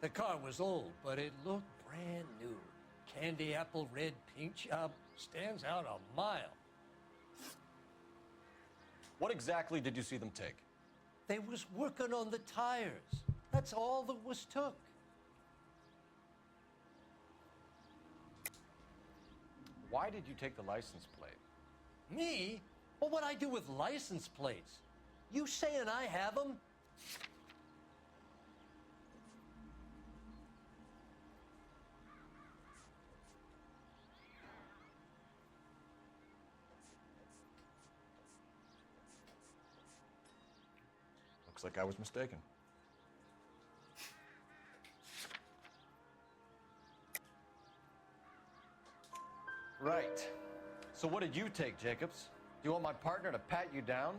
The car was old, but it looked brand new. Candy apple red paint job stands out a mile. What exactly did you see them take? They was working on the tires. That's all that was took. Why did you take the license plate? Me? Well, what'd I do with license plates? You saying I have them? Looks like I was mistaken. Right. So what did you take, Jacobs? Do you want my partner to pat you down?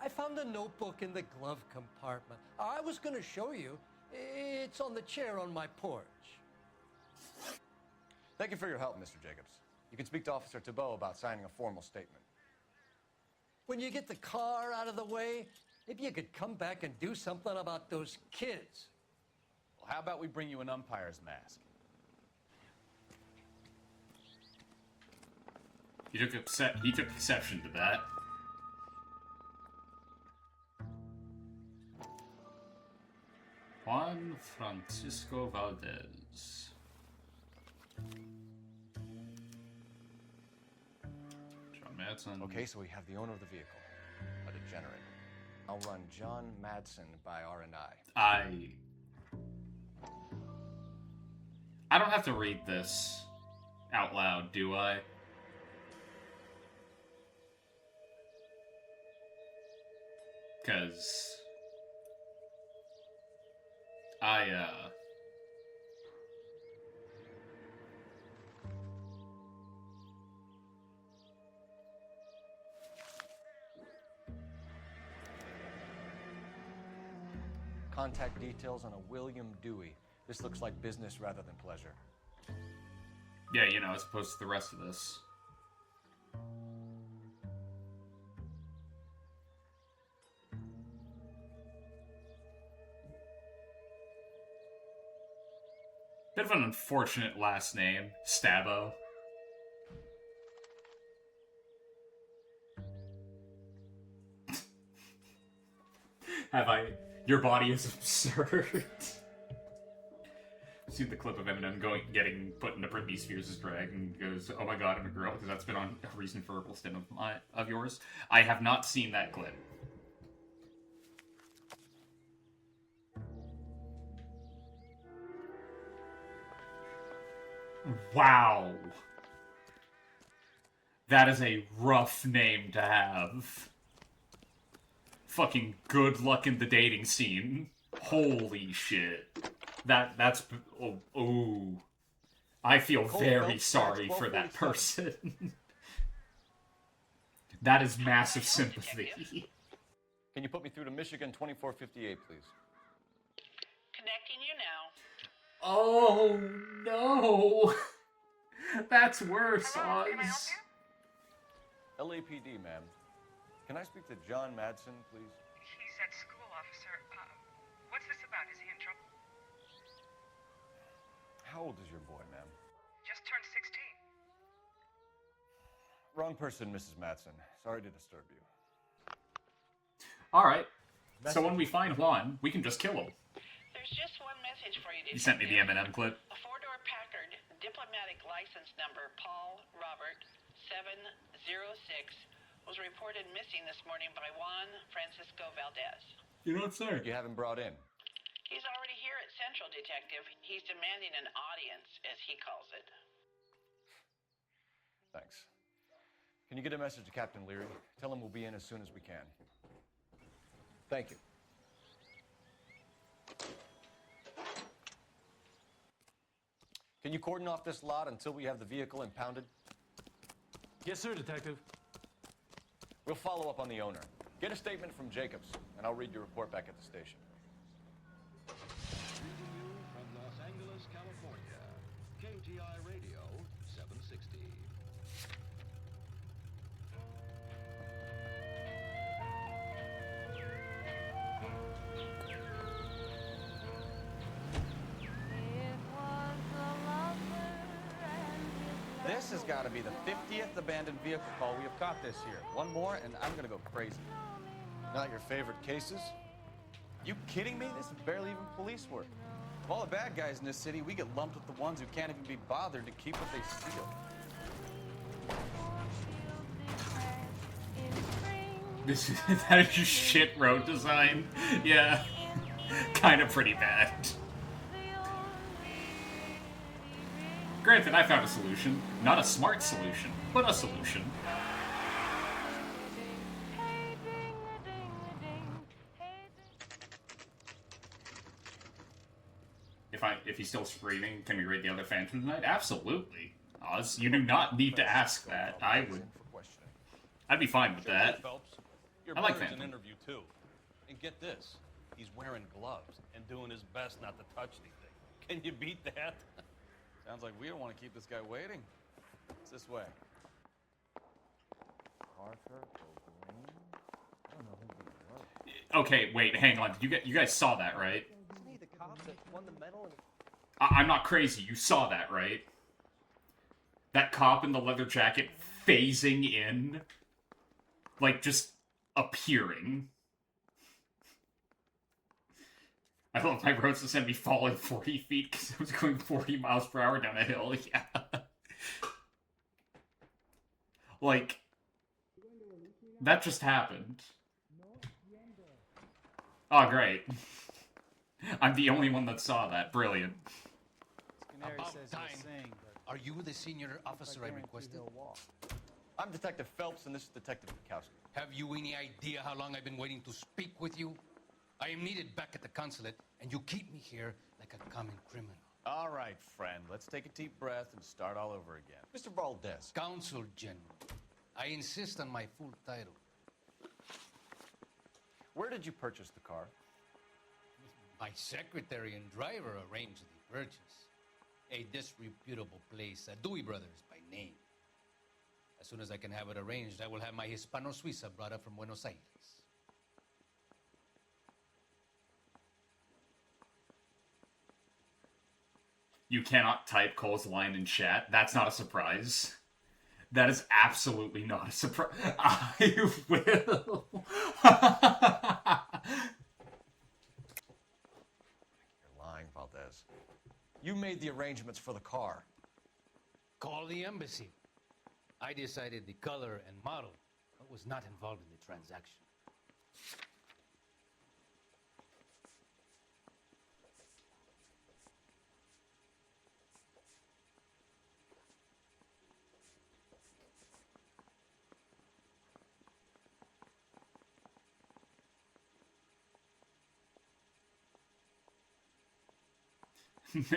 I found a notebook in the glove compartment. I was going to show you. It's on the chair on my porch. Thank you for your help, Mr. Jacobs. You can speak to Officer Thibault about signing a formal statement. When you get the car out of the way, maybe you could come back and do something about those kids. Well, how about we bring you an umpire's mask? He took exception to that. Juan Francisco Valdez. John Madsen. Okay, so we have the owner of the vehicle, a degenerate. I'll run John Madsen by R&I. I don't have to read this out loud, do I? Because Contact details on a William Dewey. This looks like business rather than pleasure. Yeah, you know, as opposed to the rest of this. Bit of an unfortunate last name, Stabbo. Have I? Your body is absurd. See the clip of Eminem getting put into Britney Spears' drag and goes, "Oh my God, I'm a girl," because that's been on a recent verbal stem of yours. I have not seen that clip. Wow. That is a rough name to have. Fucking good luck in the dating scene. Holy shit. That's... Oh. I feel very sorry for that person. That is massive sympathy. Can you put me through to Michigan 2458, please? Connecting you now. Oh, no. That's worse, Oz. LAPD, ma'am. Can I speak to John Madsen, please? He's at school, officer. What's this about? Is he in trouble? How old is your boy, ma'am? Just turned 16. Wrong person, Mrs. Madsen. Sorry to disturb you. Alright. So when we find Juan, we can just kill him. There's just one message for you. You sent me the Eminem clip. A four-door Packard, diplomatic license number Paul Robert 706, was reported missing this morning by Juan Francisco Valdez. You don't say. You have him brought in. He's already here at Central, Detective. He's demanding an audience, as he calls it. Thanks. Can you get a message to Captain Leary? Tell him we'll be in as soon as we can. Thank you. Can you cordon off this lot until we have the vehicle impounded? Yes, sir, Detective. We'll follow up on the owner. Get a statement from Jacobs, and I'll read your report back at the station. From Los Angeles, California, KTI Radio 760. This has got to be the 50th abandoned vehicle call we have caught this year. One more, and I'm gonna go crazy. Not your favorite cases? You kidding me? This is barely even police work. Of all the bad guys in this city, we get lumped with the ones who can't even be bothered to keep what they steal. This that is just shit road design. Yeah. Kind of pretty bad. Granted, I found a solution. Not a smart solution, but a solution. If he's still screaming, can we raid the other Phantom tonight? Absolutely. Oz, you do not need to ask that. I would. I'd be fine with that. Phelps, your I like brother's Phantom. an interview too. And get this, he's wearing gloves and doing his best not to touch anything. Can you beat that? Sounds like we don't want to keep this guy waiting. It's this way. Parker, O'Green? I don't know who he was. Okay, wait, hang on. You guys saw that, right? Isn't he the cop that won the medal? I'm not crazy. You saw that, right? That cop in the leather jacket phasing in. Like, just appearing. I thought my roads was going to be falling 40 feet because I was going 40 miles per hour down a hill. Yeah. Like, that just happened. Oh, great. I'm the only one that saw that. Brilliant. About time. Are you the senior officer I requested? I'm Detective Phelps, and this is Detective Bukowski. Have you any idea how long I've been waiting to speak with you? I am needed back at the consulate, and you keep me here like a common criminal. All right, friend. Let's take a deep breath and start all over again. Mr. Valdez. Consul General. I insist on my full title. Where did you purchase the car? My secretary and driver arranged the purchase. A disreputable place, Dewey Brothers by name. As soon as I can have it arranged, I will have my Hispano Suiza brought up from Buenos Aires. You cannot type Cole's line in chat. That's not a surprise. That is absolutely not a surprise. I will. You're lying, Valdez. You made the arrangements for the car. Call the embassy. I decided the color and model, but was not involved in the transaction.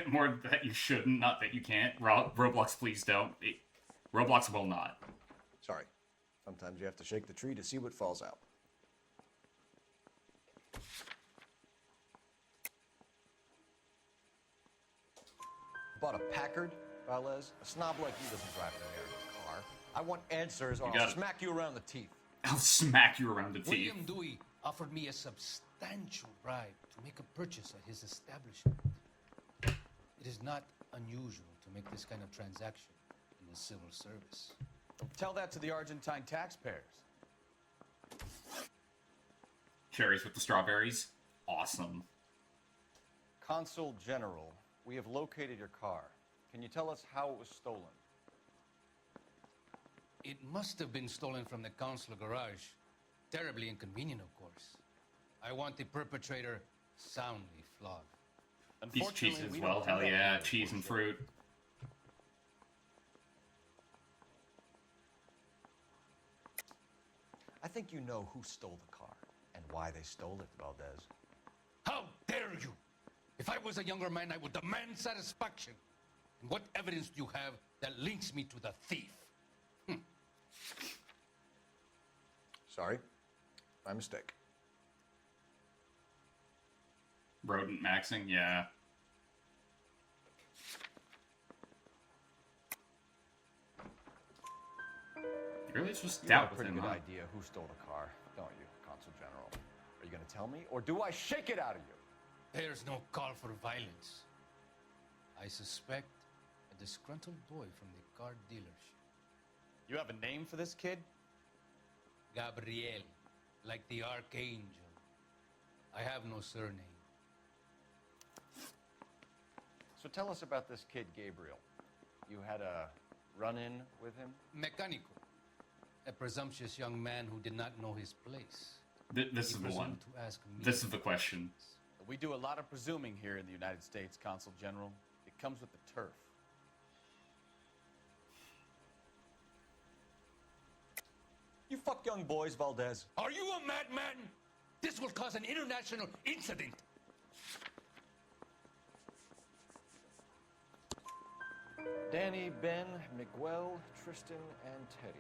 More that you shouldn't, not that you can't. Roblox, please don't. Roblox will not. Sorry. Sometimes you have to shake the tree to see what falls out. Bought a Packard, Valles, a snob like you doesn't drive an American car. I want answers or You got I'll it. smack you around the teeth. I'll smack you around the teeth. William Dewey offered me a substantial bribe to make a purchase at his establishment. It is not unusual to make this kind of transaction in the civil service. Tell that to the Argentine taxpayers. Cherries with the strawberries. Awesome. Consul General, we have located your car. Can you tell us how it was stolen? It must have been stolen from the consular garage. Terribly inconvenient, of course. I want the perpetrator soundly flogged. These cheese as well. Hell yeah. Cheese and fruit. I think you know who stole the car and why they stole it, Valdez. How dare you! If I was a younger man, I would demand satisfaction. And what evidence do you have that links me to the thief? Sorry. My mistake. Rodent maxing, yeah. Really, it's just You have doubt a with pretty him, good huh? idea who stole the car, don't you, Consul General? Are you going to tell me, or do I shake it out of you? There's no call for violence. I suspect a disgruntled boy from the car dealership. You have a name for this kid? Gabriel, like the archangel. I have no surname. So tell us about this kid, Gabriel. You had a run-in with him? Mecánico. A presumptuous young man who did not know his place. This He is the presumed one. to ask me. This is the question. We do a lot of presuming here in the United States, Consul General. It comes with the turf. You fuck young boys, Valdez. Are you a madman? This will cause an international incident. Danny, Ben, Miguel, Tristan, and Teddy.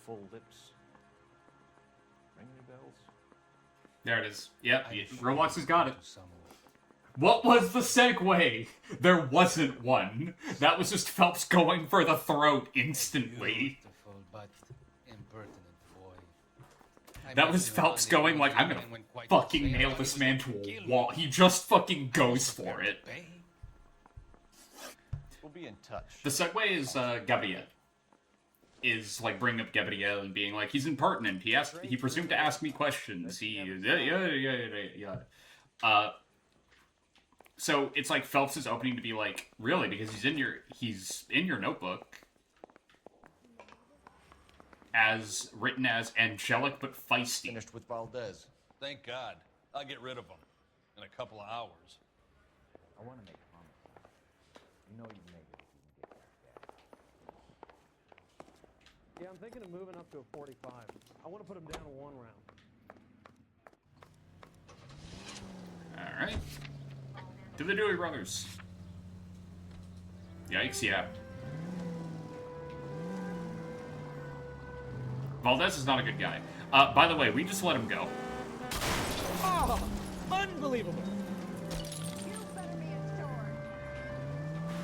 Full lips. Ring any bells? There it is. Yep, Roblox has got it. What was the segue? There wasn't one. That was just Phelps going for the throat instantly. Beautiful but impertinent boy. That was Phelps going like, I'm gonna fucking nail this man to a wall. He just fucking goes for it. We'll be in touch. The segue is Gabriel. Is like bringing up Gabriel and being like, he's impertinent. He presumed to ask me questions. Yeah. So it's like Phelps is opening to be like, really, because he's in your notebook as written as angelic but feisty. Finished with Valdez. Thank God. I'll get rid of him in a couple of hours. I want to make a promise. You know you make it if you can get that. Yeah, I'm thinking of moving up to a 45. I want to put him down in 1 round. Alright. To the Dewey Brothers. Yikes, yeah. Valdez is not a good guy. By the way, we just let him go. Oh, unbelievable.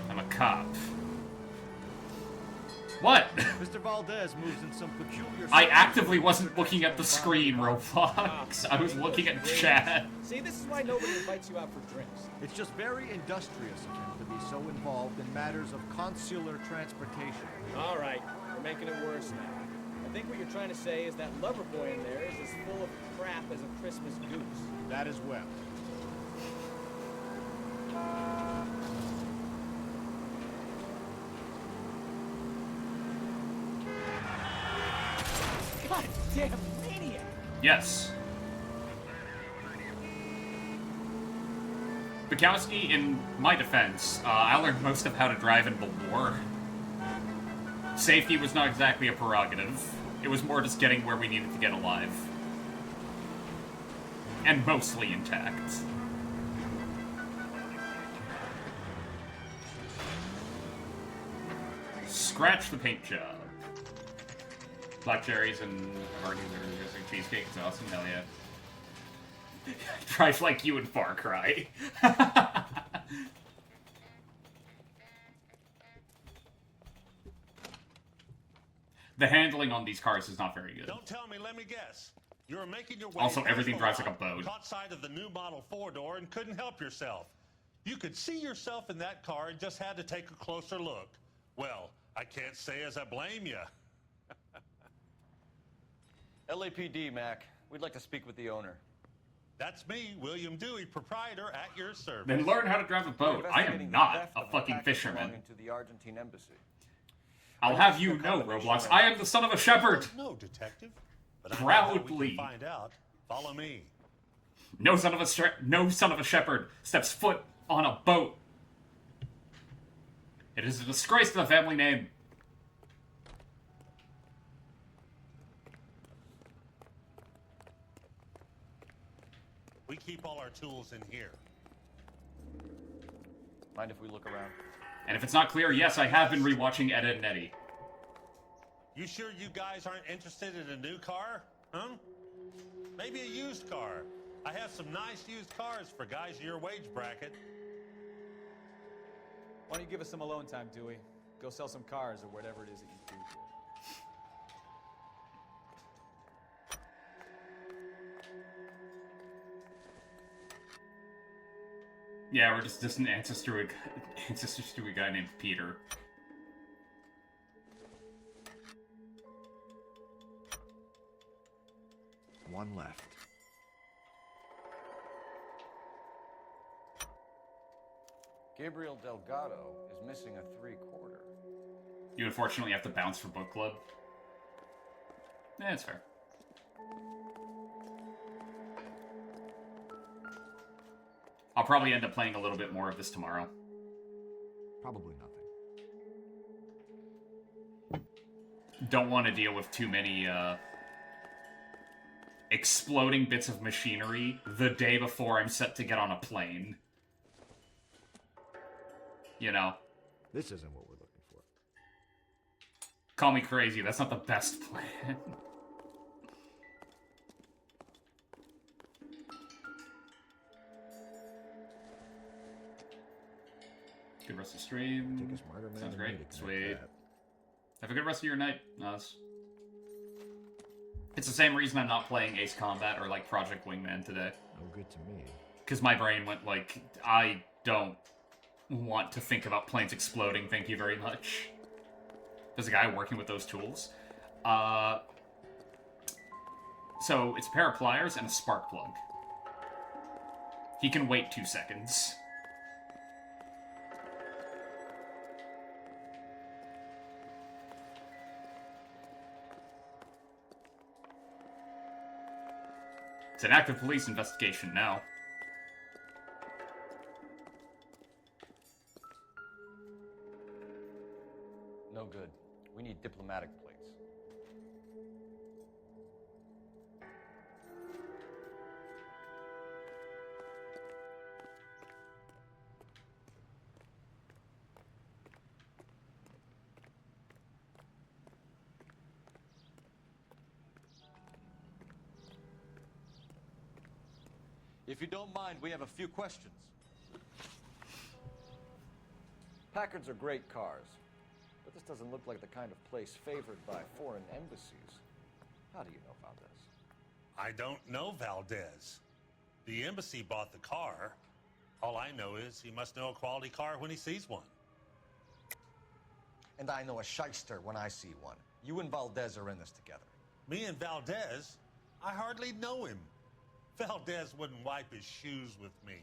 I'm a cop. What? Mr. Valdez moves in some peculiar... I actively wasn't looking at the screen, Roblox. I was looking at chat. See, this is why nobody invites you out for drinks. It's just very industrious of him to be so involved in matters of consular transportation. All right, you're making it worse now. I think what you're trying to say is that lover boy in there is as full of crap as a Christmas goose. That as well. Goddamn maniac! Yes. Bukowski, in my defense, I learned most of how to drive in the war. Safety was not exactly a prerogative. It was more just getting where we needed to get alive. And mostly intact. Scratch the paint job. Black cherries and Hardee's are cheesecake. It's awesome. Hell yeah. Drive like you in Far Cry. The handling on these cars is not very good. Don't tell me, let me guess. You were making your way. Also, past everything the drives like lot, a boat. Caught sight of the new model 4-door and couldn't help yourself. You could see yourself in that car and just had to take a closer look. Well, I can't say as I blame you. LAPD, Mac. We'd like to speak with the owner. That's me, William Dewey, proprietor at your service. Then learn how to drive a boat. I am not a fucking fisherman. To the Argentine embassy. I'll have you know, Roblox, I am the son of a shepherd. No, detective. But I know how we can Proudly. find out. Follow me. No son of a shepherd steps foot on a boat. It is a disgrace to the family name. We keep all our tools in here. Mind if we look around? And if it's not clear, yes, I have been rewatching Ed, Edd n Eddy. You sure you guys aren't interested in a new car? Huh? Maybe a used car. I have some nice used cars for guys in your wage bracket. Why don't you give us some alone time, Dewey? Go sell some cars or whatever it is that you do here. Yeah, we're just distant ancestors to a guy named Peter. One left. Gabriel Delgado is missing a 3/4. You unfortunately have to bounce for book club. That's fair. I'll probably end up playing a little bit more of this tomorrow. Probably nothing. Don't want to deal with too many, exploding bits of machinery the day before I'm set to get on a plane. You know. This isn't what we're looking for. Call me crazy, that's not the best plan. Good rest of the stream. Take a smarter man Sounds than me great. to Sweet. connect that. Have a good rest of your night, Oz. It's the same reason I'm not playing Ace Combat or like Project Wingman today. No good to me. Because my brain went like, I don't want to think about planes exploding, thank you very much. There's a guy working with those tools. So it's a pair of pliers and a spark plug. He can wait 2 seconds. It's an active police investigation now. No good. We need diplomatic plates. If you don't mind, we have a few questions. Packards are great cars, but this doesn't look like the kind of place favored by foreign embassies. How do you know Valdez? I don't know Valdez. The embassy bought the car. All I know is he must know a quality car when he sees one. And I know a shyster when I see one. You and Valdez are in this together. Me and Valdez? I hardly know him. Valdez wouldn't wipe his shoes with me.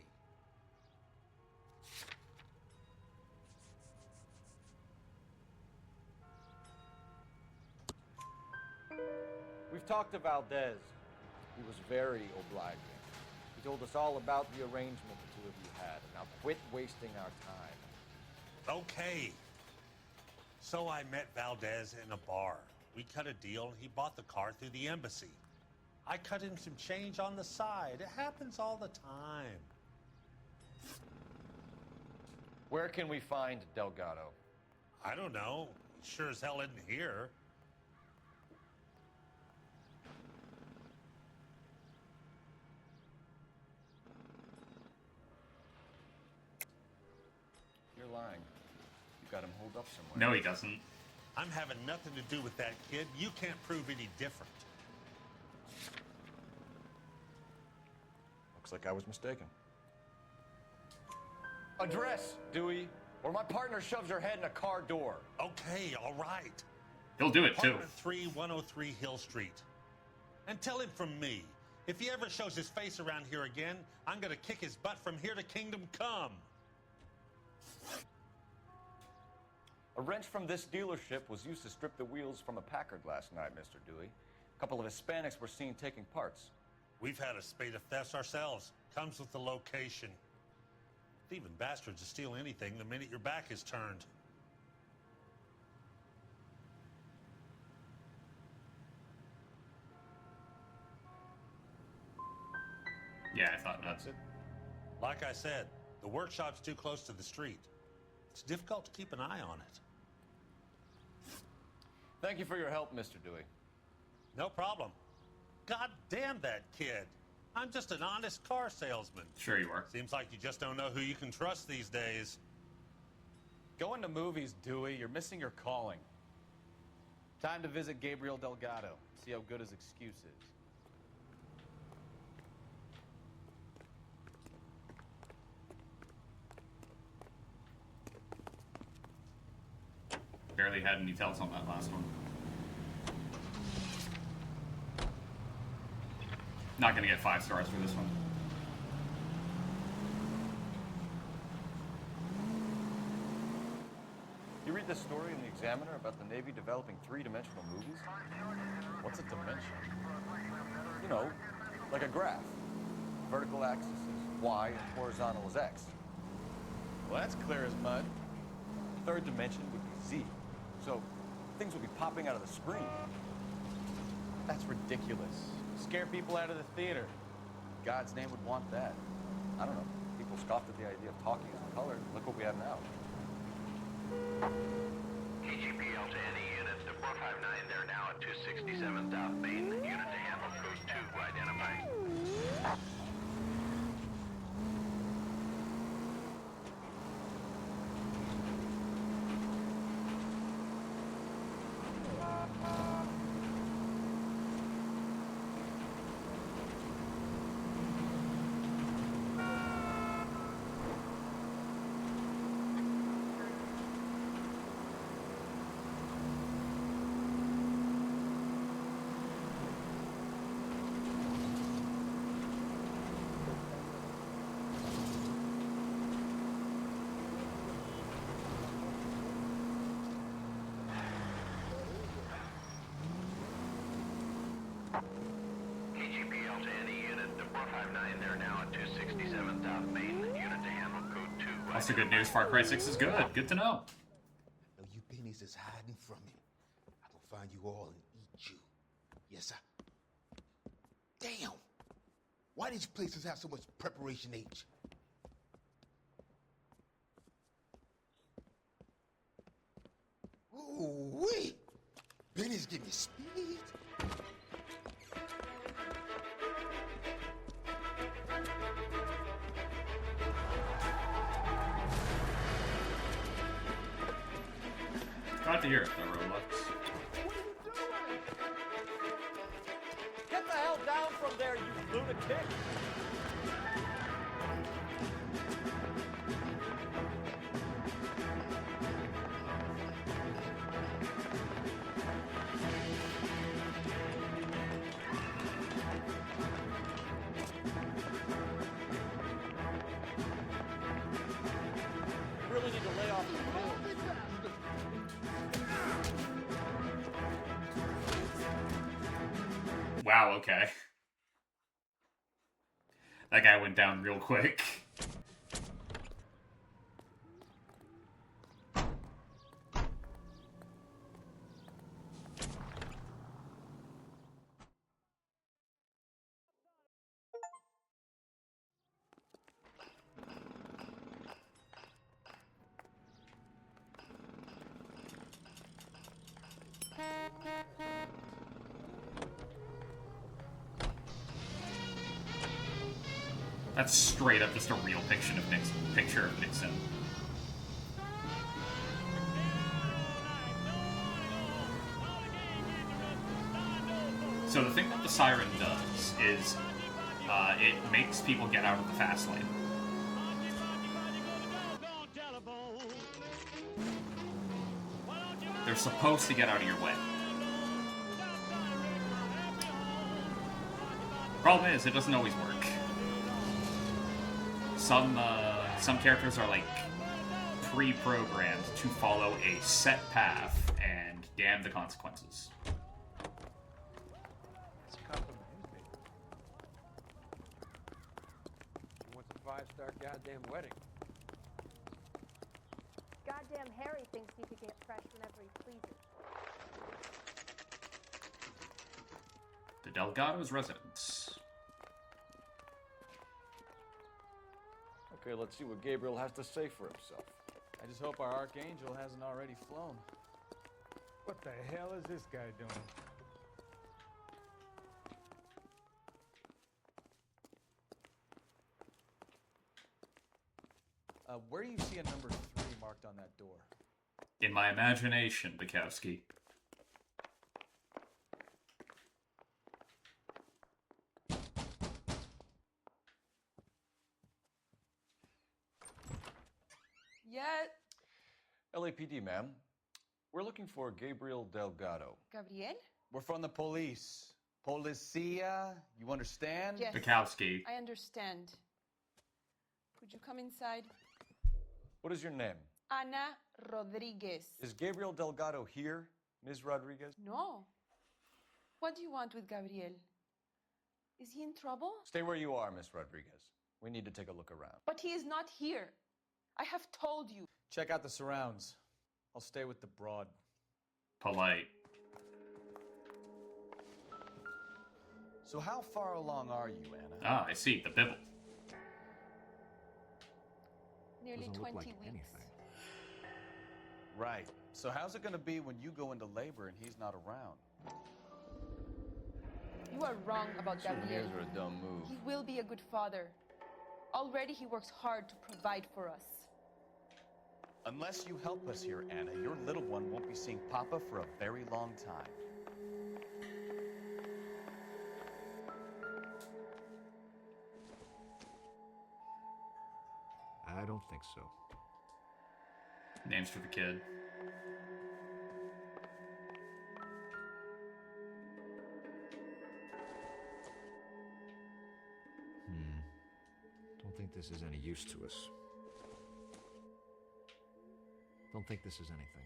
We've talked to Valdez. He was very obliging. He told us all about the arrangement the two of you had. Now quit wasting our time. Okay. So I met Valdez in a bar. We cut a deal and he bought the car through the embassy. I cut him some change on the side. It happens all the time. Where can we find Delgado? I don't know. He sure as hell isn't here. You're lying. You got him holed up somewhere. No, he doesn't. I'm having nothing to do with that kid. You can't prove any different. Looks like I was mistaken. Address, Dewey, or my partner shoves her head in a car door. Okay, all right. He'll do it too. Apartment 3103 Hill Street. And tell him from me, if he ever shows his face around here again, I'm gonna kick his butt from here to Kingdom Come. A wrench from this dealership was used to strip the wheels from a Packard last night, Mr. Dewey. A couple of Hispanics were seen taking parts. We've had a spate of thefts ourselves. Comes with the location. Thieving bastards will steal anything the minute your back is turned. Yeah, I thought that's it. Like I said, the workshop's too close to the street. It's difficult to keep an eye on it. Thank you for your help, Mr. Dewey. No problem. God damn that kid. I'm just an honest car salesman. Sure you are. Seems like you just don't know who you can trust these days. Going to movies, Dewey. You're missing your calling. Time to visit Gabriel Delgado. See how good his excuse is. Barely had any tells on that last one. Not gonna get 5 stars for this one. You read this story in the Examiner about the Navy developing 3-dimensional movies? What's a dimension? You know, like a graph. Vertical axis is Y and horizontal is X. Well, that's clear as mud. Third dimension would be Z. So things would be popping out of the screen. That's ridiculous. Scare people out of the theater. God's name would want that. I don't know. People scoffed at the idea of talkies in color. Look what we have now. KGPL to any unit, the 459, they're now at 267 South Main. Unit to handle code 2, identify. KGPL to any unit, the 459, they're now at 267 South Main. Unit to handle code 2. Also good news, Far Cry 6 is good. Good to know. No, you pennies is hiding from him. I'm gonna find you all and eat you. Yes, sir. Damn! Why these places have so much preparation H? Ooh-wee! Benny's give me speed. Glad to hear it, though, Roblox. Get the hell down from there, you lunatic! You really need to lay off the pills. Wow, okay. That guy went down real quick. That's straight up just a real picture of Nixon. So the thing that the siren does is it makes people get out of the fast lane. They're supposed to get out of your way. Problem is, it doesn't always work. Some characters are like pre-programmed to follow a set path, and damn the consequences. He wants a 5-star goddamn wedding. Goddamn Harry thinks he could get fresh whenever he pleases. The Delgado's residence. Okay, let's see what Gabriel has to say for himself. I just hope our Archangel hasn't already flown. What the hell is this guy doing? Where do you see a number 3 marked on that door? In my imagination, Bukowski. Yet. LAPD, ma'am. We're looking for Gabriel Delgado. Gabriel? We're from the police. Policia, you understand? Yes. Bukowski. I understand. Could you come inside? What is your name? Ana Rodriguez. Is Gabriel Delgado here, Ms. Rodriguez? No. What do you want with Gabriel? Is he in trouble? Stay where you are, Ms. Rodriguez. We need to take a look around. But he is not here. I have told you. Check out the surrounds. I'll stay with the broad. Polite. So how far along are you, Anna? Ah, I see. The Bibble. Nearly Doesn't 20 look like weeks. anything. Right. So how's it going to be when you go into labor and he's not around? You are wrong about Gabriel. Souvenirs are a dumb move. He will be a good father. Already he works hard to provide for us. Unless you help us here, Anna, your little one won't be seeing Papa for a very long time. I don't think so. Names for the kid. Don't think this is any use to us. Don't think this is anything.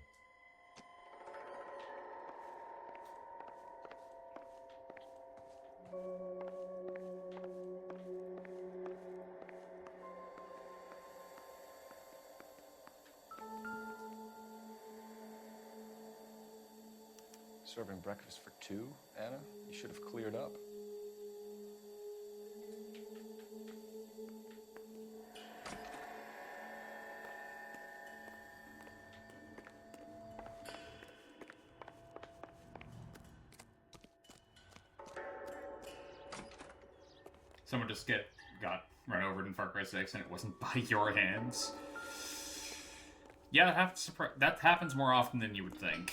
Serving breakfast for 2, Anna? You should have cleared up. Someone just got run over in Far Cry 6 and it wasn't by your hands. Yeah, that happens more often than you would think.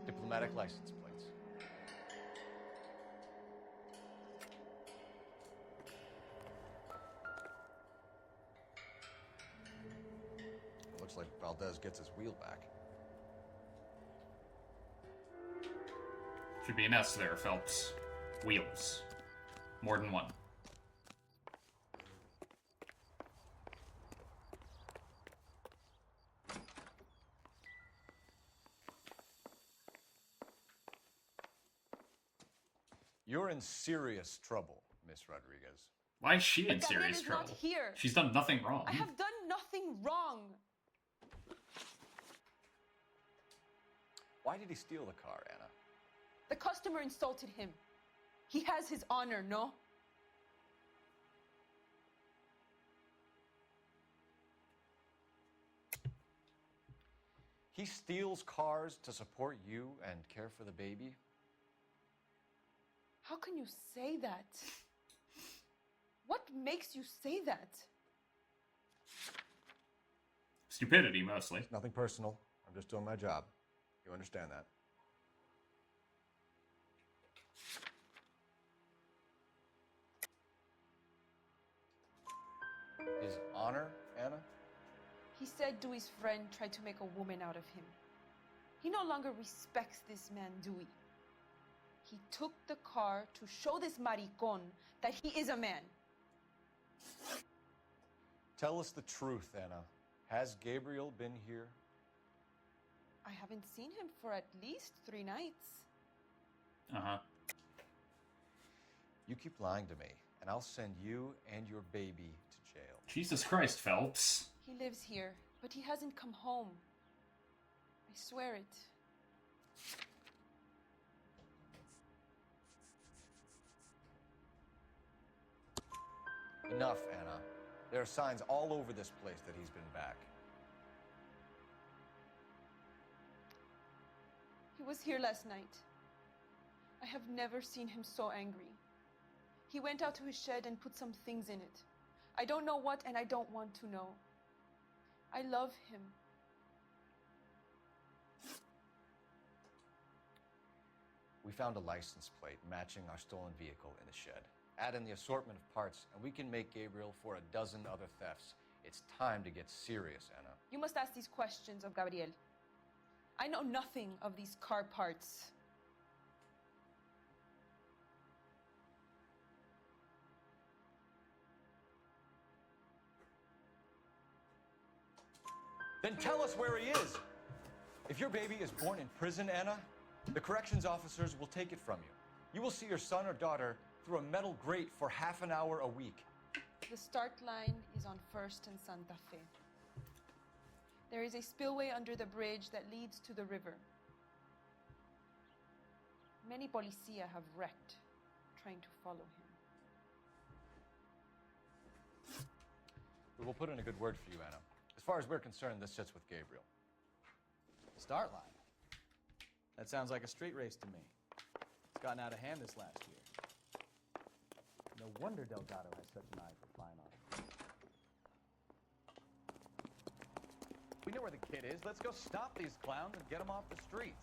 Diplomatic license plates. Looks like Valdez gets his wheel back. Should be an S there, Phelps. Wheels. More than one. You're in serious trouble, Miss Rodriguez. Why is she in But Gabriel serious is trouble? not here. She's done nothing wrong. I have done nothing wrong. Why did he steal the car, Anna? The customer insulted him. He has his honor, no? He steals cars to support you and care for the baby? How can you say that? What makes you say that? Stupidity, mostly. Nothing personal. I'm just doing my job. You understand that? His honor, Anna? He said Dewey's friend tried to make a woman out of him. He no longer respects this man, Dewey. He took the car to show this maricon that he is a man. Tell us the truth, Anna. Has Gabriel been here? I haven't seen him for at least 3 nights. Uh-huh. You keep lying to me, and I'll send you and your baby to jail. Jesus Christ, Phelps. He lives here, but he hasn't come home. I swear it. Enough, Anna. There are signs all over this place that he's been back. He was here last night. I have never seen him so angry. He went out to his shed and put some things in it. I don't know what, and I don't want to know. I love him. We found a license plate matching our stolen vehicle in the shed. Add in the assortment of parts, and we can make Gabriel for a dozen other thefts. It's time to get serious, Anna. You must ask these questions of Gabriel. I know nothing of these car parts. Then tell us where he is! If your baby is born in prison, Anna, the corrections officers will take it from you. You will see your son or daughter through a metal grate for half an hour a week. The start line is on 1st and Santa Fe. There is a spillway under the bridge that leads to the river. Many policia have wrecked trying to follow him. We will put in a good word for you, Anna. As far as we're concerned, this sits with Gabriel. Start line. That sounds like a street race to me. It's gotten out of hand this last year. No wonder Delgado has such an eye for fine art. We know where the kid is. Let's go stop these clowns and get them off the streets.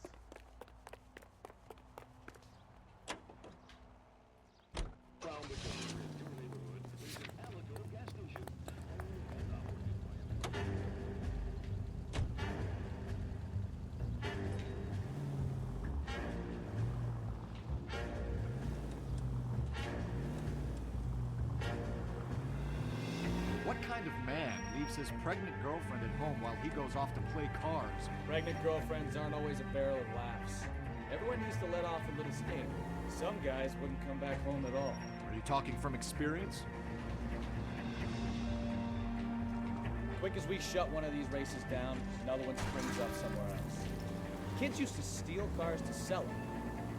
From the corner in your neighborhood, there's an Alico gas station. What kind of man leaves his pregnant girlfriend at home while he goes off to play cards? Pregnant girlfriends aren't always a barrel of laughs. Everyone needs to let off a little steam. Some guys wouldn't come back home at all. Are you talking from experience? Quick as we shut one of these races down, another one springs up somewhere else. Kids used to steal cars to sell them.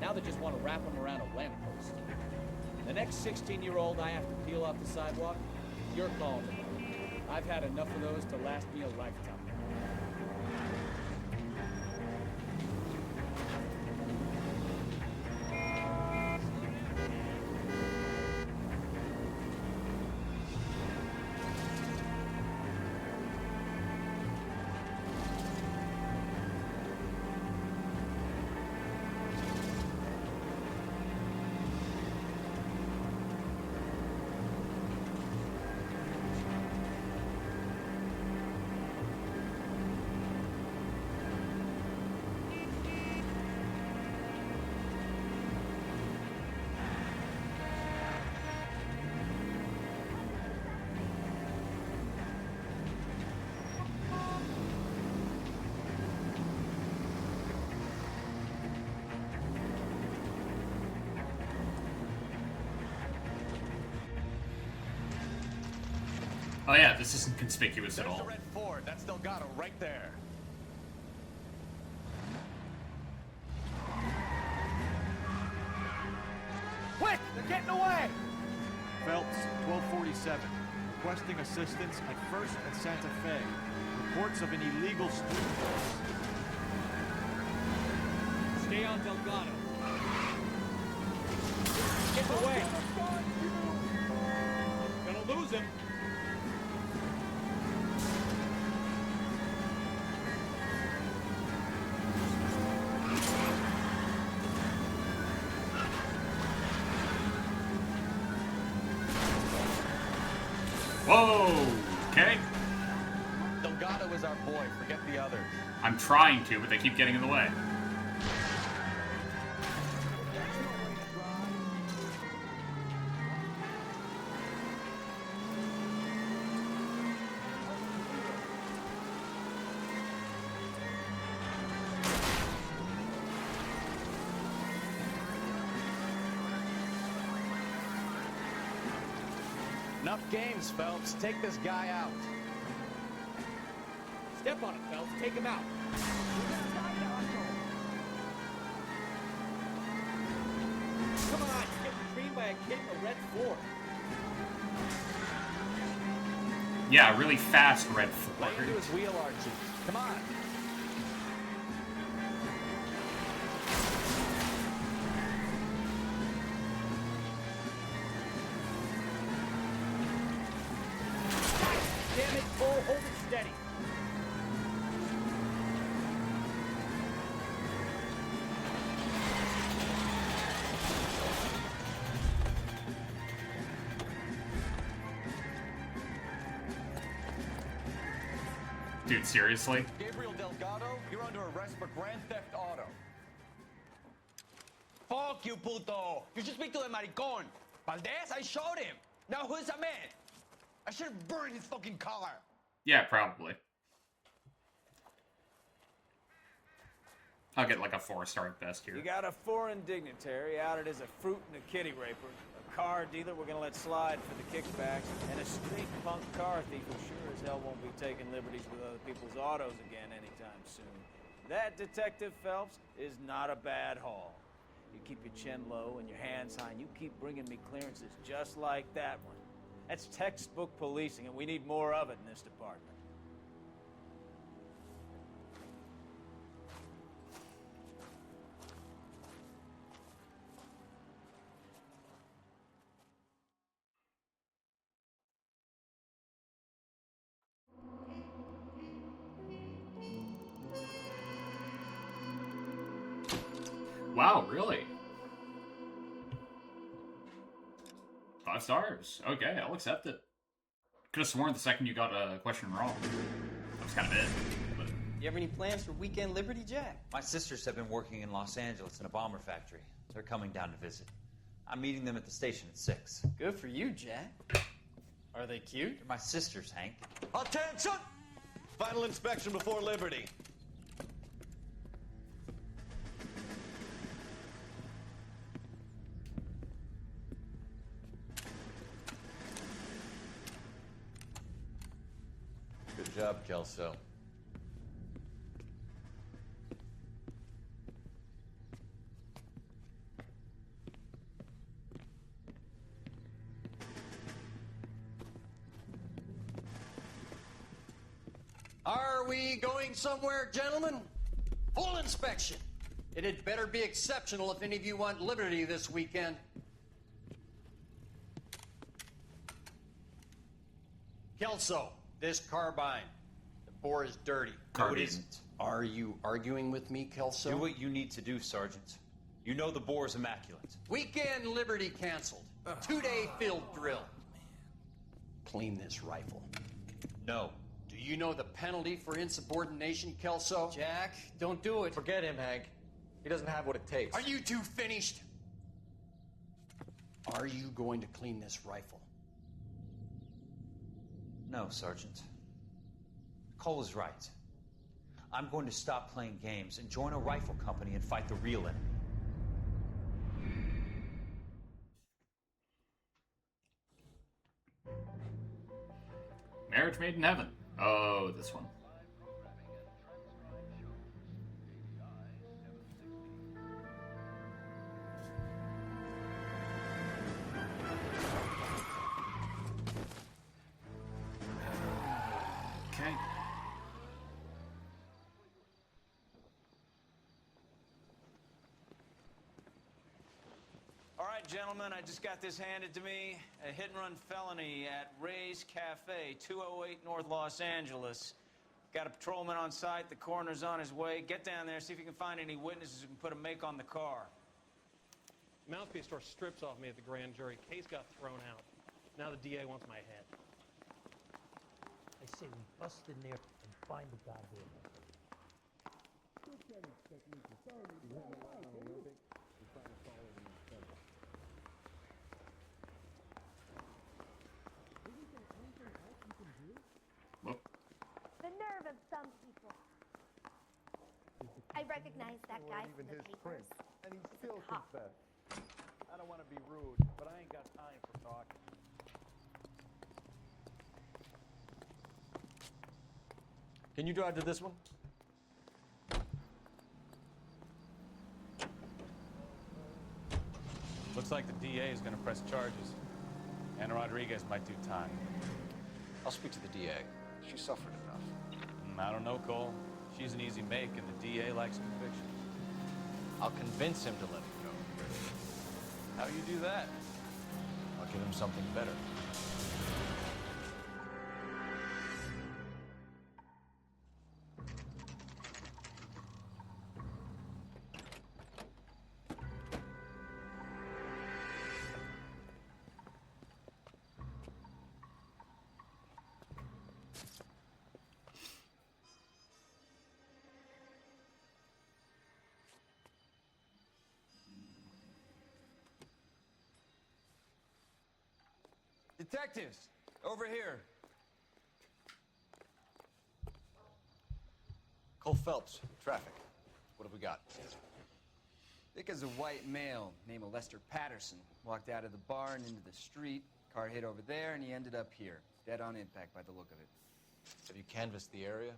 Now they just want to wrap them around a lamppost. The next 16-year-old I have to peel off the sidewalk, you're calling them. I've had enough of those to last me a lifetime. Oh yeah, this isn't conspicuous at There's all. the red Ford. That's Delgado right there. Quick! They're getting away! Phelps, 1247. Requesting assistance at 1st and Santa Fe. Reports of an illegal street race. Stay on Delgado. Get away! lose him. Whoa! Okay. Delgado is our boy. Forget the others. I'm trying to, but they keep getting in the way. Enough games, Phelps. Take this guy out. Step on it, Phelps. Take him out. Come on, you're getting trained by a kid in a red Ford. Yeah, really fast red Lay Ford. into his wheel, Archie. Come on. Damn it, Cole, hold it steady. Dude, seriously? Gabriel Delgado, you're under arrest for Grand Theft Auto. Fuck you, puto! You should speak to the maricon. Valdez, I showed him. Now who's the man? I should have burned his fucking car. Yeah, probably. I'll get like a 4-star at best here. You got a foreign dignitary outed as a fruit and a kitty raper, a car dealer we're gonna let slide for the kickbacks, and a street punk car thief who sure as hell won't be taking liberties with other people's autos again anytime soon. That, Detective Phelps, is not a bad haul. You keep your chin low and your hands high, and you keep bringing me clearances just like that one. That's textbook policing, and we need more of it in this department. Wow, really? 5 stars. Okay, I'll accept it. Could have sworn the second you got a question wrong. That was kind of it. But... You have any plans for weekend Liberty, Jack? My sisters have been working in Los Angeles in a bomber factory. They're coming down to visit. I'm meeting them at the station at 6. Good for you, Jack. Are they cute? They're my sisters, Hank. Attention! Final inspection before Liberty. Good job, Kelso. Are we going somewhere, gentlemen? Full inspection. It had better be exceptional if any of you want Liberty this weekend. Kelso, this carbine. The bore is dirty. No, it isn't. Are you arguing with me, Kelso? Do what you need to do, Sergeant. You know the bore is immaculate. Weekend Liberty canceled. 2-day field drill. Clean this rifle. No. Do you know the penalty for insubordination, Kelso? Jack, don't do it. Forget him, Hank. He doesn't have what it takes. Are you two finished? Are you going to clean this rifle? No, Sergeant. Cole is right. I'm going to stop playing games and join a rifle company and fight the real enemy. Marriage Made in Heaven. Oh, this one. Okay. All right, right, gentlemen, I just got this handed to me. A hit-and-run felony at Ray's Cafe, 208 North Los Angeles. Got a patrolman on site. The coroner's on his way. Get down there, see if you can find any witnesses who can put a make on the car. Mouthpiece tore strips off me at the grand jury. Case got thrown out. Now the DA wants my head. I say we bust in there and find the goddamn. The nerve of some people. I recognize that guy from the papers. And he He's a still cop. confessed. I don't want to be rude, but I ain't got time for talking. Can you drive to this one? Looks like the DA is going to press charges. Anna Rodriguez might do time. I'll speak to the DA. She suffered enough. I don't know, Cole. She's an easy make, and the DA likes conviction. I'll convince him to let it go. How you do that? I'll give him something better. Detectives, over here. Cole Phelps, traffic. What have we got? Vic is a white male named Lester Patterson. Walked out of the bar and into the street. Car hit over there, and he ended up here. Dead on impact by the look of it. Have you canvassed the area?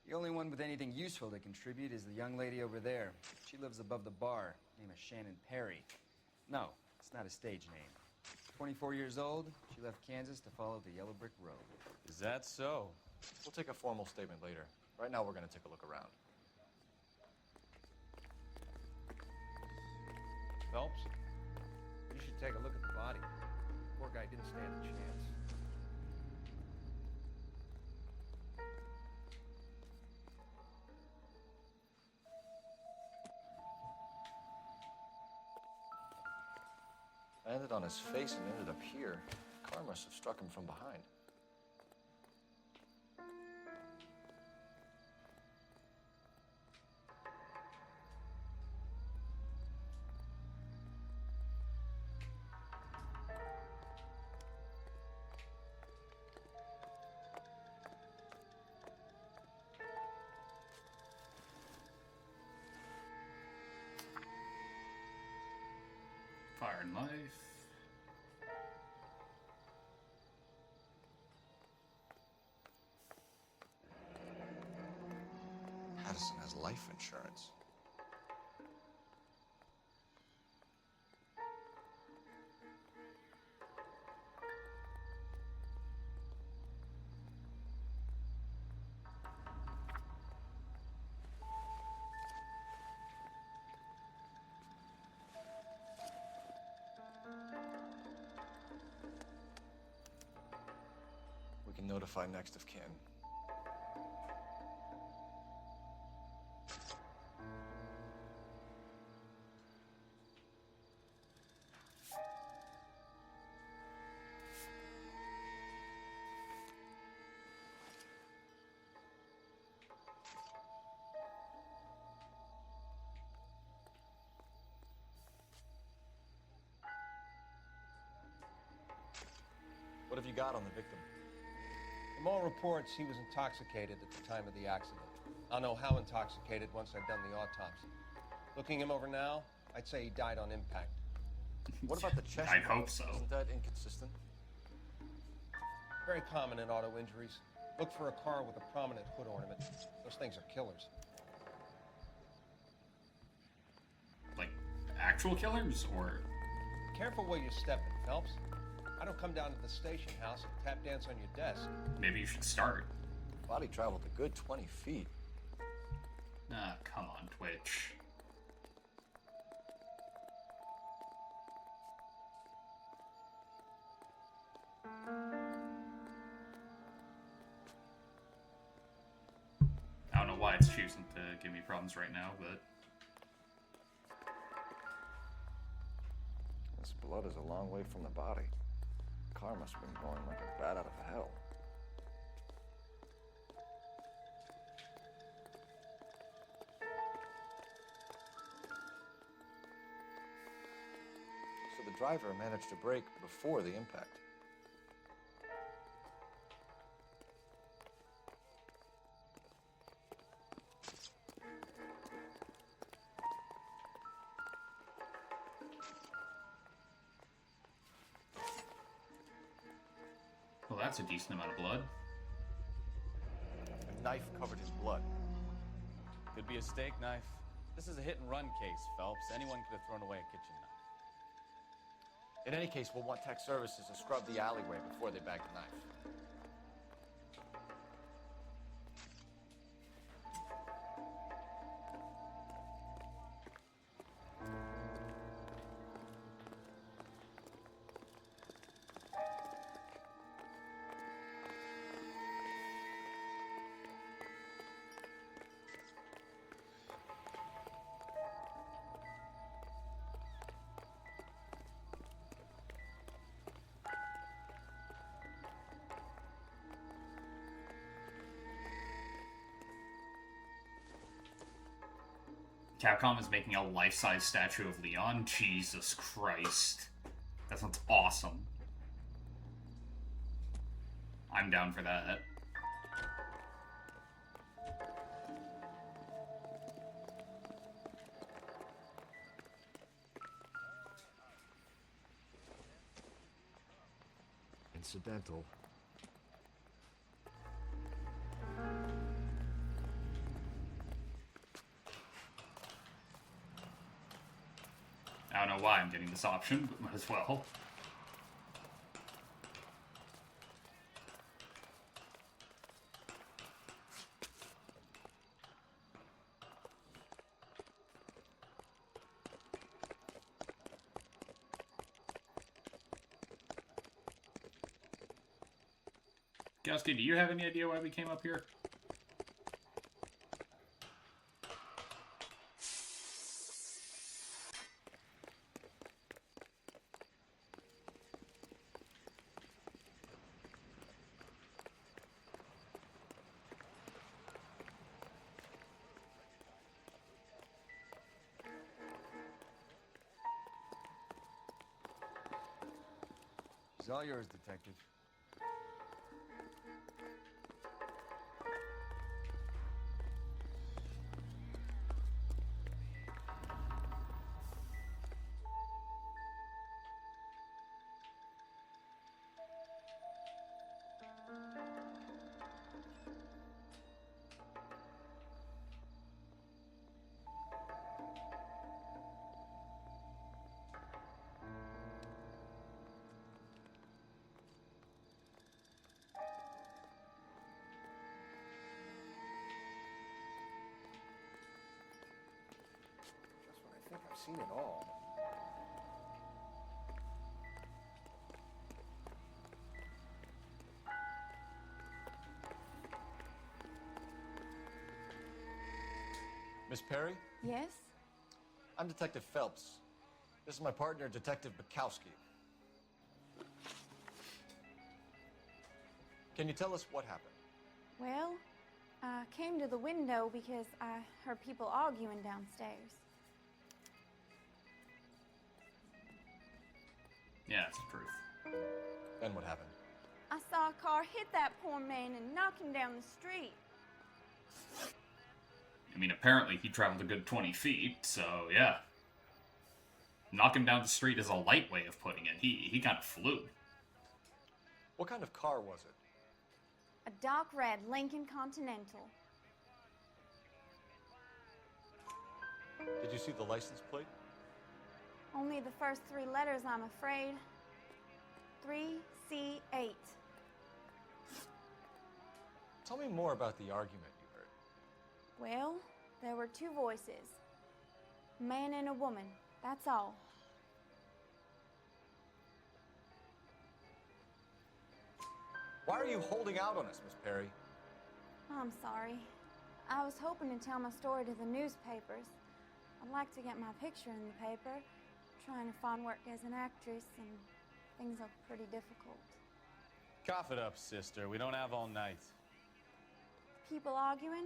The only one with anything useful to contribute is the young lady over there. She lives above the bar. Name is Shannon Perry. No, it's not a stage name. 24 years old, she left Kansas to follow the Yellow Brick Road. Is that so? We'll take a formal statement later. Right now, we're going to take a look around. Phelps, you should take a look at the body. Poor guy didn't stand a chance. Landed on his face and ended up here. The car must have struck him from behind. Fire and knife. Patterson has life insurance. We can notify next of kin. What have you got on the victim? From all reports, he was intoxicated at the time of the accident. I'll know how intoxicated once I've done the autopsy. Looking him over now, I'd say he died on impact. What about the chest? I'd hope so. Isn't that inconsistent? Very common in auto injuries. Look for a car with a prominent hood ornament. Those things are killers. Like, actual killers, or? Careful where you're stepping, Phelps. I don't come down to the station house and tap dance on your desk. Maybe you should start. Body traveled a good 20 feet. Ah, come on, Twitch. I don't know why it's choosing to give me problems right now, but... This blood is a long way from the body. The car must have been going like a bat out of hell. So the driver managed to brake before the impact. Well, that's a decent amount of blood. A knife covered his blood. Could be a steak knife. This is a hit-and-run case, Phelps. Anyone could have thrown away a kitchen knife. In any case, we'll want tech services to scrub the alleyway before they bag the knife. Capcom is making a life-size statue of Leon? Jesus Christ. That sounds awesome. I'm down for that. Incidental. I don't know why I'm getting this option, but might as well. Gowski, do you have any idea why we came up here? It's all yours, Detective. I think I've seen it all. Miss Perry? Yes? I'm Detective Phelps. This is my partner, Detective Bukowski. Can you tell us what happened? Well, I came to the window because I heard people arguing downstairs. Yeah, that's the truth. Then what happened? I saw a car hit that poor man and knock him down the street. I mean, apparently he traveled a good 20 feet, so yeah. Knock him down the street is a light way of putting it. He kind of flew. What kind of car was it? A dark red Lincoln Continental. Did you see the license plate? Only the first three letters, I'm afraid. 3C8. Tell me more about the argument you heard. Well, there were two voices. A man and a woman, that's all. Why are you holding out on us, Miss Perry? I'm sorry. I was hoping to tell my story to the newspapers. I'd like to get my picture in the paper. Trying to find work as an actress, and things are pretty difficult. Cough it up, sister. We don't have all night. People arguing?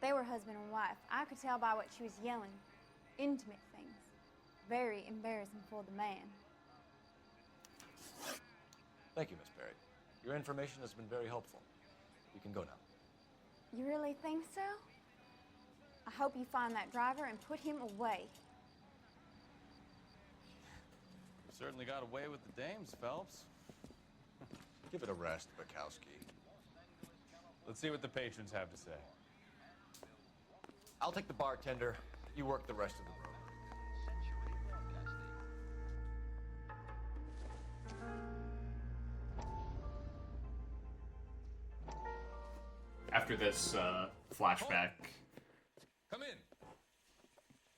They were husband and wife. I could tell by what she was yelling. Intimate things. Very embarrassing for the man. Thank you, Miss Perry. Your information has been very helpful. You can go now. You really think so? I hope you find that driver and put him away. You certainly got away with the dames, Phelps. Give it a rest, Bukowski. Let's see what the patrons have to say. I'll take the bartender. You work the rest of the room. After this flashback, Come in.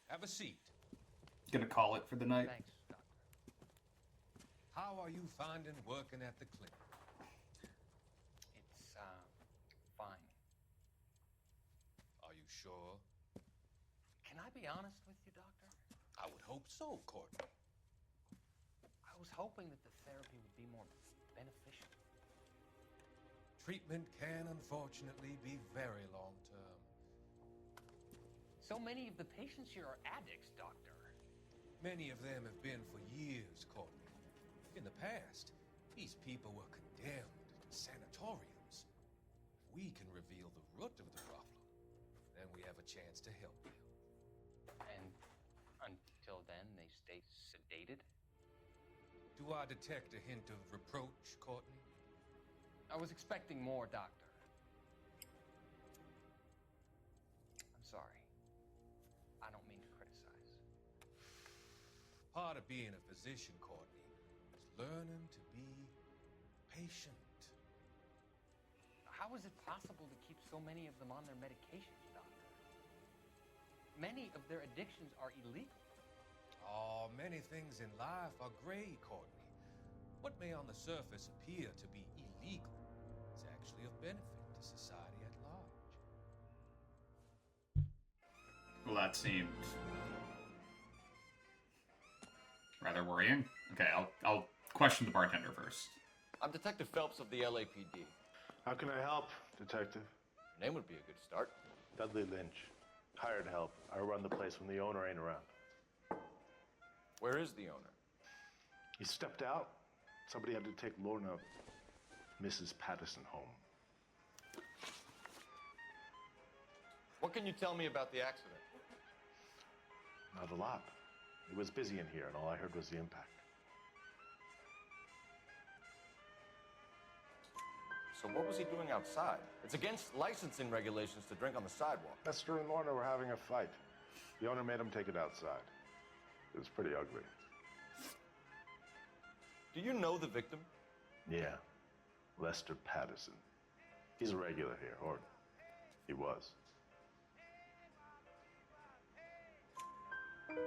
Have a seat. gonna call it for the night. Thanks, Doctor. How are you finding working at the clinic? It's, fine. Are you sure? Can I be honest with you, Doctor? I would hope so, Courtney. I was hoping that the therapy would be more beneficial. Treatment can unfortunately be very long-term. So many of the patients here are addicts, Doctor. Many of them have been for years, Courtney. In the past, these people were condemned in sanatoriums. If we can reveal the root of the problem, then we have a chance to help you. And until then, they stay sedated? Do I detect a hint of reproach, Courtney? I was expecting more, Doctor. I'm sorry. I don't mean to criticize. Part of being a physician, Courtney, is learning to be patient. How is it possible to keep so many of them on their medications, Doctor? Many of their addictions are illegal. Oh, many things in life are gray, Courtney. What may on the surface appear to be illegal is actually of benefit to society at large. Well, that seemed rather worrying. Okay, I'll question the bartender first. I'm Detective Phelps of the LAPD. How can I help, Detective? Your name would be a good start. Dudley Lynch. Hired help. I run the place when the owner ain't around. Where is the owner? He stepped out. Somebody had to take Lorna, Mrs. Patterson, home. What can you tell me about the accident? Not a lot. It was busy in here, and all I heard was the impact. So what was he doing outside? It's against licensing regulations to drink on the sidewalk. Lester and Lorna were having a fight. The owner made him take it outside. It was pretty ugly. Do you know the victim? Yeah. Lester Patterson. He's a regular here, or he was.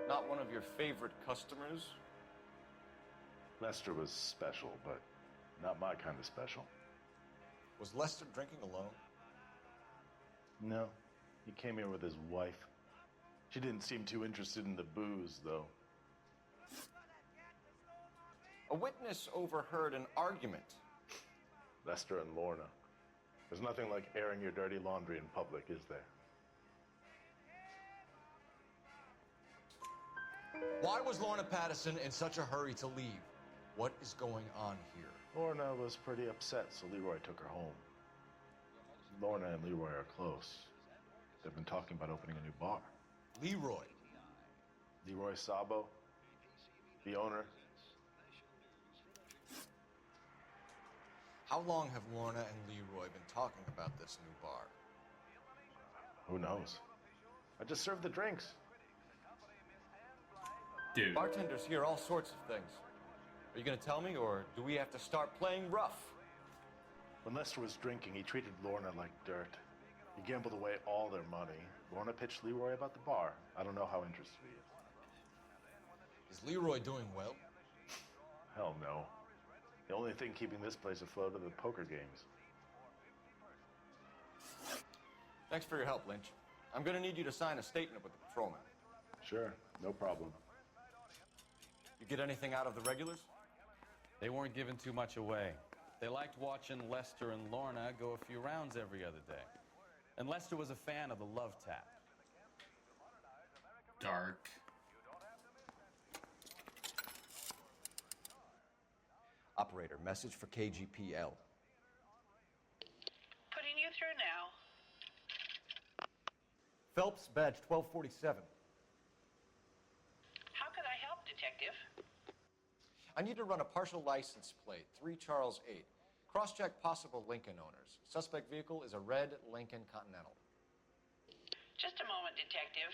Not one of your favorite customers? Lester was special, but not my kind of special. Was Lester drinking alone? No. He came here with his wife. She didn't seem too interested in the booze, though. A witness overheard an argument. Lester and Lorna. There's nothing like airing your dirty laundry in public, is there? Why was Lorna Patterson in such a hurry to leave? What is going on here? Lorna was pretty upset, so Leroy took her home. Lorna and Leroy are close. They've been talking about opening a new bar. Leroy? Leroy Sabo, the owner. How long have Lorna and Leroy been talking about this new bar? Who knows? I just served the drinks. Dude. Bartenders hear all sorts of things. Are you gonna tell me, or do we have to start playing rough? When Lester was drinking, he treated Lorna like dirt. He gambled away all their money. Lorna pitched Leroy about the bar. I don't know how interested he is. Is Leroy doing well? Hell no. The only thing keeping this place afloat are the poker games. Thanks for your help, Lynch. I'm gonna need you to sign a statement with the patrolman. Sure, no problem. You get anything out of the regulars? They weren't giving too much away. They liked watching Lester and Lorna go a few rounds every other day. And Lester was a fan of the love tap. Dark. Operator, message for KGPL. Putting you through now. Phelps, badge 1247. How could I help, Detective? I need to run a partial license plate, 3 Charles 8. Cross-check possible Lincoln owners. Suspect vehicle is a red Lincoln Continental. Just a moment, Detective.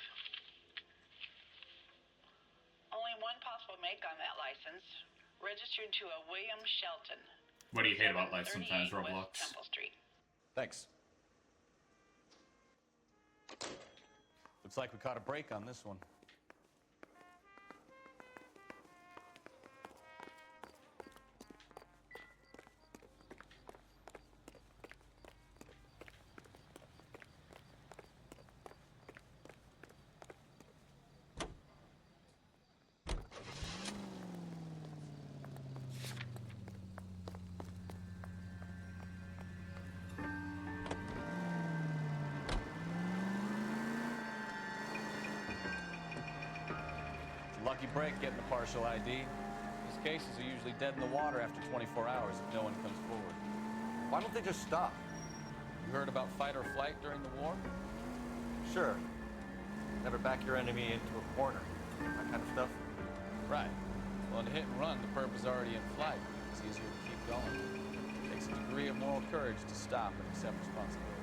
Only one possible make on that license. Registered to a William Shelton. What do you hate about life sometimes, 738 Roblox? West Temple Street. Thanks. Looks like we caught a break on this one. Lucky break getting the partial ID. These cases are usually dead in the water after 24 hours if no one comes forward. Why don't they just stop? You heard about fight or flight during the war? Sure. Never back your enemy into a corner. That kind of stuff. Right. Well, in a hit and run, the perp is already in flight. It's easier to keep going. It takes a degree of moral courage to stop and accept responsibility.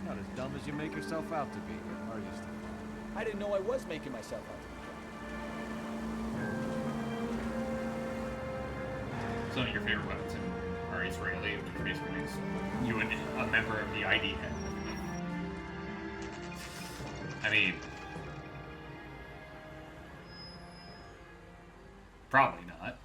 You're not as dumb as you make yourself out to be, are you, Steve? I didn't know I was making myself out to be. Some of your favorite weapons are Israeli, which basically makes you a member of the ID head. I mean, probably not.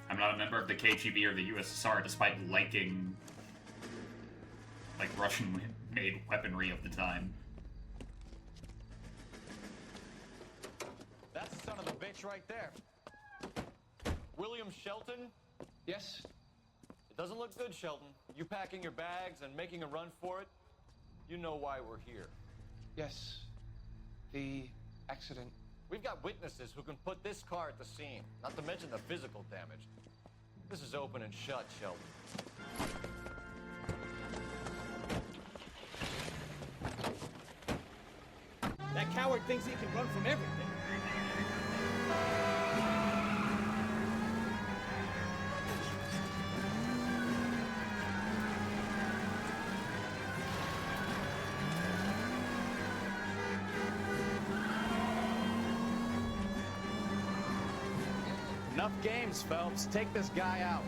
I'm not a member of the KGB or the USSR, despite liking, like, Russian-made weaponry of the time. That's the son of a bitch right there. William Shelton? Yes? It doesn't look good, Shelton. You packing your bags and making a run for it? You know why we're here. Yes. The accident. We've got witnesses who can put this car at the scene, not to mention the physical damage. This is open and shut, Sheldon. That coward thinks he can run from everything. Enough games, Phelps. Take this guy out.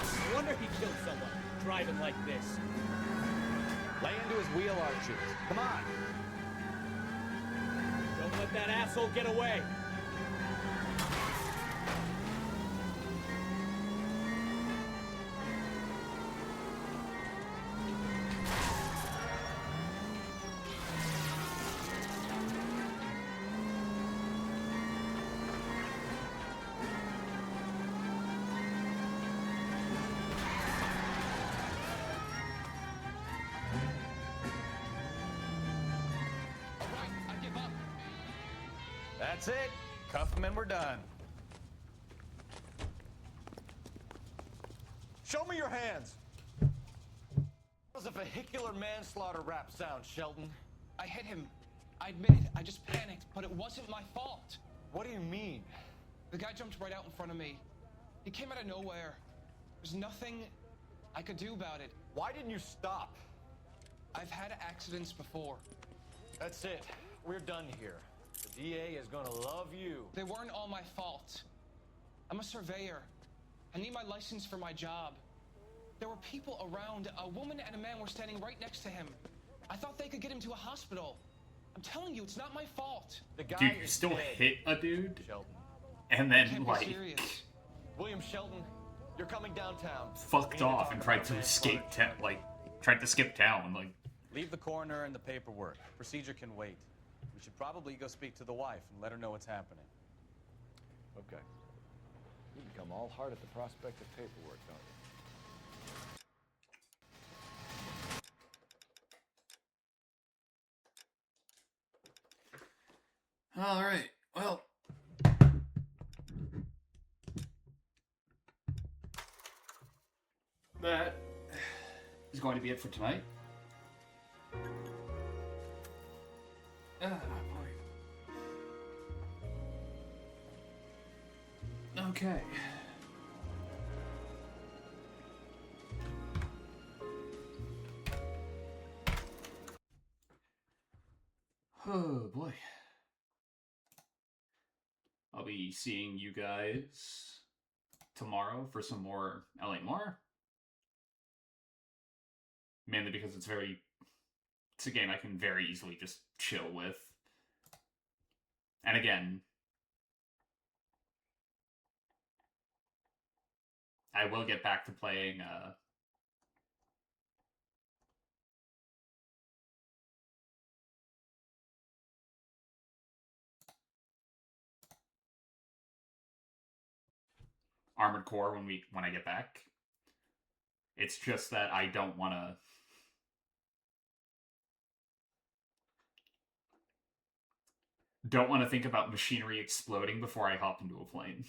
No wonder he killed someone, driving like this. Lay into his wheel arches. Come on. Don't let that asshole get away. That's it. Cuff him and we're done. Show me your hands! That was a vehicular manslaughter rap sound, Shelton. I hit him. I admit it. I just panicked, but it wasn't my fault. What do you mean? The guy jumped right out in front of me. He came out of nowhere. There's nothing I could do about it. Why didn't you stop? I've had accidents before. That's it. We're done here. The DA is gonna love you. They weren't all my fault. I'm a surveyor. I need my license for my job. There were people around. A woman and a man were standing right next to him. I thought they could get him to a hospital. I'm telling you, it's not my fault. The guy Dude, you is still dead. hit a dude? Shelton. And then, Can't be like, serious. William Shelton, you're coming downtown. fucked off and tried to escape, tried to skip town, like... Leave the coroner and the paperwork. Procedure can wait. We should probably go speak to the wife and let her know what's happening. Okay. You become all heart at the prospect of paperwork, don't you? Alright, well... That is going to be it for tonight. Ah, boy. Okay. Oh, boy. I'll be seeing you guys tomorrow for some more L.A. Noire. Mainly because it's a game I can very easily just chill with. And again, I will get back to playing, Armored Core when I get back. It's just that I don't want to... think about machinery exploding before I hop into a plane.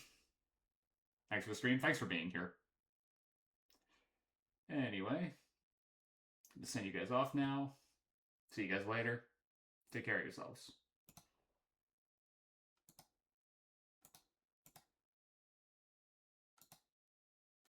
Thanks for the stream. Thanks for being here. Anyway, I'm gonna send you guys off now. See you guys later. Take care of yourselves.